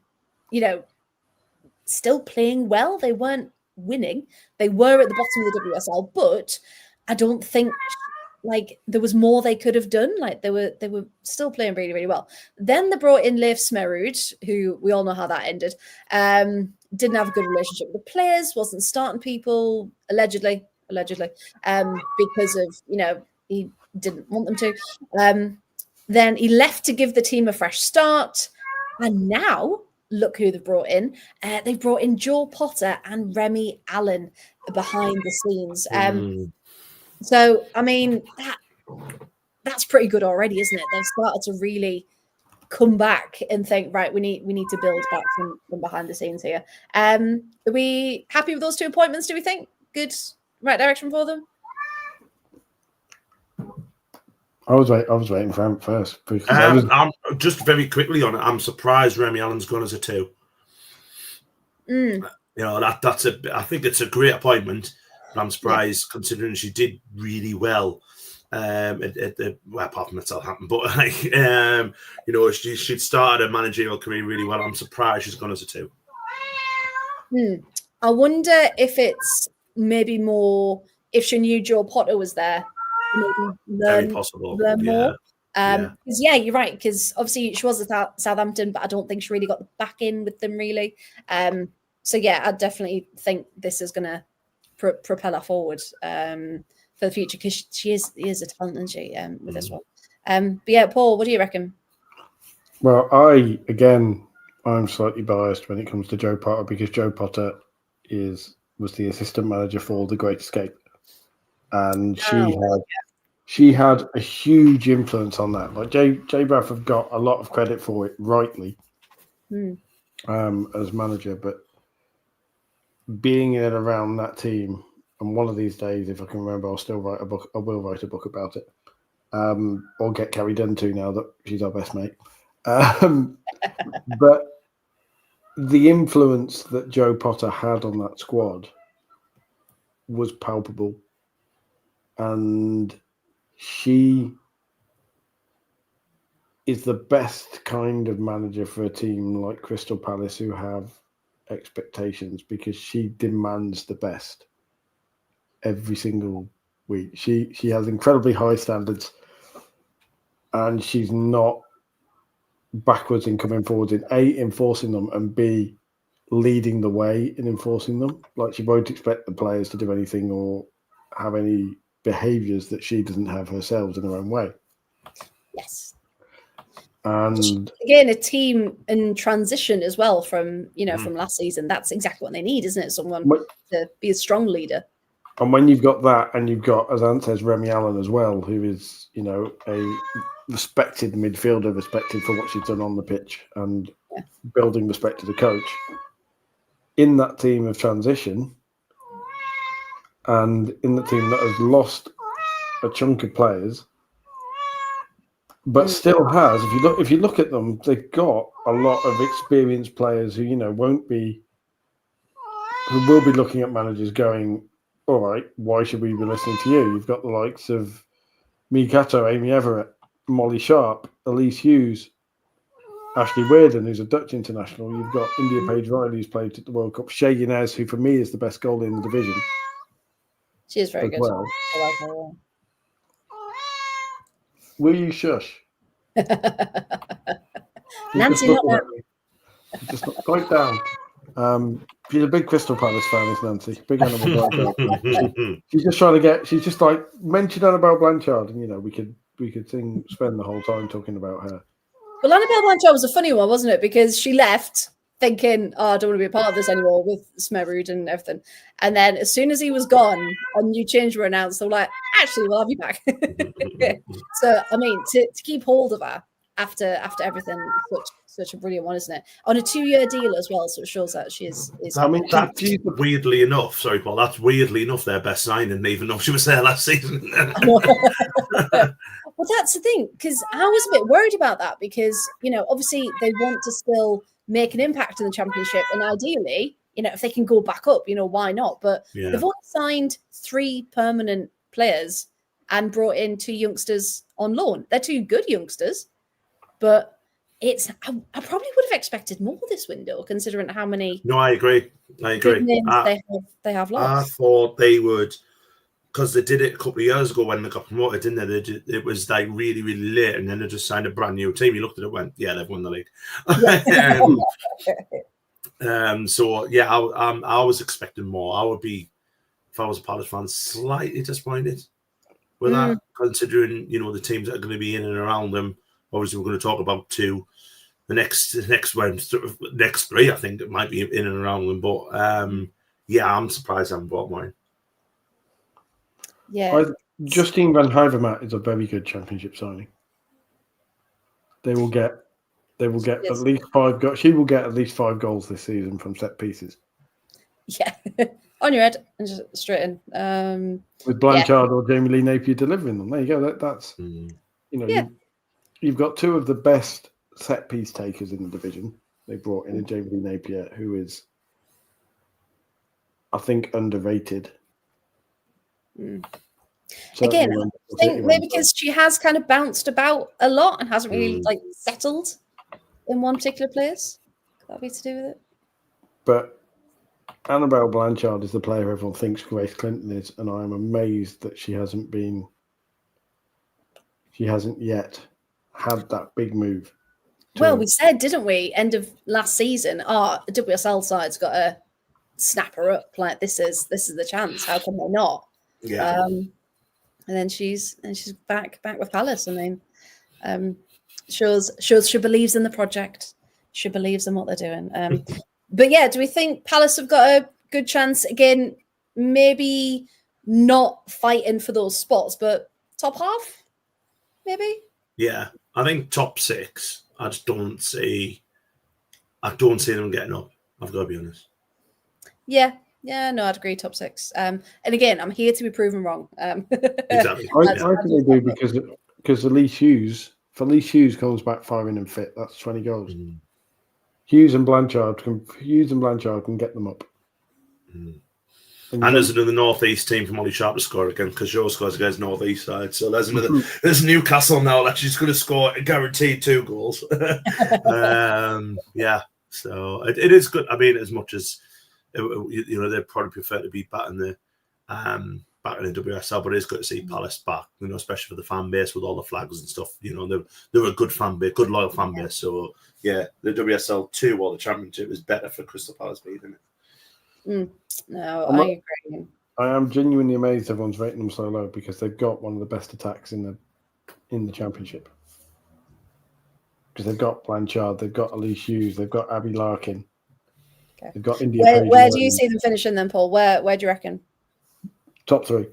still playing well. They weren't winning. They were at the bottom of the WSL, but I don't think there was more they could have done. They were still playing really, really well. Then they brought in Leif Smerud, who we all know how that ended. Didn't have a good relationship with the players, wasn't starting people, allegedly, because of, he didn't want them to. Then he left to give the team a fresh start. And now, look who they've brought in. They brought in Joe Potter and Remy Allen behind the scenes. So, I mean, that's pretty good already, isn't it? They've started to really come back and think, right, we need to build back from behind the scenes here. Are we happy with those two appointments, do we think? Good, right direction for them? I was waiting for him first. I'm just very quickly on it. I'm surprised Remy Allen's gone as a 2. I think it's a great appointment. I'm surprised considering she did really well apart from at Southampton. But she'd started a managerial career really well. I'm surprised she's gone as a 2. I wonder if it's maybe more if she knew Joe Potter was there. Maybe very possible. Learn more. Because you're right. Because obviously she was at Southampton, but I don't think she really got back in with them really. I definitely think this is going to propel her forward for the future because she is a talent, isn't she? With this one. Paul, what do you reckon? Well, I'm slightly biased when it comes to Joe Potter because Joe Potter was the assistant manager for The Great Escape. And she had a huge influence on that. Like Jay Bradford got a lot of credit for it, rightly, as manager. But being in and around that team, and one of these days, if I can remember, I'll still write a book. I will write a book about it, or get Carrie Dunn to now that she's our best mate. But the influence that Joe Potter had on that squad was palpable. And she is the best kind of manager for a team like Crystal Palace who have expectations because she demands the best every single week. She has incredibly high standards and she's not backwards in coming forward in A, enforcing them, and B, leading the way in enforcing them. Like she won't expect the players to do anything or have any behaviours that she doesn't have herself in her own way. Yes. And again, a team in transition as well from from last season. That's exactly what they need, isn't it? Someone to be a strong leader. And when you've got that, and you've got, as Ant says, Remy Allen as well, who is a respected midfielder, respected for what she's done on the pitch, and building respect to the coach. In that team of transition, and in the team that has lost a chunk of players, but still has, if you look at them, they've got a lot of experienced players who will be looking at managers going, all right, why should we be listening to you? You've got the likes of Mikato, Amy Everett, Molly Sharp, Elise Hughes, Ashley Weirden, who's a Dutch international. You've got India Page Riley, who's played at the World Cup. Shay Yanez, who for me is the best goalie in the division. She is very good. Well. I like her. Will you shush? Nancy, not now. Just quiet down. She's a big Crystal Palace fan, is Nancy. Big Annabelle Blanchard. She's just trying to get. She's just like mentioned Annabelle Blanchard, and we could spend the whole time talking about her. Well, Annabelle Blanchard was a funny one, wasn't it? Because she left thinking, "Oh, I don't want to be a part of this anymore," with Smerud and everything. And then as soon as he was gone, a new change were announced. They were like, "Actually, we'll have you back." So, I mean, to keep hold of her after everything, such a brilliant one, isn't it? On a 2-year deal as well, so it shows that she is. I mean, that's weirdly enough. Sorry, Paul. That's weirdly enough their best signing, even though she was there last season. Well, that's the thing, because I was a bit worried about that because, obviously they want to still make an impact in the Championship. And ideally, if they can go back up, why not? But they've only signed 3 permanent players and brought in 2 youngsters on loan. They're 2 good youngsters, but I probably would have expected more this window, considering how many. No, I agree. Good names they have lost. I thought they would. Because they did it a couple of years ago when they got promoted, didn't they? It was like really, really late, and then they just signed a brand new team. You looked at it and went, yeah, they've won the league. So, yeah, I was expecting more. I would be, if I was a Palace fan, slightly disappointed with that, considering, the teams that are going to be in and around them. Obviously, we're going to talk about 2. The next 3, I think, it might be in and around them. But, yeah, I'm surprised I haven't bought mine. Yeah, Justine Van Hyvermaet is a very good Championship signing. They will get at least 5 goals. She will get at least 5 goals this season from set pieces. Yeah, on your head and just straight in. With Blanchard or Jamie Lee Napier delivering them. There you go. That's you've got 2 of the best set piece takers in the division. They brought in a Jamie Lee Napier who is, I think, underrated. Again, I think maybe because she has kind of bounced about a lot and hasn't really settled in one particular place. Could that be to do with it? But Annabelle Blanchard is the player everyone thinks Grace Clinton is, and I am amazed that she hasn't yet had that big move. Well, we said, didn't we, end of last season, the WSL side's got to snap her up. Like this is the chance. How can they not? Yeah. And then she's back with Palace. I mean, shows she believes in the project. She believes in what they're doing. But yeah, do we think Palace have got a good chance again? Maybe not fighting for those spots, but top half, maybe. Yeah, I think top 6. I don't see them getting up. I've got to be honest. Yeah, no, I'd agree. Top 6. And again, I'm here to be proven wrong. Exactly. I think they do because Elise Hughes, if Elise Hughes comes back firing and fit, that's 20 goals. Hughes and Blanchard can get them up. And there's another North-East team from Molly Sharp to score again because Joe scores against North-East side. So there's Newcastle now that she's going to score guaranteed 2 goals. Yeah, so it is good. I mean, as much as they'd probably prefer to be back in the WSL, but it's good to see Palace back. Especially for the fan base with all the flags and stuff. They're a good fan base, good loyal fan base. So yeah, the WSL2 or the Championship is better for Crystal Palace beating it. No, I agree. I am genuinely amazed everyone's rating them so low because they've got one of the best attacks in the Championship. Because they've got Blanchard, they've got Elise Hughes, they've got Abby Larkin, they've got India. Where do you see them finishing then, Paul? Where do you reckon? Top 3.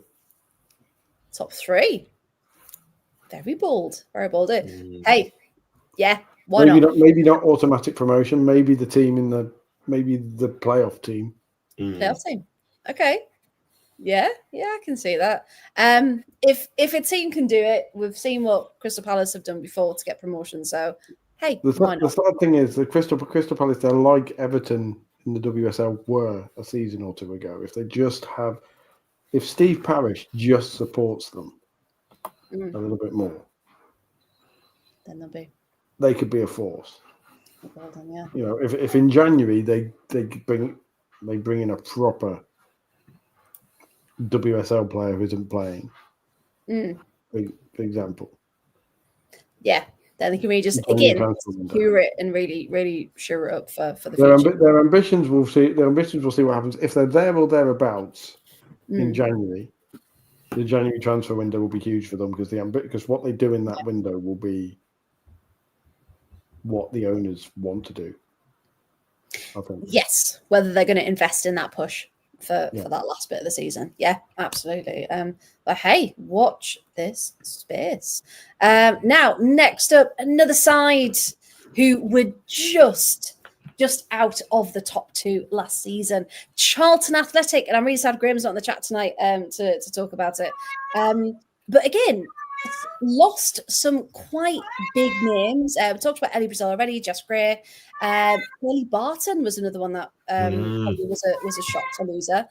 Top 3. Very bold. Very bold. Hey, yeah, why maybe not automatic promotion. Maybe the team maybe the playoff team. Playoff team. Okay. Yeah, I can see that. If a team can do it, we've seen what Crystal Palace have done before to get promotion. So, hey, why not? The sad thing is that Crystal Palace, they're like Everton in the WSL were a season or two ago. If Steve Parish just supports them a little bit more, then they could be a force. Well done, yeah. You know, if in January they bring in a proper WSL player who isn't playing, for example. Yeah, then they can really just again secure it and really shore it up for the future. Their ambitions will see what happens if they're there or thereabouts in January. The January transfer window will be huge for them because what they do in that window will be what the owners want to do. I think. Yes, whether they're going to invest in that push for that last bit of the season. Yeah, absolutely. But hey, watch this space. Now, next up, another side who were just out of the top two last season. Charlton Athletic, and I'm really sad Graham's not in the chat tonight to talk about it. But again, lost some quite big names. We talked about Ellie Brazil already, Jess Gray. Kelly Barton was another one that probably was a shock to lose her.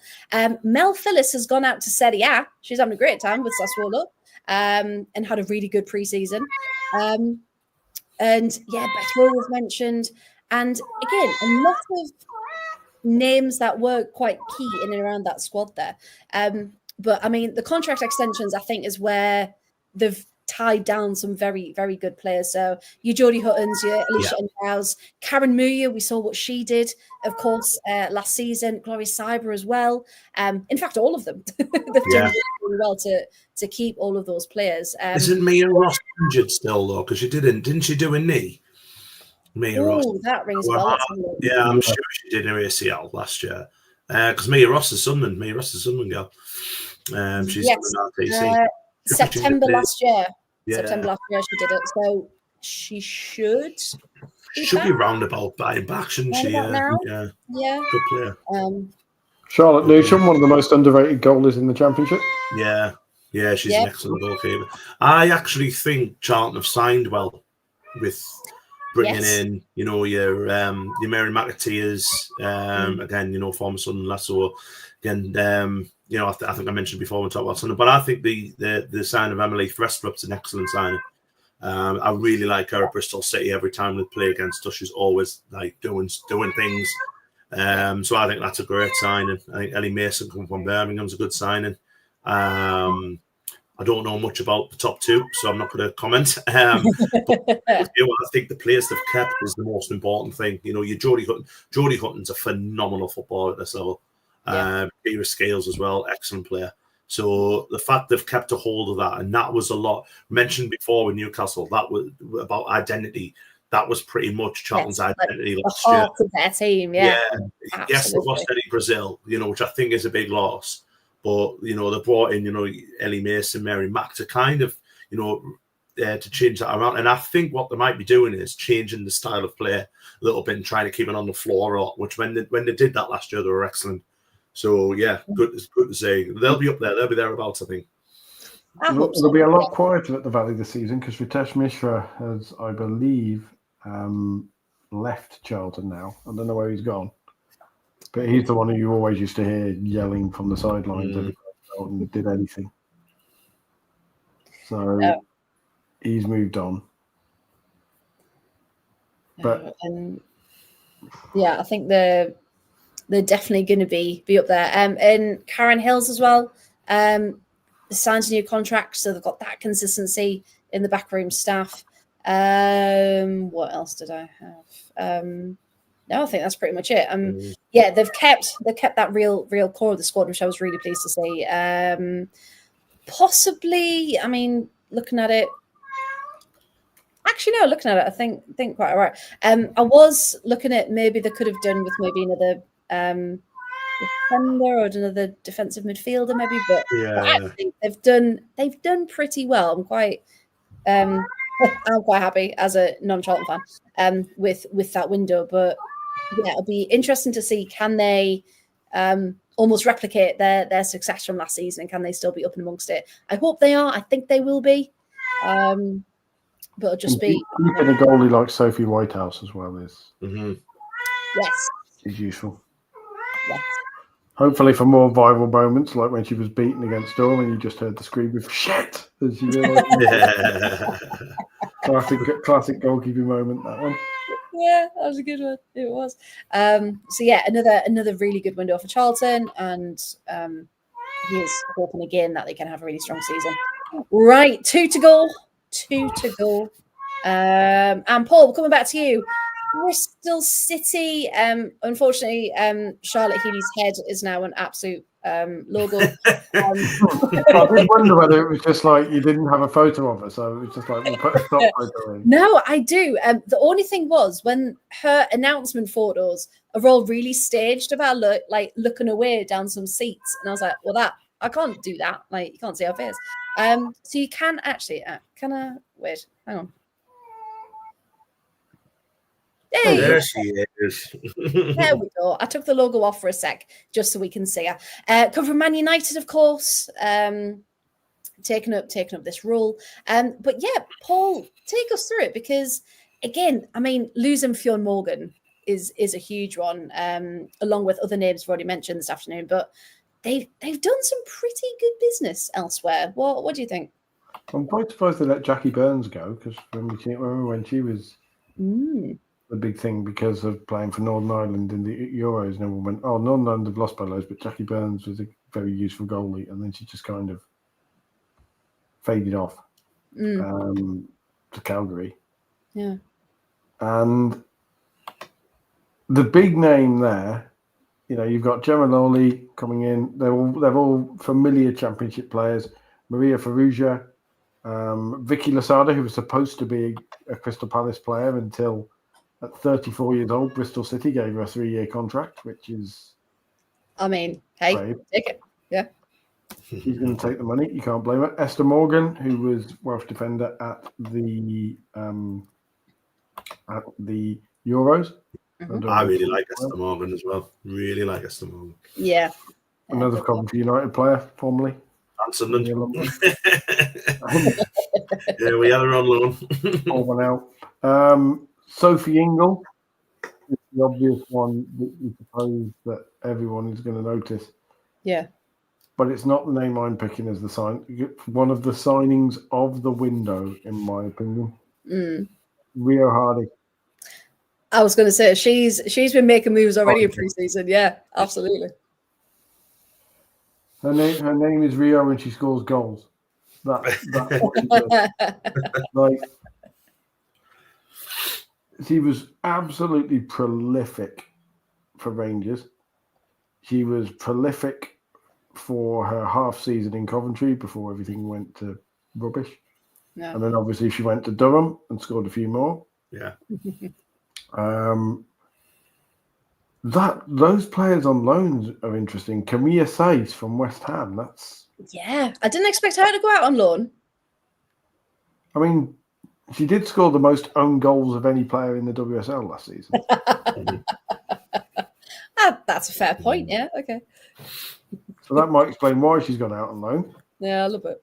Mel Phillips has gone out to Serie A. She's having a great time with Sassuolo and had a really good pre-season. And yeah, Bethwell was mentioned. And again, a lot of names that were quite key in and around that squad there. But I mean, the contract extensions, I think, is where they've tied down some very, very good players. So your Jodie Huttons, your Alicia Endows, Karen Muir, we saw what she did, of course, last season. Gloria Cyber as well. In fact, all of them. They've done really well to keep all of those players. Isn't Mia Ross injured still, though? Because didn't she do a knee? Mia Ross. That rings a bell. Yeah, I'm sure she did her ACL last year. Because Mia Ross is Sunderland. Mia Ross is Sunderland girl. She's in RTC. September last year. Yeah. September last year she did it. So she should be roundabout buying back, shouldn't she? Yeah. Good player. Charlotte Newsham, one of the most underrated goalies in the championship. Yeah, she's an excellent goalkeeper. I actually think Charlton have signed well with bringing in, your Mary McAteers, again, former Sunderland lasso, again, I think I mentioned before when we talked about Sunderland, but I think the sign of Emily Threstrup's an excellent signing. I really like her at Bristol City. Every time they play against us, she's always like doing things. So I think that's a great signing. I think Ellie Mason coming from Birmingham's a good signing. I don't know much about the top two, so I'm not going to comment. But I think the players they've kept is the most important thing. Your Jodie Hutton's a phenomenal footballer at this level. Vera Scales as well, excellent player. So the fact they've kept a hold of that, and that was a lot mentioned before with Newcastle, that was about identity. That was pretty much Charlton's identity last year. Of their team, yes, they lost Ellie Brazil, which I think is a big loss. But they brought in, Ellie Mason, Mary Mack to kind of, to change that around. And I think what they might be doing is changing the style of play a little bit and trying to keep it on the floor. Which when they did that last year, they were excellent. So yeah, it's good to say they'll be up there. They'll be thereabouts, I think. It'll be a lot quieter at the Valley this season because Ritesh Mishra has, I believe, left Charlton now. I don't know where he's gone. But he's the one who you always used to hear yelling from the sidelines every time Charlton did anything. So he's moved on. But I think they're definitely going to be up there. And Karen Hills as well. Signed a new contract, so they've got that consistency in the backroom staff. What else did I have? No, I think that's pretty much it. They've kept that real core of the squad, which I was really pleased to see. Possibly, I mean, looking at it, I think quite all right. I was looking at maybe they could have done with maybe another defender or another defensive midfielder, maybe. But I think they've done pretty well. I'm quite I'm quite happy as a non-Charlton fan with that window. But yeah, it'll be interesting to see, can they almost replicate their success from last season, and can they still be up and amongst it? I hope they are. I think they will be. But it'll just be keeping a goalie like Sophie Whitehouse as well is useful. Yes. Hopefully for more viral moments, like when she was beaten against Durham and you just heard the scream of shit as you realised. Classic goalkeeping moment, that one. Yeah, that was a good one. It was. So yeah, another really good window for Charlton, and he is hoping again that they can have a really strong season. Right, 2 to go. And Paul, coming back to you. Bristol City. Unfortunately, Charlotte Healy's head is now an absolute logo. I did wonder whether it was just like you didn't have a photo of her, so it was just like we'll put a stock photo in. No, I do. The only thing was when her announcement photos are all really staged of her looking away down some seats, and I was like, well, I can't do that. Like, you can't see her face. So you can actually. Can I wait? Hang on. There she is. There we go. I took the logo off for a sec just so we can see her. Come from Man United, of course. Taking up this role. But yeah, Paul, take us through it, because again, I mean, losing Fionn Morgan is a huge one, along with other names we've already mentioned this afternoon. But they've done some pretty good business elsewhere. What do you think? I'm quite surprised they let Jackie Burns go, because remember when she was the big thing because of playing for Northern Ireland in the Euros, and everyone went, "Oh, Northern Ireland have lost by loads, but Jackie Burns was a very useful goalie," and then she just kind of faded off to Calgary. Yeah, and the big name there, you've got Gemma Lawley coming in. They're all familiar Championship players. Maria Ferrugia, Vicky Losada, who was supposed to be a Crystal Palace player until at 34 years old, Bristol City gave her a 3-year contract, which is, I mean, hey, brave. take it. Yeah. She's going to take the money. You can't blame her. Esther Morgan, who was Welsh defender at the Euros. I really like Esther Morgan as well. Really like Esther Morgan. Yeah. Another Coventry United player, formerly. And Sunderland. Yeah, we had her on loan. All one out. Sophie Ingle is the obvious one that you suppose that everyone is going to notice. Yeah. But it's not the name I'm picking as one of the signings of the window, in my opinion. Rio Hardy. I was going to say she's been making moves already in pre-season. Yeah, absolutely. Her name is Rio, and she scores goals. That's what she does. Like, she was absolutely prolific for Rangers. She was prolific for her half season in Coventry before everything went to rubbish. Yeah. And then obviously she went to Durham and scored a few more. Yeah. Those players on loans are interesting. Camilla Says from West Ham. I didn't expect her to go out on loan. I mean, she did score the most own goals of any player in the WSL last season. That's a fair point. Yeah. Okay. So that might explain why she's gone out on loan. Yeah, I love it.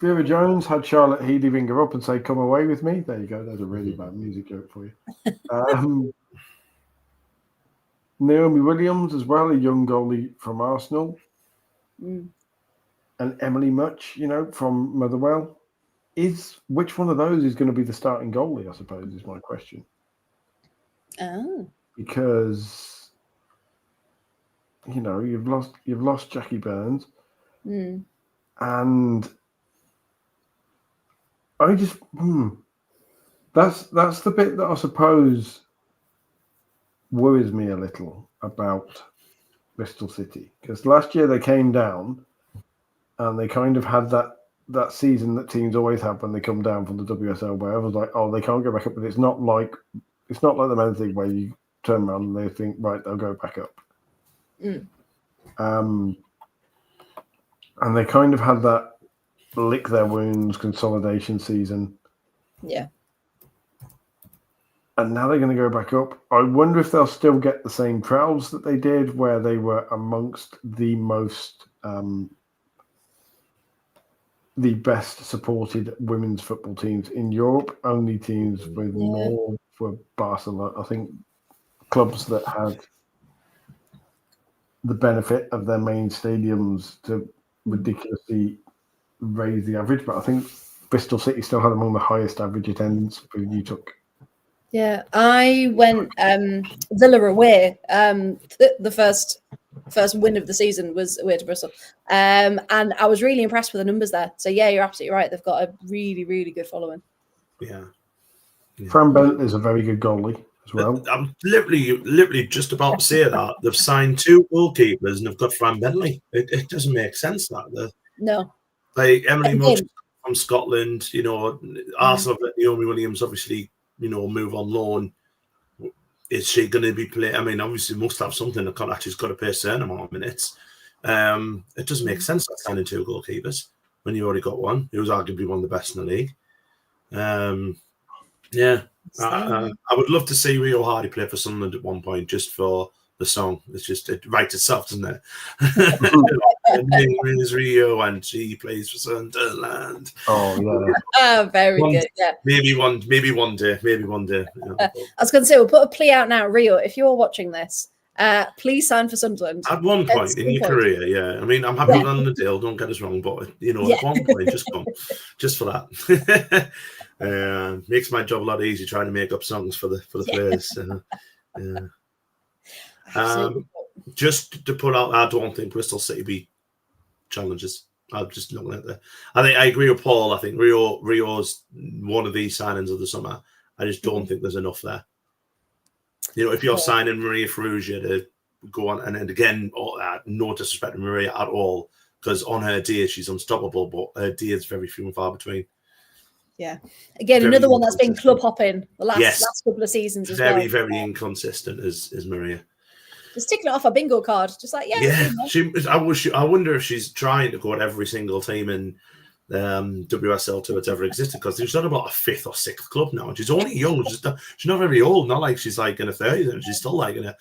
Vera Jones had Charlotte Healy ring her up and say, "Come away with me." There you go. There's a really bad music joke for you. Naomi Williams as well, a young goalie from Arsenal. And Emily Much, from Motherwell. Which one of those is going to be the starting goalie, I suppose, is my question. Oh. Because, you've lost Jackie Burns. And I just that's the bit that I suppose worries me a little about Bristol City, because last year they came down and they kind of had that season that teams always have when they come down from the WSL, where I was like, oh, they can't go back up, but it's not like the men's league where you turn around and they think, right, they'll go back up. And they kind of had that lick their wounds consolidation season. Yeah. And now they're going to go back up. I wonder if they'll still get the same trials that they did, where they were amongst the most, the best supported women's football teams in Europe. Only teams with more were Barcelona. I think clubs that had the benefit of their main stadiums to ridiculously raise the average. But I think Bristol City still had among the highest average attendance when you took. Yeah, I went Villa away. The first win of the season was away to Bristol, and I was really impressed with the numbers there. So yeah, you're absolutely right. They've got a really, really good following. Yeah. Fran Bent is a very good goalie as well. I'm literally just about to say that they've signed 2 goalkeepers and they've got Fran Bentley. It doesn't make sense that No, like Emily Mudge from Scotland. Arsenal have let Naomi Williams obviously. Move on loan. Is she going to be playing? I mean, obviously, must have something. The contract has got to pay a certain amount of minutes. It doesn't make sense that signing 2 goalkeepers when you already got one who was arguably one of the best in the league. I would love to see Rio Hardy play for Sunderland at one point just for the song. It writes itself, doesn't it? Her name is Rio and she plays for Sunderland. Oh yeah. Oh, very good. Yeah. Maybe one day. I was going to say, we'll put a plea out now, Rio. If you're watching this, please sign for Sunderland. At one point in your career, yeah. I mean, I'm happy on the deal. Don't get us wrong, but at one point, just come, just for that. Makes my job a lot easier trying to make up songs for the players. Just to put out, I don't think Bristol City beat challenges. I'm just looking at that. I agree with Paul. I think Rio's one of these signings of the summer. I just don't think there's enough there. If you're signing Maria Ferrugia to go on, and again, no disrespect to Maria at all, because on her day she's unstoppable, but her day is very few and far between. Yeah. Again, another one that's been club hopping the last couple of seasons as well. Very inconsistent is Maria. Just ticking it off a bingo card, just like I wonder if she's trying to go at every single team in WSL2 that's ever existed, because she's not about a 5th or 6th club now. She's only young. She's not very old. Not like she's like in her 30s. And she's still like in a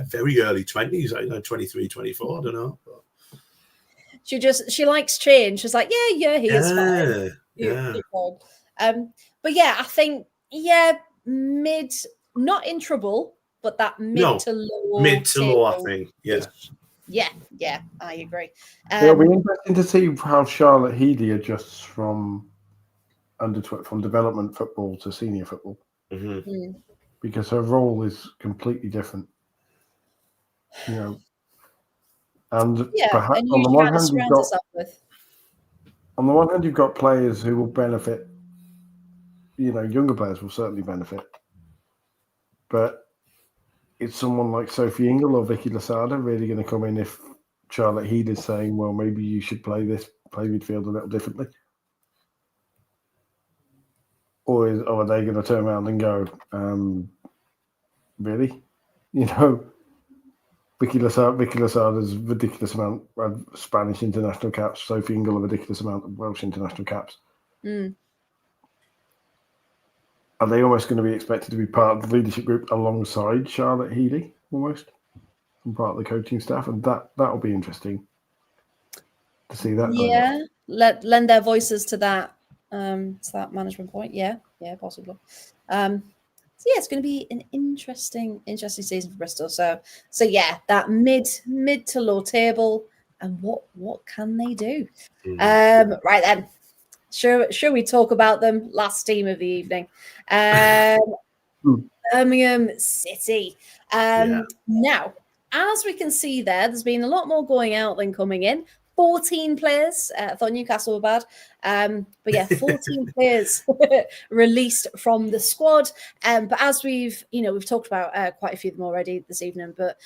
very early 20s, like 23, 24. I don't know. She likes change. She's like, he is fine. Yeah. But yeah, I think mid, not in trouble, but that mid to low. I think. Yeah, I agree. It'll be interesting to see how Charlotte Healy adjusts from development football to senior football, because her role is completely different. And perhaps on the one hand you've got players who will benefit. Younger players will certainly benefit, but it's someone like Sophie Ingle or Vicky Losada really going to come in if Charlotte Healy is saying, well, maybe you should play midfield a little differently? Or are they going to turn around and go, really? Vicky Losada's ridiculous amount of Spanish international caps, Sophie Ingle a ridiculous amount of Welsh international caps. Are they almost going to be expected to be part of the leadership group alongside Charlotte Healy, almost, and part of the coaching staff? And that'll be interesting to see that. Yeah, lend their voices to that management point. Yeah, possibly. It's going to be an interesting season for Bristol. So yeah, that mid to low table, and what can they do? Right then. Sure, we talk about them. Last team of the evening, Birmingham City. Now, as we can see there's been a lot more going out than coming in. 14 players. I thought Newcastle were bad. But yeah, 14 players released from the squad. But as we've talked about quite a few of them already this evening. But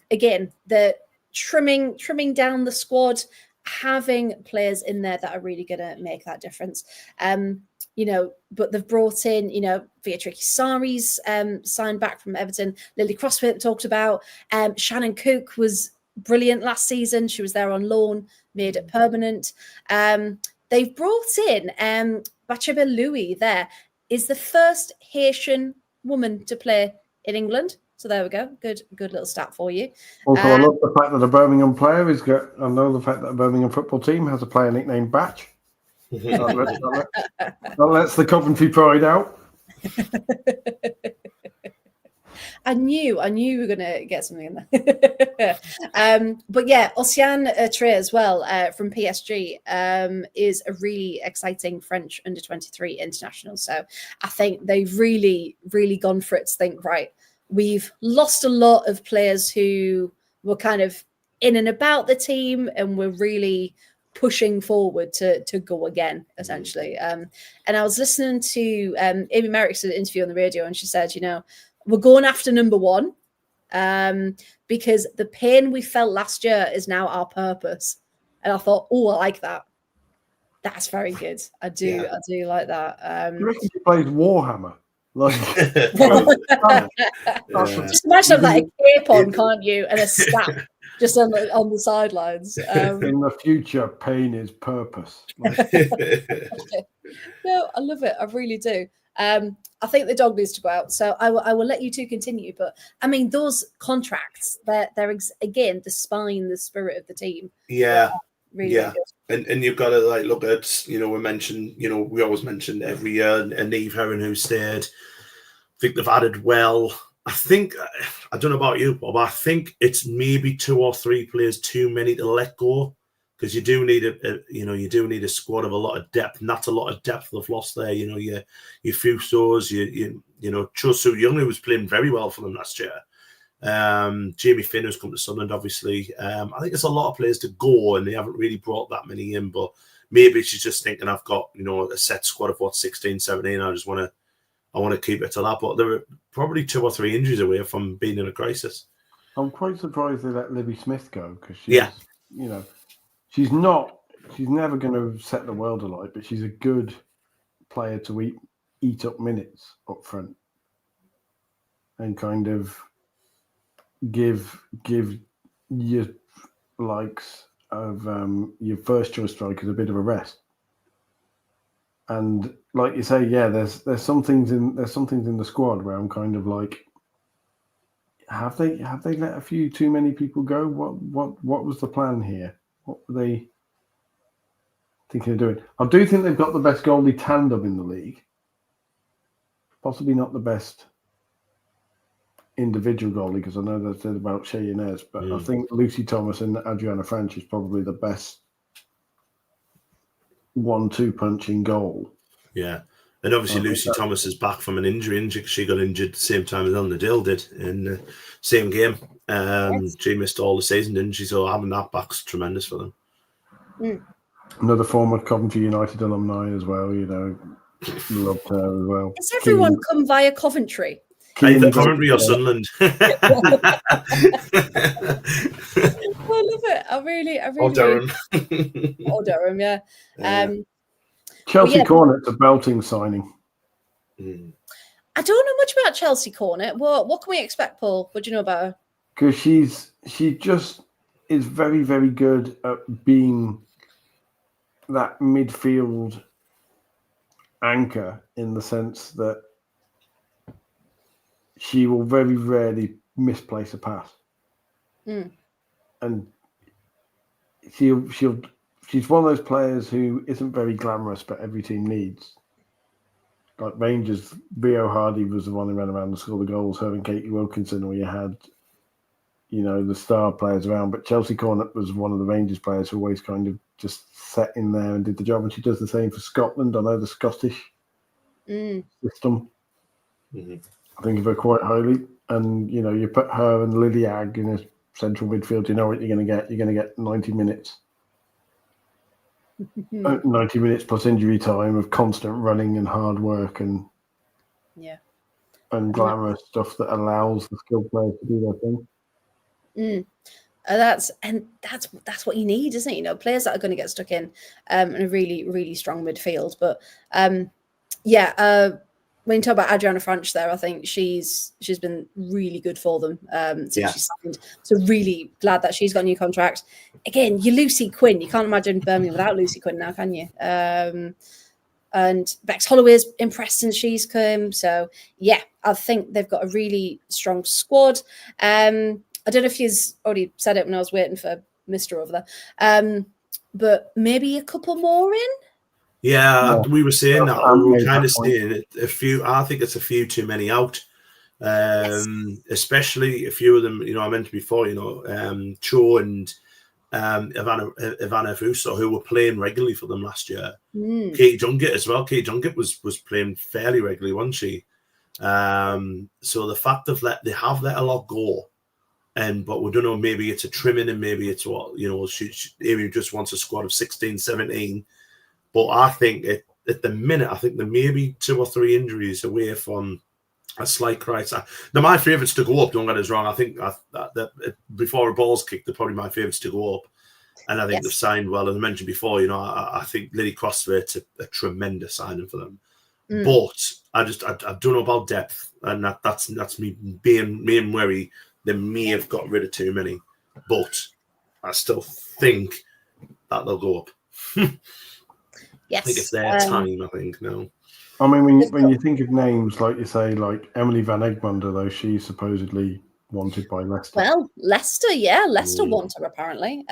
again, the trimming down the squad, having players in there that are really going to make that difference. But they've brought in, Beatrice Sari's signed back from Everton. Lily Crossfit talked about. Shannon Cook was brilliant last season. She was there on loan, made it permanent. they've brought in Bachebe Louis. There is the first Haitian woman to play in England. So there we go. Good little stat for you. Also, I love the fact that a Birmingham player is good. I know the fact that a Birmingham football team has a player nicknamed Batch. That lets the Coventry pride out. I knew we were going to get something in there. But yeah, Oceane Trey as well from PSG is a really exciting French under-23 international. So I think they've really, really gone for it to think, right, we've lost a lot of players who were kind of in and about the team, and we're really pushing forward to go again, essentially. And I was listening to Amy Merrick's interview on the radio, and she said, we're going after number one because the pain we felt last year is now our purpose. And I thought, I like that. That's very good. I do like that. You reckon she plays Warhammer? Just imagine I've got a cape on, can't you? And a staff just on the sidelines. In the future, pain is purpose. No, I love it. I really do. I think the dog needs to go out, so I will let you two continue. But I mean, those contracts, they're again the spine, the spirit of the team. Yeah, really good. And you've got to look at we mentioned we always mention every year and Eve Heron who stayed. I think they've added well. I think I don't know about you, Bob. I think it's maybe 2 or 3 players too many to let go. Because you do need a squad of a lot of depth, and that's a lot of depth they've lost there. Your Fusos, Chosu Young, who was playing very well for them last year. Jamie Finn, who's come to Sunderland, obviously. I think it's a lot of players to go, and they haven't really brought that many in. But maybe she's just thinking, I've got a set squad of 16, 17. I want to keep it to that. But they're probably 2 or 3 injuries away from being in a crisis. I'm quite surprised they let Libby Smith go because she's never going to set the world alight, but she's a good player to eat up minutes up front and kind of give your likes of your first choice strikers a bit of a rest. And like you say, there's some things in the squad where I'm kind of like, have they let a few too many people go? What was the plan here? What were they thinking of doing? I do think they've got the best goalie tandem in the league. Possibly not the best individual goalie, because I know they said about Lionesses, but I think Lucy Thomas and Adriana Franch is probably the best 1-2 punch in goal. Yeah. And obviously Lucy Thomas is back from an injury. She got injured the same time as Eleanor Dale did in the same game. She missed all the season, didn't she? So having that back's tremendous for them. Another former Coventry United alumni as well, loved her as well. Has everyone come via Coventry? Either Coventry or Sunderland. I love it. I really or Durham. Or Durham, yeah. Chelsea Cornet's a belting signing. I don't know much about Chelsea Cornet. What can we expect, Paul? What do you know about her? Because she just is very, very good at being that midfield anchor, in the sense that she will very rarely misplace a pass. And she's one of those players who isn't very glamorous, but every team needs. Like Rangers, Rio Hardy was the one who ran around and scored the goals. Her and Katie Wilkinson, where you had, the star players around. But Chelsea Cornet was one of the Rangers players who always kind of just sat in there and did the job. And she does the same for Scotland. I know the Scottish system. I think of her quite highly. And, you put her and Lily Agg in a central midfield, you know what you're going to get. You're going to get 90 minutes. 90 minutes plus injury time of constant running and hard work and glamorous stuff that allows the skilled players to do their thing. That's what you need, isn't it? Players that are going to get stuck in a really, really strong midfield. But when you talk about Adriana Franch there, I think she's been really good for them since she signed. So really glad that she's got a new contract. Again, you Lucy Quinn. You can't imagine Birmingham without Lucy Quinn now, can you? And Bex Holloway's impressed since she's come. So yeah, I think they've got a really strong squad. I don't know if you've already said it when I was waiting for Mr. over there. But maybe a couple more in? Yeah, we were saying that. We were kind of point. saying a few. I think it's a few too many out. Especially a few of them. You know, I mentioned before. You know, Cho and Ivana Vuso, who were playing regularly for them last year. Katie Junkett as well. Katie Junkett was playing fairly regularly, wasn't she? So the fact of they have let a lot go, but we don't know. Maybe it's a trimming, and maybe it's what Amy just wants a squad of 16, 17. But I think at the minute, I think there may be 2 or 3 injuries away from a slight crisis. They're my favourites to go up, don't get us wrong. I think that before a ball's kicked, they're probably my favourites to go up. And I think they've signed well. As I mentioned before, I think Lily Crosswaite's a tremendous signing for them. But I don't know about depth. And that's me being wary. They may have got rid of too many. But I still think that they'll go up. Yes. I think it's their time, I think, now. I mean, when you think of names, like you say, like Emily Van Egmonder, though, she's supposedly wanted by Leicester. Well, Leicester want her, apparently.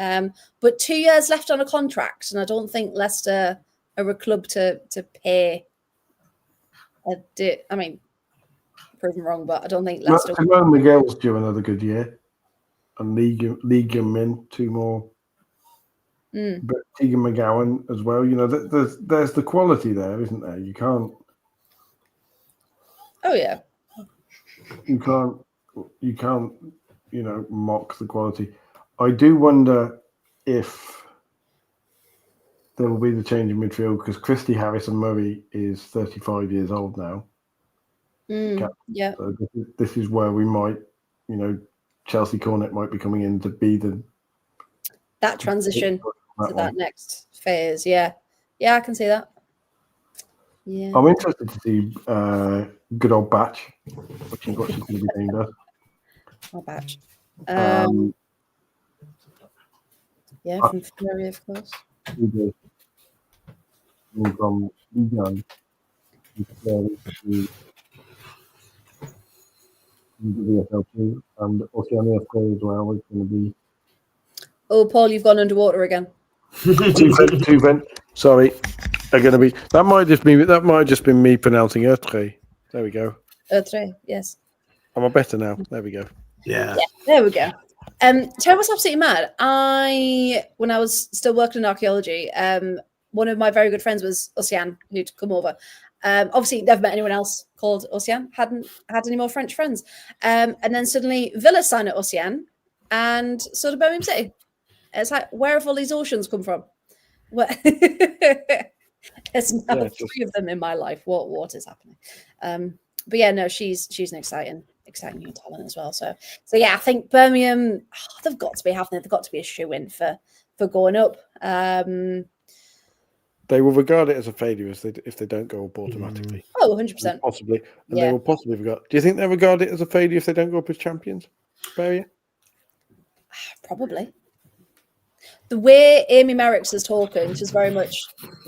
But 2 years left on a contract, and I don't think Leicester are a club to pay. I mean, proven wrong, but I don't think Leicester... Simone Miguel's due another good year. And Liga Min, 2 more. But Tegan McGowan as well. You know, there's the quality there, isn't there? You can't. Oh yeah. You can't. Mock the quality. I do wonder if there will be the change in midfield because Christy Harrison-Murray is 35 years old now. Yeah. So this is where we might, Chelsea Cornet might be coming in to be that transition to that next phase. Yeah, I can see that. Yeah, I'm interested to see good old Batch, which is what she's going to be named as. Oh, Batch. Yeah, from Freya, of course. From Egan to WSL2 and Oceania as well is going to be. Oh, Paul, you've gone underwater again. two vent. Sorry, are going to be. That might just be me pronouncing Ertre. There we go. Ertre, yes. Am I better now? There we go. Yeah, there we go. Tell you what's absolutely mad. When I was still working in archaeology, one of my very good friends was Ocean, who'd come over. Obviously, never met anyone else called Ocean. Hadn't had any more French friends. And then suddenly, Villa signed at Ocean, and so did Birmingham City. It's like, where have all these oceans come from? There's now 3 of them in my life. What is happening? But yeah, no, she's an exciting new talent as well. So yeah, I think Birmingham, they've got to be, haven't they? They've got to be a shoe-in for going up. They will regard it as a failure if they don't go up automatically. Oh, 100%. Possibly. And they will possibly regard. Do you think they regard it as a failure if they don't go up as champions? Barrier? Probably. The way Amy Merricks is talking, she's very much,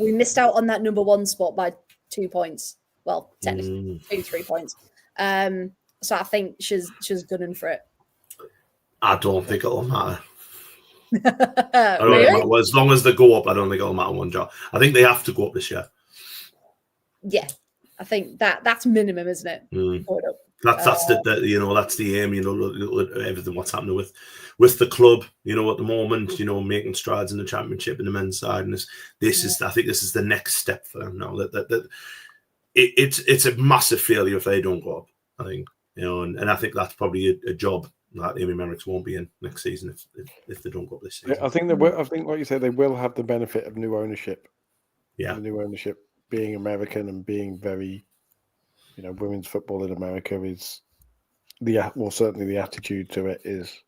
we missed out on that number 1 spot by 2 points. Well, technically 3 points. So I think she's gunning for it. I don't think it'll matter. Really? Well, as long as they go up, I don't think it'll matter one job. I think they have to go up this year. Yeah, I think that's minimum, isn't it? That's the aim. Everything what's happening with the club. At the moment, making strides in the championship in the men's side, and I think this is the next step for them now. It's a massive failure if they don't go up. I think and I think that's probably a job that Amy Merricks won't be in next season if they don't go up this season. I think they will. I think, like you said, they will have the benefit of new ownership. Yeah, the new ownership being American and being very, women's football in America is certainly the attitude to it is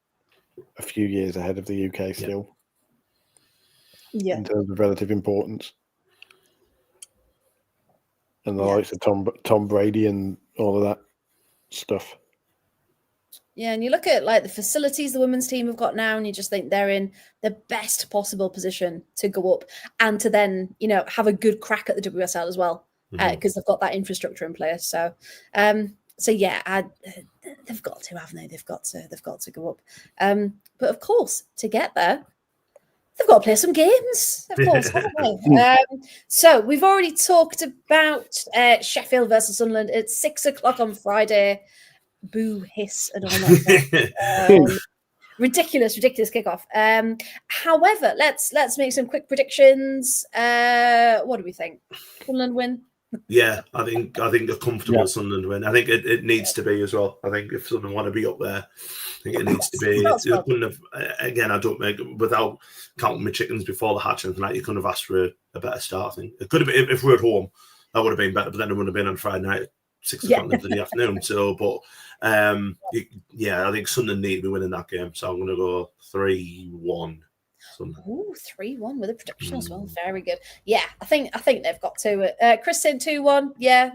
a few years ahead of the UK still. Yeah, in terms of relative importance. and the likes of Tom Brady and all of that stuff. Yeah, and you look at like the facilities the women's team have got now, and you just think they're in the best possible position to go up and to then, have a good crack at the WSL as well, because they've got that infrastructure in place. So, yeah, they've got to, haven't they? They've got to go up. But of course, to get there, they've got to play some games, of course, haven't they? So we've already talked about Sheffield versus Sunderland at 6:00 on Friday. Boo, hiss, and all that. Ridiculous kickoff. However, let's make some quick predictions. What do we think? Sunderland win? Yeah, I think a comfortable Sunderland win. I think it needs to be as well. I think if Sunderland want to be up there, I think it needs to be. It couldn't have, again, I don't make without counting my chickens before the hatch and tonight. You couldn't have asked for a better start. I think it could have been if we were at home. That would have been better, but then it would have been on Friday night. 6:00 into the afternoon. So, but I think Sunderland need to be winning that game. So I'm going to go 3-1. Oh, 3-1 with a prediction as well. Very good. Yeah, I think they've got to. Chris said 2-1. Yeah.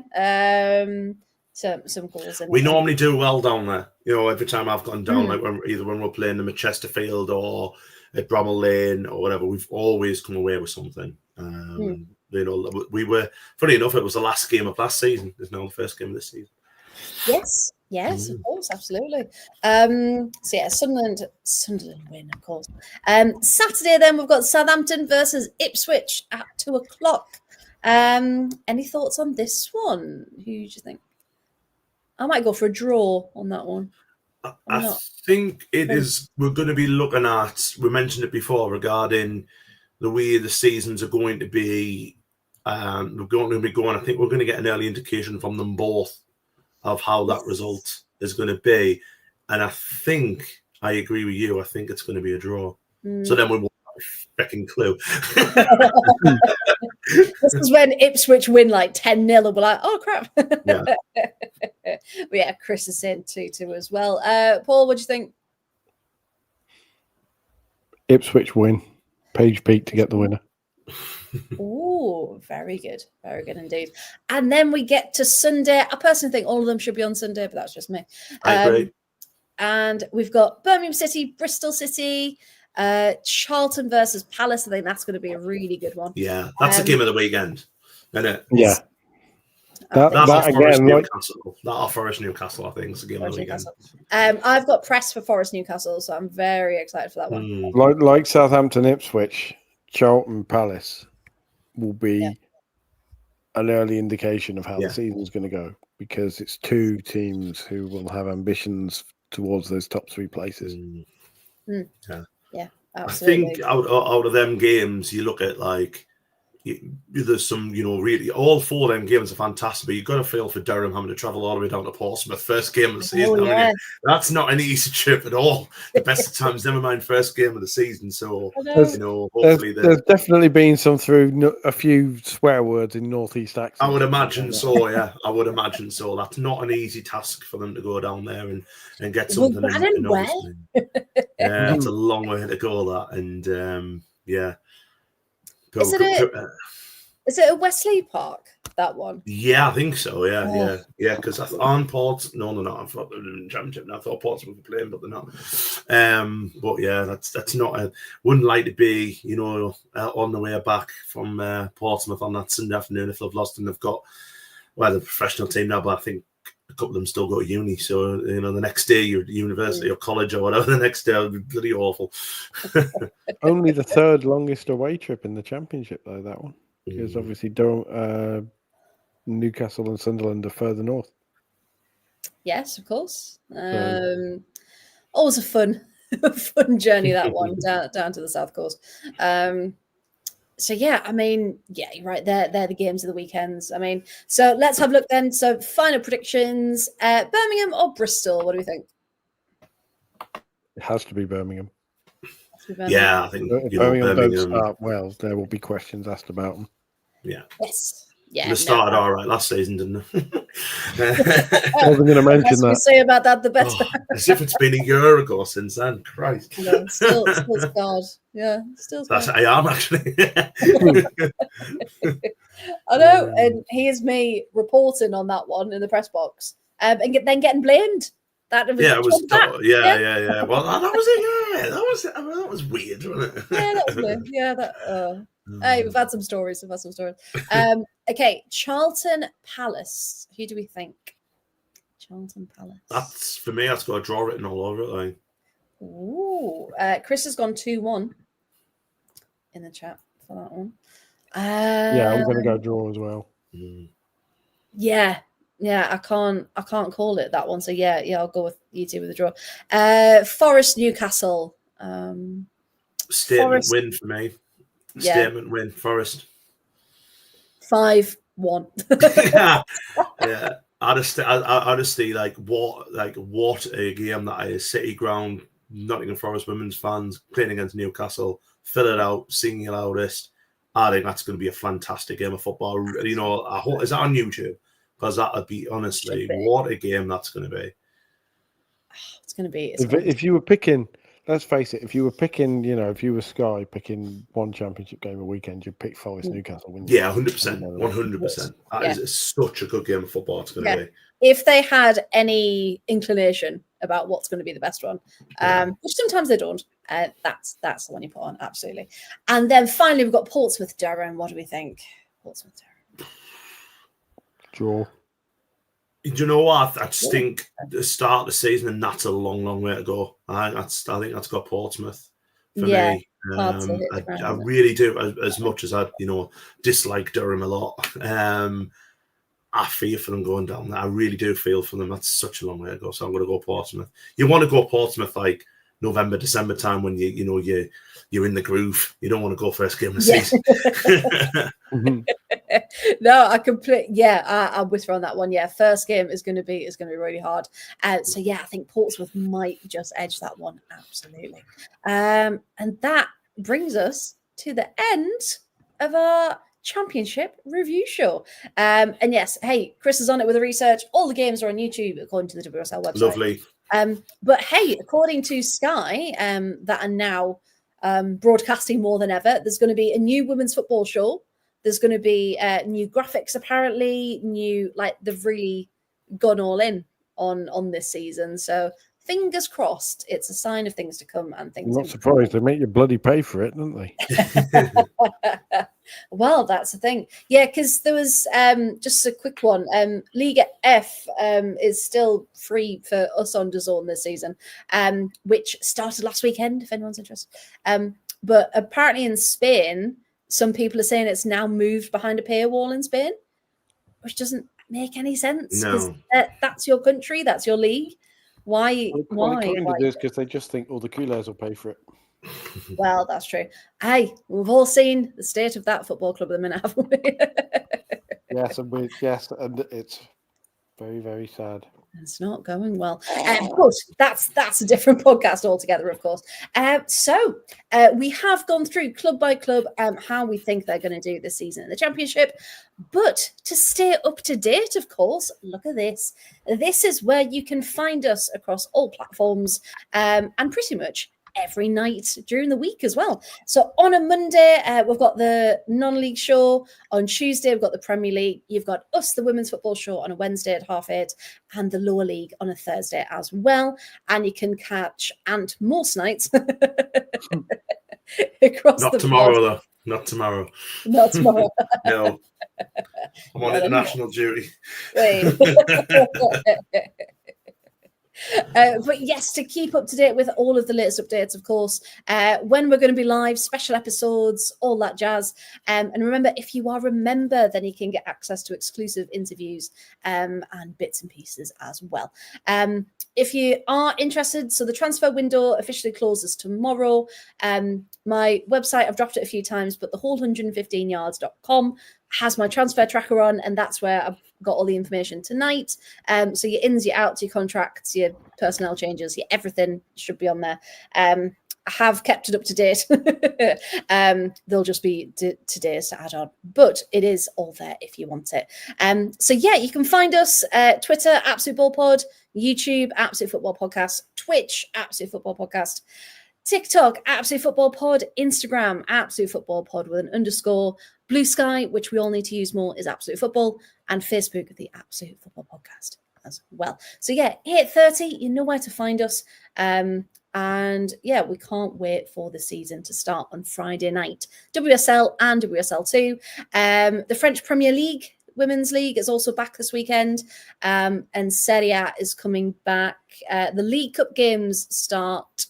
Some goals. We normally do well down there. Every time I've gone down, like when we're playing them at Chesterfield or at Bramall Lane or whatever, we've always come away with something. We were, funny enough, it was the last game of last season. It's now the first game of this season. Yes, of course, absolutely. Sunderland win, of course. Saturday, then we've got Southampton versus Ipswich at 2:00. Any thoughts on this one? Who do you think? I might go for a draw on that one. I think it is. We're going to be looking at. We mentioned it before regarding the way the seasons are going to be. We're going to be going. I think we're going to get an early indication from them both of how that result is going to be, and I think I agree with you. I think it's going to be a draw. So then we won't have a freaking clue. This is when Ipswich win like 10-0 and we're like, oh crap. Yeah. But yeah, Chris is saying 2-2 as well. Paul, what do you think? Ipswich win. Paige Peak to get the winner. Oh, very good indeed. And then we get to Sunday. I personally think all of them should be on Sunday, but that's just me. I agree. And we've got Birmingham City, Bristol City, Charlton versus Palace. I think that's going to be a really good one. Yeah, that's the game of the weekend, isn't it? Yeah. That again, that Forest Newcastle, I think, is the game of the weekend. I've got press for Forest Newcastle, so I'm very excited for that one. Like Southampton, Ipswich, Charlton, Palace will be an early indication of how the season's going to go, because it's two teams who will have ambitions towards those top three places. Yeah, absolutely. I think out of them games, you look at like there's some, really all four of them games are fantastic, but you've got to feel for Durham having to travel all the way down to Portsmouth, first game of the season. I mean, that's not an easy trip at all. The best of times, never mind first game of the season. So, hopefully there's definitely been some through a few swear words in Northeast accents. I would imagine so, yeah. I would imagine so. That's not an easy task for them to go down there and get something. Yeah, it's a long way to go, that. And, Is it a Wesley Park, that one? Yeah, I think so. Yeah. Because on Ports, no, they're not. I thought they were in the Championship. And I thought Portsmouth were playing, but they're not. But yeah, that's not. Wouldn't like to be, on the way back from Portsmouth on that Sunday afternoon if they've lost and they've got the professional team now. But I think a couple of them still go to uni, so the next day you're at university or college or whatever. The next day would be bloody awful. Only the third longest away trip in the Championship, though, that one, because obviously Newcastle and Sunderland are further north. Yes, of course. Always a fun journey, that one down to the south coast. So yeah, I mean, yeah, you're right. They're the games of the weekends. I mean, so let's have a look then. So final predictions: Birmingham or Bristol? What do we think? It has to be Birmingham. Yeah, I think if Birmingham don't start well, there will be questions asked about them. Yeah. Yes. Yeah, They started all right last season, didn't they? I wasn't going to mention As we that. say about that, the better. As if it's been a year ago since then. Christ. No, still scarred. Yeah, still scarred. That's I am actually. I know, and here's me reporting on that one in the press box, and then getting blamed. That was Yeah, it was. back. Yeah. Well, that was it. Yeah, that was. I mean, that was weird, wasn't it? Yeah, that was weird. Yeah, that. Hey, we've had some stories. Okay, Charlton Palace. Who do we think? Charlton Palace. That's for me. That's got a draw written all over it. Like. Ooh, Chris has gone 2-1 in the chat for that one. Yeah, I'm going to go draw as well. Yeah, I can't call it that one. So yeah, I'll go with you two with the draw. Forest Newcastle. Statement Forest. win for me. Yeah. Statement win. Forest. 5-1. Yeah. Honestly, like what a game that is. City ground, Nottingham Forest women's fans playing against Newcastle, fill it out, sing your loudest. I think that's going to be a fantastic game of football. You know, I hope, is that on YouTube? Because that would be, honestly, what a game that's going to be. It's going to be. If you were picking, let's face it, if you were picking, if you were Sky picking one championship game a weekend, you'd pick Forest Newcastle, wouldn't you? Yeah, 100%. 100%. That is such a good game of football. It's going to be. If they had any inclination about what's going to be the best one, which sometimes they don't, that's the one you put on, absolutely. And then finally, we've got Portsmouth Durham. What do we think? Portsmouth Durham. Draw. Do you know what? I just think the start of the season, and that's a long, long way to go. I think that's got Portsmouth for me. I really do. As much as I, dislike Durham a lot, I fear for them going down there. I really do feel for them. That's such a long way to go. So I'm going to go Portsmouth. You want to go Portsmouth like November, December time when you're in the groove. You don't want to go first game of the season. No, I'm with you on that one. Yeah, first game is going to be really hard. So yeah, I think Portsmouth might just edge that one. Absolutely. And that brings us to the end of our championship review show. And yes, hey, Chris is on it with the research. All the games are on YouTube according to the WSL website. Lovely. But hey, according to Sky, that are now broadcasting more than ever, there's going to be a new women's football show. There's going to be new graphics, apparently. They've really gone all in on this season. So fingers crossed, it's a sign of things to come and things. I'm not surprised. They make you bloody pay for it, don't they? Well, that's the thing. Yeah, because there was just a quick one. Liga F is still free for us on DAZN this season, which started last weekend, if anyone's interested. But apparently in Spain, some people are saying it's now moved behind a paywall in Spain, which doesn't make any sense. No. That's your country, that's your league. Why? Well, it kind of is because they just think all the coolers will pay for it. Well, that's true. Hey, we've all seen the state of that football club at the minute, haven't we? Yes, and it's very, very sad. It's not going well. Of course, that's a different podcast altogether, of course. So we have gone through club by club how we think they're going to do this season in the championship. But to stay up to date, of course, look at this. This is where you can find us across all platforms and pretty much every night during the week as well. So on a Monday, we've got the non-league show. On Tuesday, we've got the Premier League. You've got us, the women's football show, on a Wednesday at 8:30, and the lower league on a Thursday as well. And you can catch Ant most nights across Not the tomorrow, board. though. Not tomorrow. Not tomorrow. No. I'm on international duty. But yes, to keep up to date with all of the latest updates, of course, when we're going to be live, special episodes, all that jazz. And remember, if you are a member, then you can get access to exclusive interviews and bits and pieces as well. If you are interested, so the transfer window officially closes tomorrow. My website, I've dropped it a few times, but thewhole115yards.com has my transfer tracker on, and that's where I've got all the information tonight. So your ins, your outs, your contracts, your personnel changes, your everything should be on there. have kept it up to date. There'll just be today's to add on, but it is all there if you want it. So yeah, you can find us Twitter, Absolute Ball Pod, YouTube, Absolute Football Podcast, Twitch, Absolute Football Podcast, TikTok, Absolute Football Pod, Instagram, Absolute Football Pod with an underscore, Blue Sky, which we all need to use more, is Absolute Football, and Facebook, the Absolute Football Podcast as well. So yeah, 8:30, you know where to find us. And yeah, we can't wait for the season to start on Friday night. WSL and WSL2. The French Premier League, Women's League, is also back this weekend. And Serie A is coming back. The League Cup games start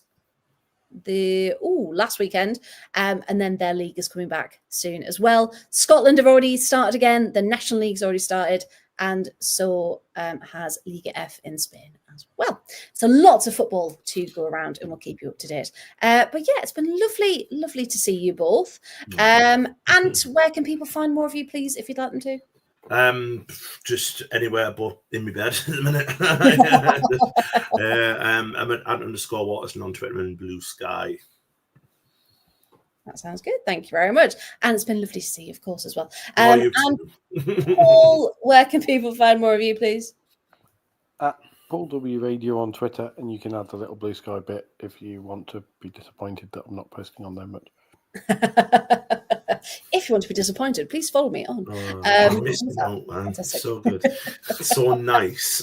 last weekend. And then their league is coming back soon as well. Scotland have already started again. The National League's already started. And so has Liga F in Spain as well. So lots of football to go around, and we'll keep you up to date. But yeah, it's been lovely to see you both. And where can people find more of you, please, if you'd like them to? Just anywhere but in my bed at the minute. I'm at @_Waterson on Twitter and Blue Sky. That sounds good. Thank you very much. And it's been lovely to see you, of course, as well. And Paul, where can people find more of you, please? At Paul W Radio on Twitter, and you can add the little Blue Sky bit if you want to be disappointed that I'm not posting on there much. If you want to be disappointed, please follow me on. I missed it out, man. Fantastic. So good. So nice.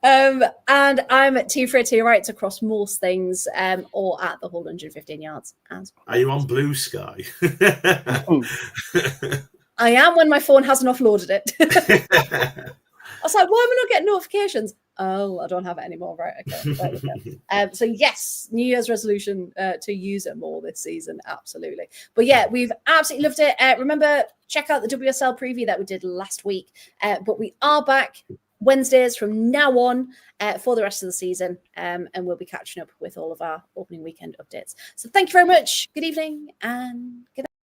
And I'm at Freya to your right across most things, or at the whole 115 yards. Are you on Blue Sky? I am when my phone hasn't offloaded it. I was like, why am I not getting notifications? Oh, I don't have it anymore. Right. Okay. There we go. So yes, New Year's resolution to use it more this season. Absolutely. But yeah, we've absolutely loved it. Remember, check out the WSL preview that we did last week. But we are back Wednesdays from now on for the rest of the season. And we'll be catching up with all of our opening weekend updates. So thank you very much. Good evening and good night.